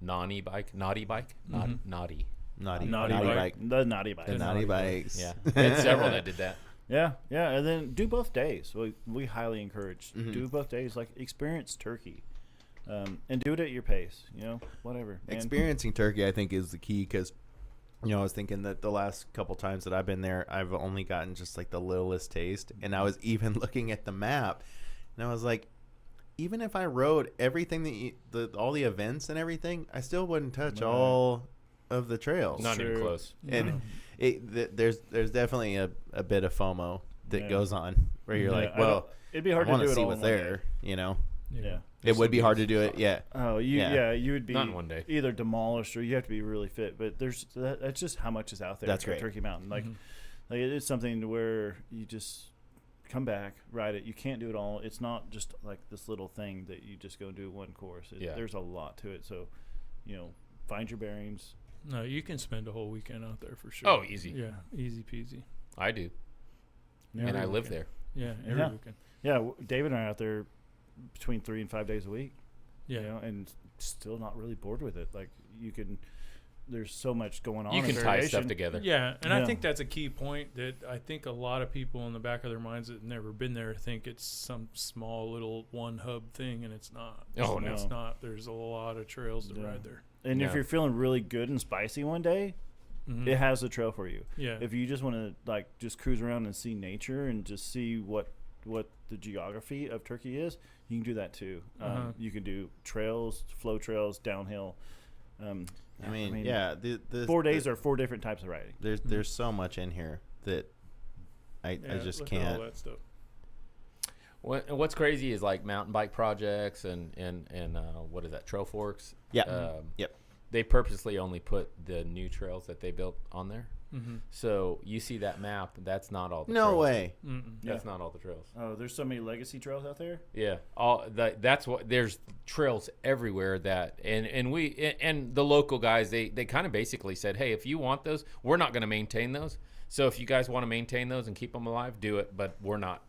non-e-bike, naughty bike, naughty. Naughty bike. The naughty bike. The naughty bikes. Yeah, we had several that did that. Yeah, and then do both days. We highly encourage do both days. Like, experience turkey, and do it at your pace. Whatever. Man. Experiencing turkey, I think, is the key because, I was thinking that the last couple times that I've been there, I've only gotten just like the littlest taste, and I was even looking at the map, and I was like, even if I rode everything all the events and everything, I still wouldn't touch all of the trails. Not even close. And there's definitely a bit of FOMO that goes on where you're like, well, it'd be hard I want to do to it see all what's in one there, day. Yeah. It would be hard to do it, yeah. Oh, you would be not in one day. Either demolished or you have to be really fit. But that's just how much is out there. That's at great. Turkey Mountain, like it's something where you just come back, ride it. You can't do it all. It's not just like this little thing that you just go do one course. There's a lot to it. So, find your bearings. No, you can spend a whole weekend out there for sure. Oh, easy. Yeah, easy peasy. I do, Yeah, and I live there. Yeah, every weekend. Yeah, David and I are out there between 3 and 5 days a week. Yeah. And still not really bored with it. Like, there's so much going on. You can tie stuff together. Yeah, and I think that's a key point that I think a lot of people in the back of their minds that have never been there think it's some small little one hub thing, and it's not. Oh, no. It's not. There's a lot of trails to ride there. And if you're feeling really good and spicy one day, it has a trail for you. Yeah. If you just want to just cruise around and see nature and just see what the geography of Turkey is, you can do that too. You can do trails, flow trails, downhill. I mean, the 4 days are 4 different types of riding. There's so much in here that I just look at can't. all that stuff. What's crazy is like mountain bike projects and what is that, Trail Forks? Yeah. Yep. They purposely only put the new trails that they built on there. So you see that map, that's not all the trails. No way. That's not all the trails. Oh, there's so many legacy trails out there. Yeah, that's what, there's trails everywhere and the local guys, they kind of basically said, hey, if you want those, we're not going to maintain those. So if you guys want to maintain those and keep them alive, do it, but we're not.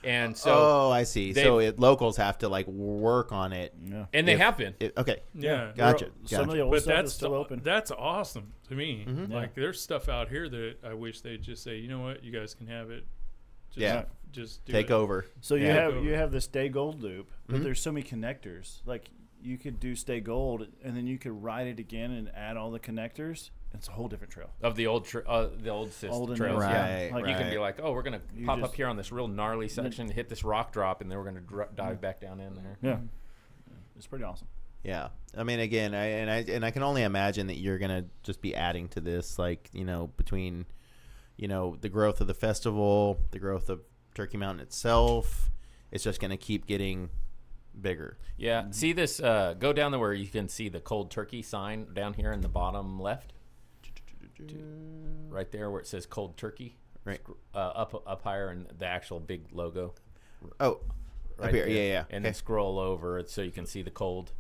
And so I see. So locals have to like work on it. Yeah. and they have been. Okay. Yeah. Gotcha. Some of the old But stuff is still open. that's awesome to me. Like, Yeah. there's stuff out here that I wish they'd just say, you know what, you guys can have it. Just do Take it. over. So you Yeah. have the Stay Gold loop, but there's so many connectors. Like, you could do Stay Gold, and then you could ride it again and add all the connectors. It's a whole different trail. Of the old system Old and trails, new. Right, Like, You can be like, oh, we're gonna pop up just- here on this real gnarly section, hit this rock drop, and then we're gonna dive back down in there. Yeah, it's pretty awesome. Yeah. I mean, again, I can only imagine that you're gonna just be adding to this, like, between, the growth of the festival, the growth of Turkey Mountain itself. It's just gonna keep getting bigger. Yeah. See this? Go down there where you can see the cold turkey sign down here in the bottom left, right there where it says cold turkey. Right. Up higher in the actual big logo. Oh, Right up here. there. Yeah. And Okay. then scroll over it so you can see the cold.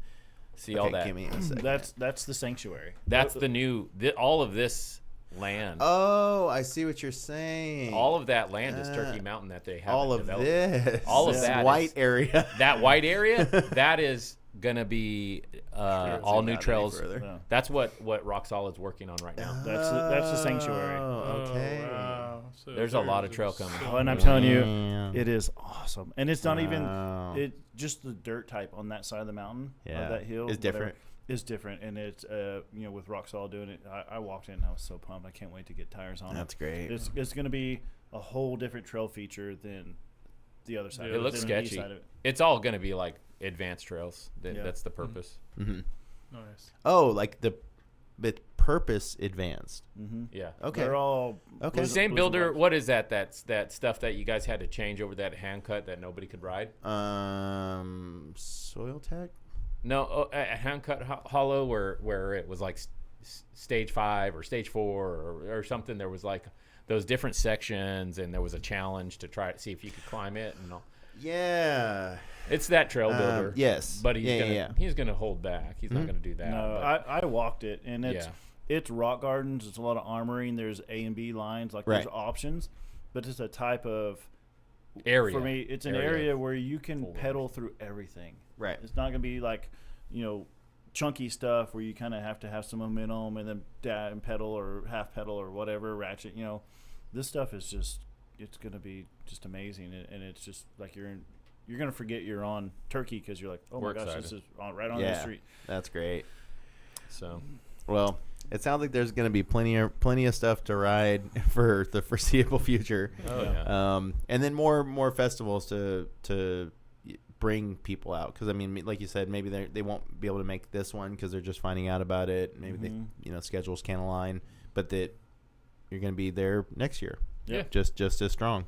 See all Okay, that. give me a second. That's the sanctuary. That's the new. All of this land. Oh, I see what you're saying. All of that land is Turkey Mountain that they have. all of this. All of this that white is- area. That white area, that is gonna be all new Not any trails. further. Yeah. That's what Rock Solid's working on right now. That's the sanctuary. Oh, okay. Oh, wow. So There's a lot of trail coming. Oh, and I'm telling you, Damn. it is awesome. And it's not Wow. even just the dirt type on that side of the mountain, Yeah. of that hill, It's different. Is different, and it's with Rock Solid doing it. I walked in, and I was so pumped. I can't wait to get tires on That's it. great. It's going to be a whole different trail feature than the other side. Yeah, of It looks than the east sketchy. side of it. It's all going to be like advanced trails. Yeah. That's the purpose. Mm-hmm. Nice. Oh, like the purpose advanced. Mm-hmm. Yeah. Okay. They're all Okay. Same blizzard builder. bikes. What is that? That stuff that you guys had to change over that hand cut that nobody could ride. Soil tech. No, a hand cut hollow where it was like stage 5 or stage 4 or something. There was like those different sections, and there was a challenge to try to see if you could climb it. And all. Yeah. It's that trail builder. Yes. But he's gonna hold back. He's not Mhm. gonna do that. No, but, I walked it, and yeah. it's rock gardens. It's a lot of armoring. There's A and B lines. Like Right. there's options, but it's a type of area. For me, it's an area where you can full pedal through everything. Right. It's not going to be like, chunky stuff where you kind of have to have some momentum and then and pedal or half pedal or whatever, ratchet. This stuff is just, it's going to be just amazing. And it's just like you're going to forget you're on Turkey because you're like, oh We're my gosh, excited. this is right on the street. That's great. So Well, it sounds like there's going to be plenty of stuff to ride for the foreseeable future. Oh yeah. And then more festivals to bring people out, because I mean, like you said, maybe they won't be able to make this one because they're just finding out about it. Maybe they schedules can't align, but that you're going to be there next year. Yeah. Just as strong.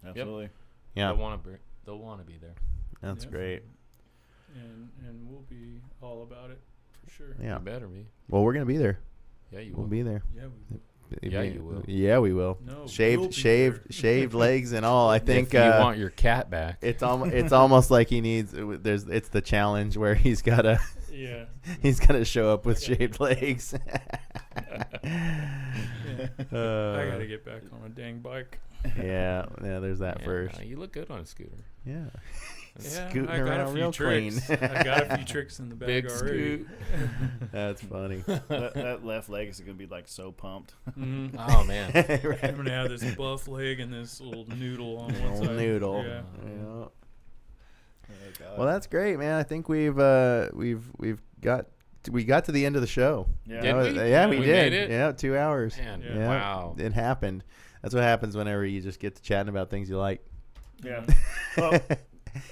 Absolutely. Yeah, They'll want to be there. that's Yeah. great. And we'll be all about it for sure. Yeah. You better be. Well, we're going to be there. Yeah, you We'll will. be there. Yeah, Yeah, you will. Yeah, we will. No, we'll Shaved, be shaved legs and all. I think if you want your cat back. it's almost like he needs. It's the challenge where he's gotta show up with shaved legs. I gotta get back on a dang bike. Yeah. There's that Yeah, first. you look good on a scooter. Yeah. Yeah, Scooting I got around a few real tricks. clean. I got a few tricks in the bag Big already. scoot. That's funny. that left leg is going to be like so pumped. Mhm. Oh man. I'm gonna have this buff leg and this little noodle on one Little side. noodle. Yeah. Yeah. Well, that's great, man. I think we got to the end of the show. Yeah. Did we? Yeah, we We did. made it? Yeah, 2 hours. Man, Yeah. wow. It happened. That's what happens whenever you just get to chatting about things you like. Yeah. Well,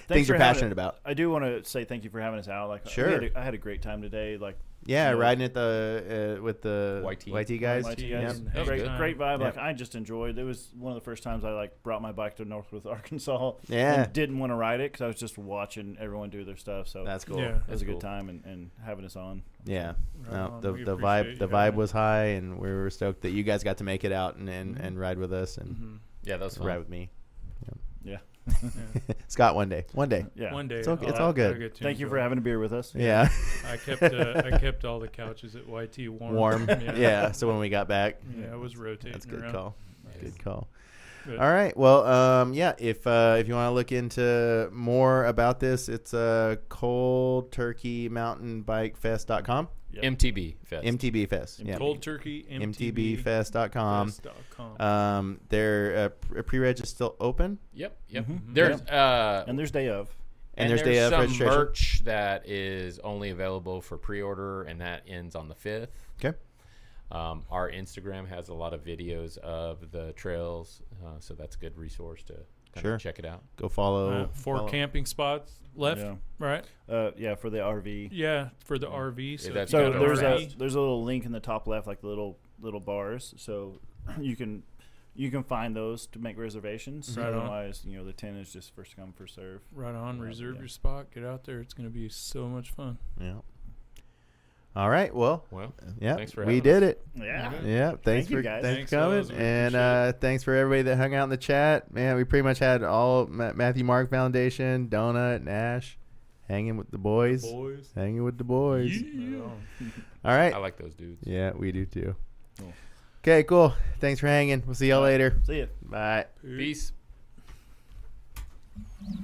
things for you're having passionate it. about. I do want to say thank you for having us out. Like, Sure. I had a great time today. Like, Yeah, you know, riding at the with the YT guys. YT Yeah. guys. Yep. Great, Time. great vibe. Yep. Like, I just enjoyed. It was one of the first times I brought my bike to Northwest Arkansas. Yeah. And didn't want to ride it because I was just watching everyone do their stuff. So That's cool. Yeah. it was That's a good cool. time and having us on. Yeah. Right No, on. the We vibe appreciate you vibe having was high, and we were stoked that you guys got to make it out and ride with us and Mhm. Yeah, that was fun. ride with me. Yeah. Yeah. Scott, one day. Yeah. One day, It's okay- it's I'll all good. get to Thank you enjoy for it. having a beer with us. Yeah. I kept all the couches at YT warm. Warm. Yeah. So when we got back, Yeah, I was rotating. that's a good around. call. Nice. Good call. Good. All right. Well, yeah. If you want to look into more about this, it's coldturkeymountainbikefest.com. Yep. MTB Fest. MTB Fest. Yeah. Cold Turkey MTBfest.com. Fest.com. Their pre-reg is still open, Yep. Mhm. There's And there's day of. and there's day of some registration. merch that is only available for pre-order, and that ends on the 5th. Okay. Our Instagram has a lot of videos of the trails, so that's a good resource to kind Sure. of check it out. Go follow. 4 follow. camping spots left, Yeah. right? Yeah, for the RV. Yeah, for the RV. So, Yeah, that's if you So got there's an a RV, there's a little link in the top left, like the little bars. So you can find those to make reservations. Right on. Otherwise, the tent is just first come first serve. right on. Yeah, Reserve yeah. your spot. Get out there. It's going to be so much fun. Yeah. All right. Well, Well, yeah, thanks for we having did us. it. Yeah. Yeah, thanks you, for guys. thanks Thanks, for coming, fellas. We and appreciate thanks for everybody that hung out in the chat. Man, we pretty much had all Matthew Mark Foundation, Donut, Nash, hanging with the boys, hanging with the boys. Right on. All right, I like those dudes. yeah, we do too. Cool. Okay, cool. Thanks for hanging. We'll see y'all later. See ya. Bye. Peace. Peace.